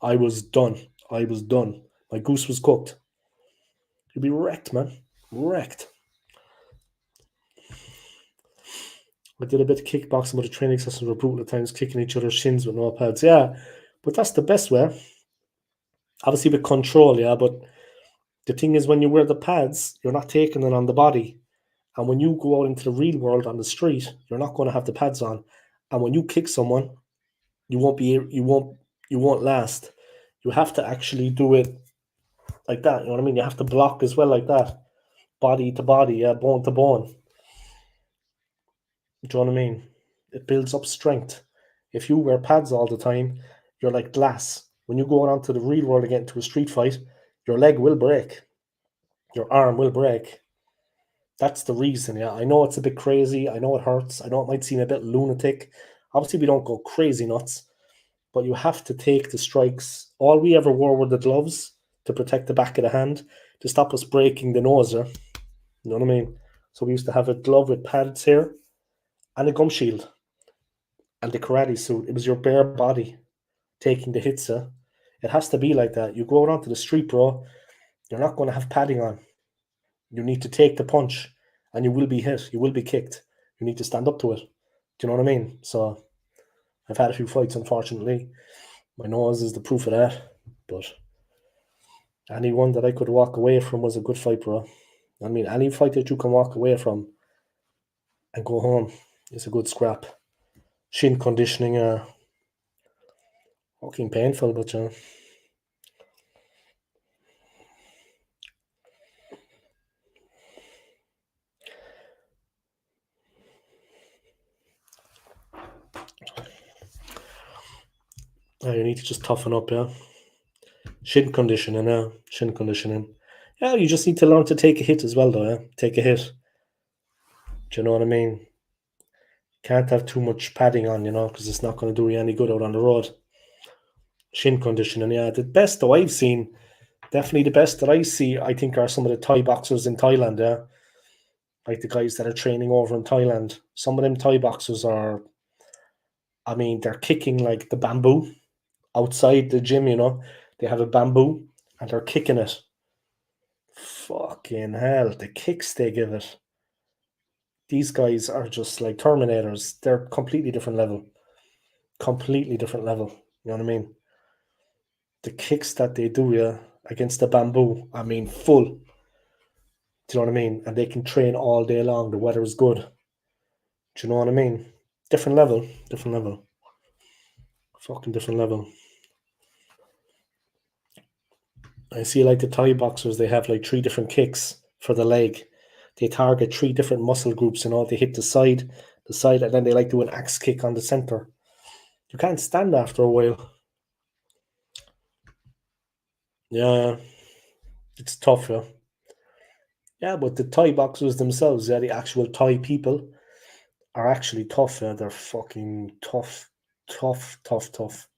I was done. I was done. My goose was cooked. You'd be wrecked, man. Wrecked. I did a bit of kickboxing, but the training sessions were brutal at times, kicking each other's shins with no pads. Yeah, but that's the best way. Obviously, with control, yeah. But the thing is, when you wear the pads, you're not taking it on the body. And when you go out into the real world on the street, you're not going to have the pads on. And when you kick someone, you won't last. You have to actually do it like that. You know what I mean? You have to block as well like that, body to body, yeah, bone to bone. Do you know what I mean? It builds up strength. If you wear pads all the time, you're like glass. When you go out onto the real world again to a street fight, your leg will break, your arm will break. That's the reason. Yeah, I know it's a bit crazy. I know it hurts. I know it might seem a bit lunatic. Obviously, we don't go crazy nuts, but you have to take the strikes. All we ever wore were the gloves to protect the back of the hand to stop us breaking the nose. Yeah? You know what I mean? So we used to have a glove with pads here and a gum shield and the karate suit. It was your bare body taking the hits. It has to be like that. You go out onto the street, bro. You're not going to have padding on. You need to take the punch, and you will be hit. You will be kicked. You need to stand up to it. Do you know what I mean? So I've had a few fights, unfortunately. My nose is the proof of that. But any one that I could walk away from was a good fight, bro. I mean, any fight that you can walk away from and go home is a good scrap. Shin conditioning, fucking painful, but you need to just toughen up, yeah. Shin conditioning, yeah. Shin conditioning. Yeah, you just need to learn to take a hit as well, though, yeah. Take a hit. Do you know what I mean? Can't have too much padding on, because it's not going to do you any good out on the road. Shin conditioning, yeah. The best though I've seen, definitely the best that I see, I think, are some of the Thai boxers in Thailand, yeah. Like the guys that are training over in Thailand. Some of them Thai boxers are, I mean, they're kicking like the bamboo outside the gym, They have a bamboo and they're kicking it. Fucking hell, the kicks they give it. These guys are just like Terminators. They're completely different level. Completely different level. You know what I mean? The kicks that they do, yeah, against the bamboo, I mean, full. Do you know what I mean? And they can train all day long. The weather is good. Do you know what I mean? Different level. Different level. Fucking different level. I see like the Thai boxers, they have like 3 different kicks for the leg. They target 3 different muscle groups, They hit the side, and then they like do an axe kick on the center. You can't stand after a while. Yeah, it's tough, yeah. Yeah, but the Thai boxers themselves, yeah, the actual Thai people are actually tough. Yeah? They're fucking tough, tough, tough, tough.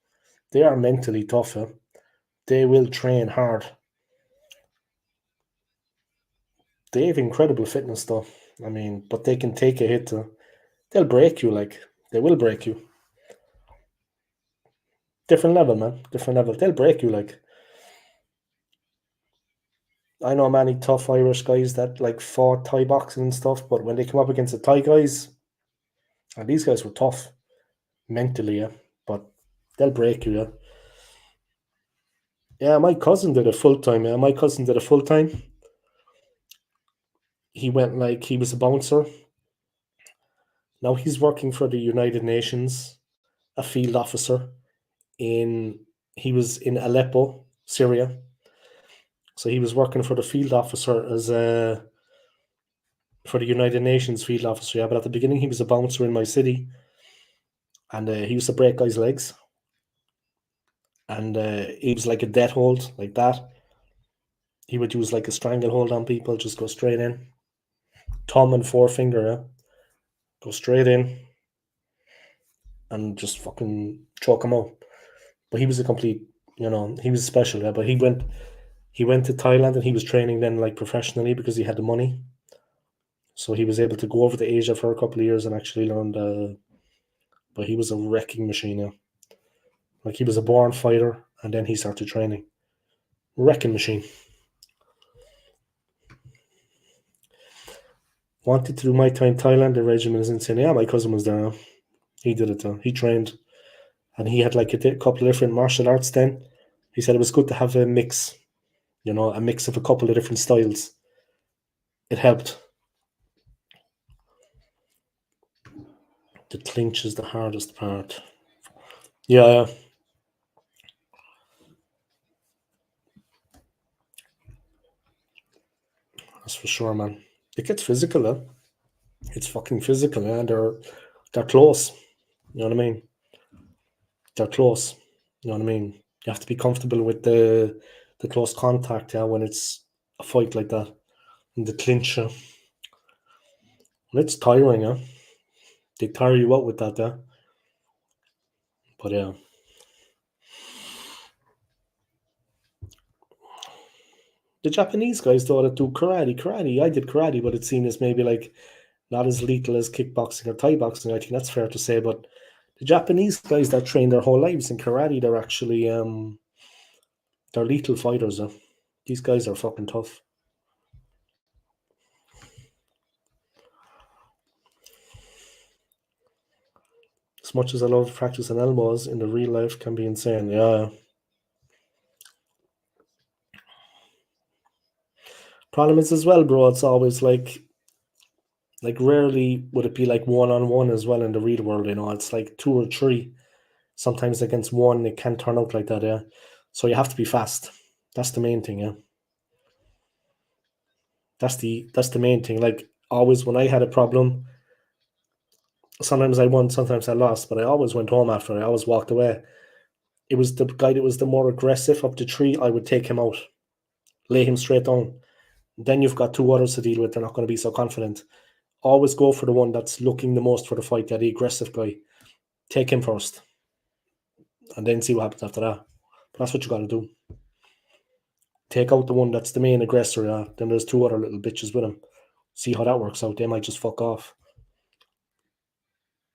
They are mentally tough. Yeah? They will train hard. They have incredible fitness, though. I mean, but they can take a hit. They'll break you, like they will break you. Different level, man. Different level. They'll break you, like. I know many tough Irish guys that like fought Thai boxing and stuff, but when they come up against the Thai guys, and these guys were tough mentally, yeah, but they'll break you, yeah. Yeah, my cousin did it full time. Yeah, my cousin did it full time. He went like he was a bouncer. Now he's working for the United Nations, a field officer in. He was in Aleppo, Syria. So he was working for the field officer as a for the United Nations field officer. Yeah, but at the beginning he was a bouncer in my city, and he used to break guys' legs, and he was like a death hold like that. He would use like a stranglehold on people, just go straight in, thumb and forefinger, yeah, go straight in, and just fucking choke him out. But he was a complete, he was special, yeah. But he went He went to Thailand and he was training then like professionally because he had the money. So he was able to go over to Asia for a couple of years and actually learn the. But he was a wrecking machine. Yeah. Like he was a born fighter and then he started training. Wrecking machine. Wanted to do my time in Thailand. The regimen is insane. Yeah, my cousin was there. He did it. He trained, and he had like a couple of different martial arts. Then he said it was good to have a mix. A mix of a couple of different styles. It helped. The clinch is the hardest part. Yeah, that's for sure, man. It gets physical, It's fucking physical, yeah. They're close. You know what I mean? They're close. You know what I mean? You have to be comfortable with the close contact, yeah, when it's a fight like that. And the clinch, it's tiring, yeah. They tire you out with that, yeah. But yeah. The Japanese guys though that do karate, I did karate, but it's seen as maybe like not as lethal as kickboxing or Thai boxing. I think that's fair to say. But the Japanese guys that train their whole lives in karate, they're actually they're lethal fighters. These guys are fucking tough. As much as I love practicing elbows, in the real life can be insane. Yeah. Problem is as well, bro. It's always like rarely would it be like one on one as well in the real world. It's like two or three. Sometimes against one, it can turn out like that. Yeah. So you have to be fast. That's the main thing. Yeah. That's the main thing. Like always, when I had a problem, sometimes I won, sometimes I lost, but I always went home after. I always walked away. It was the guy that was the more aggressive of the three. I would take him out, lay him straight down. Then you've got two others to deal with. They're not going to be so confident. Always go for the one that's looking the most for the fight. Yeah, the aggressive guy. Take him first, and then see what happens after that. But that's what you got to do. Take out the one that's the main aggressor. Yeah. Then there's two other little bitches with him. See how that works out. They might just fuck off.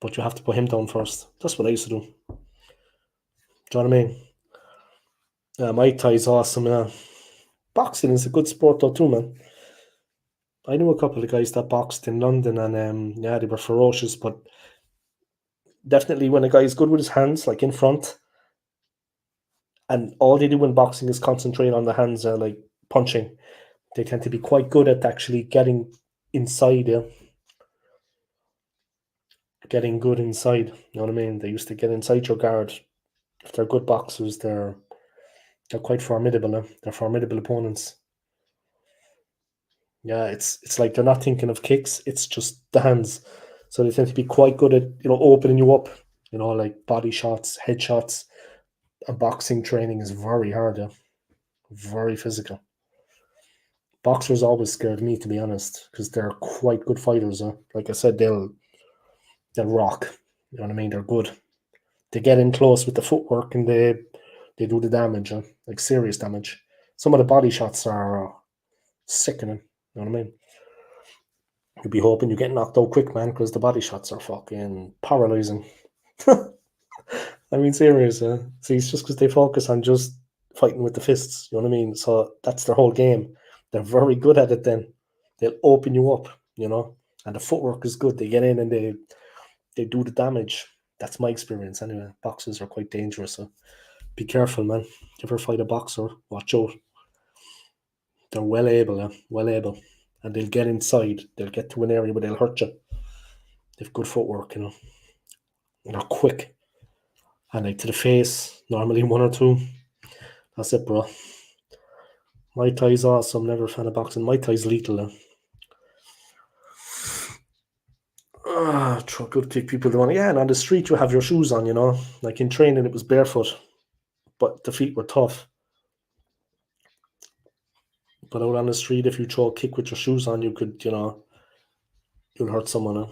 But you have to put him down first. That's what I used to do. Do you know what I mean? Yeah, Muay Thai is awesome. Yeah. Boxing is a good sport though too, man. I knew a couple of guys that boxed in London, and yeah, they were ferocious. But definitely, when a guy is good with his hands, like in front, and all they do in boxing is concentrate on the hands, like punching, they tend to be quite good at actually getting inside. Yeah, getting good inside. You know what I mean? They used to get inside your guard. If they're good boxers, they're quite formidable. They're formidable opponents. Yeah, it's like they're not thinking of kicks. It's just the hands. So they tend to be quite good at opening you up. Like body shots, head shots. And boxing training is very hard. Yeah, very physical. Boxers always scared me, to be honest, because they're quite good fighters. Like I said, they'll rock. You know what I mean? They're good. They get in close with the footwork and they do the damage, like serious damage. Some of the body shots are sickening. You know what I mean? You'd be hoping you get knocked out quick, man, because the body shots are fucking paralyzing. I mean, serious. See, it's just because they focus on just fighting with the fists. You know what I mean? So that's their whole game. They're very good at it. Then they'll open you up. And the footwork is good. They get in and they do the damage. That's my experience anyway. Boxers are quite dangerous. So be careful, man. If you ever fight a boxer, watch out. They're well able, well able. And they'll get inside. They'll get to an area where they'll hurt you. They've good footwork, And they're quick. And like to the face, normally one or two. That's it, bro. Muay Thai's awesome. Never a fan of boxing. Muay Thai's lethal. Good kick people doing. Yeah, and on the street you have your shoes on. Like in training it was barefoot, but the feet were tough. But out on the street, if you throw a kick with your shoes on, you could, you'll hurt someone.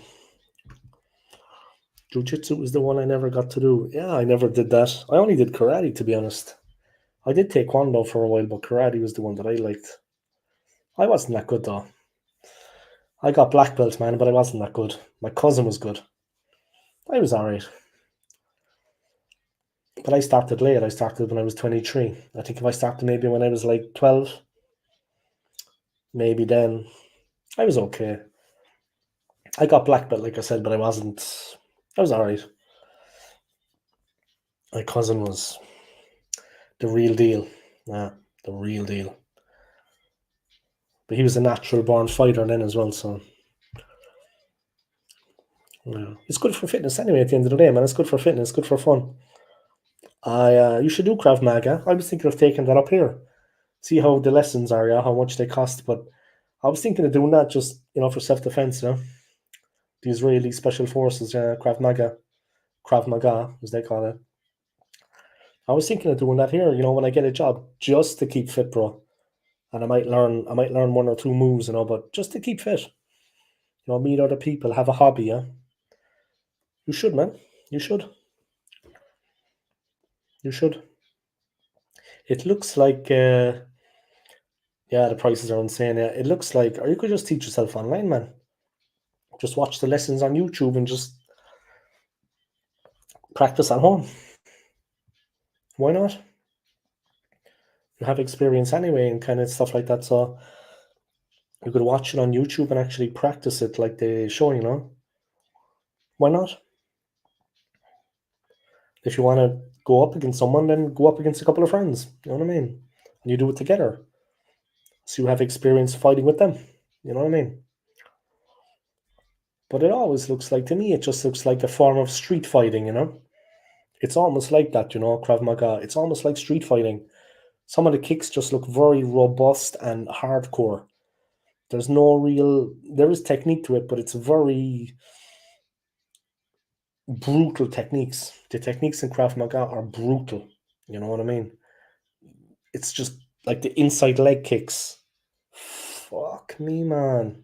Jiu-jitsu was the one I never got to do. Yeah, I never did that. I only did karate, to be honest. I did taekwondo for a while, but karate was the one that I liked. I wasn't that good though. I got black belt, man, but I wasn't that good. My cousin was good. I was alright. But I started late. I started when I was 23. I think if I started maybe when I was like 12, maybe then, I was okay. I got black belt, like I said, but I wasn't. I was alright. My cousin was the real deal. Yeah, the real deal. But he was a natural born fighter then as well, so yeah. It's good for fitness anyway at the end of the day, man. It's good for fitness, good for fun. You should do Krav Maga. I was thinking of taking that up here. See how the lessons are, yeah, how much they cost. But I was thinking of doing that just, for self-defense, The Israeli Special Forces, Krav Maga, as they call it. I was thinking of doing that here, when I get a job, just to keep fit, bro. And I might learn one or two moves, but just to keep fit. Meet other people, have a hobby, yeah. You should, man. You should. You should. It looks like, yeah, the prices are insane. Yeah, it looks like, or you could just teach yourself online, man. Just watch the lessons on YouTube and just practice at home. Why not? You have experience anyway and kind of stuff like that, so you could watch it on YouTube and actually practice it like they show. Why not? If you want to go up against someone, then go up against a couple of friends. You know what I mean? And you do it together. So you have experience fighting with them. You know what I mean? But it always looks like, to me, it just looks like a form of street fighting. It's almost like that, Krav Maga. It's almost like street fighting. Some of the kicks just look very robust and hardcore. There is technique to it, but it's very brutal techniques. The techniques in Krav Maga are brutal. You know what I mean? It's just like the inside leg kicks. Fuck me, man.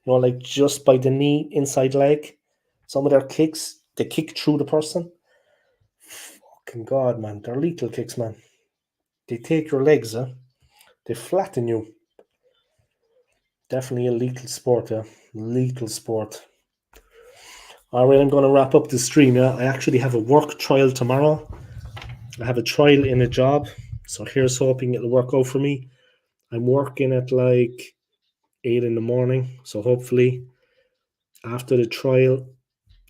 Like just by the knee, inside leg. Some of their kicks, they kick through the person. Fucking God, man. They're lethal kicks, man. They take your legs, they flatten you. Definitely a lethal sport, yeah. Lethal sport. All right, I'm going to wrap up the stream, yeah. I actually have a work trial tomorrow. I have a trial in a job. So here's hoping it'll work out for me. I'm working at like 8 in the morning. So hopefully after the trial,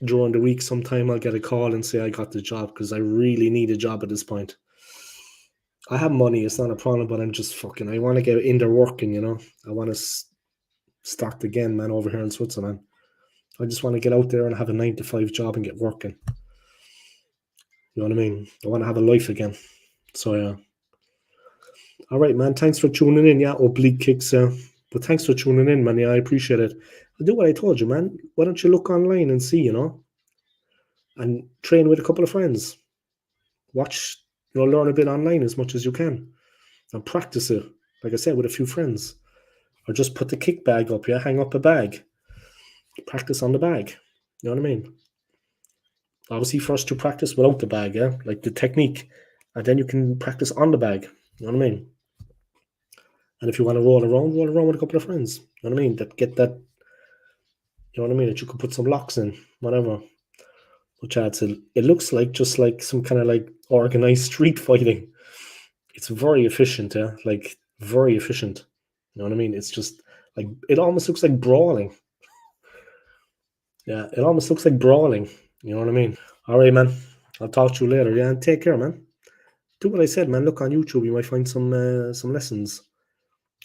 during the week sometime, I'll get a call and say I got the job, because I really need a job at this point. I have money, it's not a problem, but I want to get in there working, I want to start again, man, over here in Switzerland. I just want to get out there and have a 9 to 5 job and get working. You know what I mean? I want to have a life again. So, yeah. All right, man. Thanks for tuning in. Yeah, oblique kicks. But thanks for tuning in, man. Yeah, I appreciate it. I'll do what I told you, man. Why don't you look online and see, and train with a couple of friends. Watch, learn a bit online as much as you can. And practice it, like I said, with a few friends. Or just put the kick bag up, yeah? Hang up a bag. Practice on the bag. You know what I mean? Obviously, first you practice without the bag, yeah? Like the technique. And then you can practice on the bag. You know what I mean? And if you want to roll around with a couple of friends. You know what I mean? That get that, you know what I mean? That you could put some locks in, whatever. But yeah, it looks like just like some kind of like organized street fighting. It's very efficient, yeah? Like, very efficient. You know what I mean? It's just like, it almost looks like brawling. Yeah, it almost looks like brawling. You know what I mean? All right, man. I'll talk to you later. Yeah, and take care, man. Do what I said, man. Look on YouTube. You might find some lessons.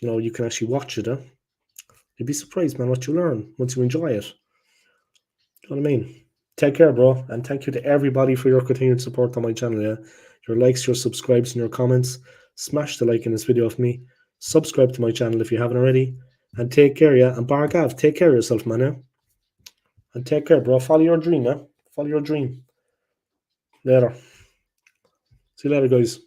You can actually watch it. You'd be surprised, man, what you learn once you enjoy it. You know what I mean? Take care, bro. And thank you to everybody for your continued support on my channel. Yeah, your likes, your subscribes, and your comments. Smash the like in this video of me. Subscribe to my channel if you haven't already. And take care, yeah. And Bar Gav, take care of yourself, man. Yeah? And take care, bro. Follow your dream, yeah. Follow your dream. Later. See you later, guys.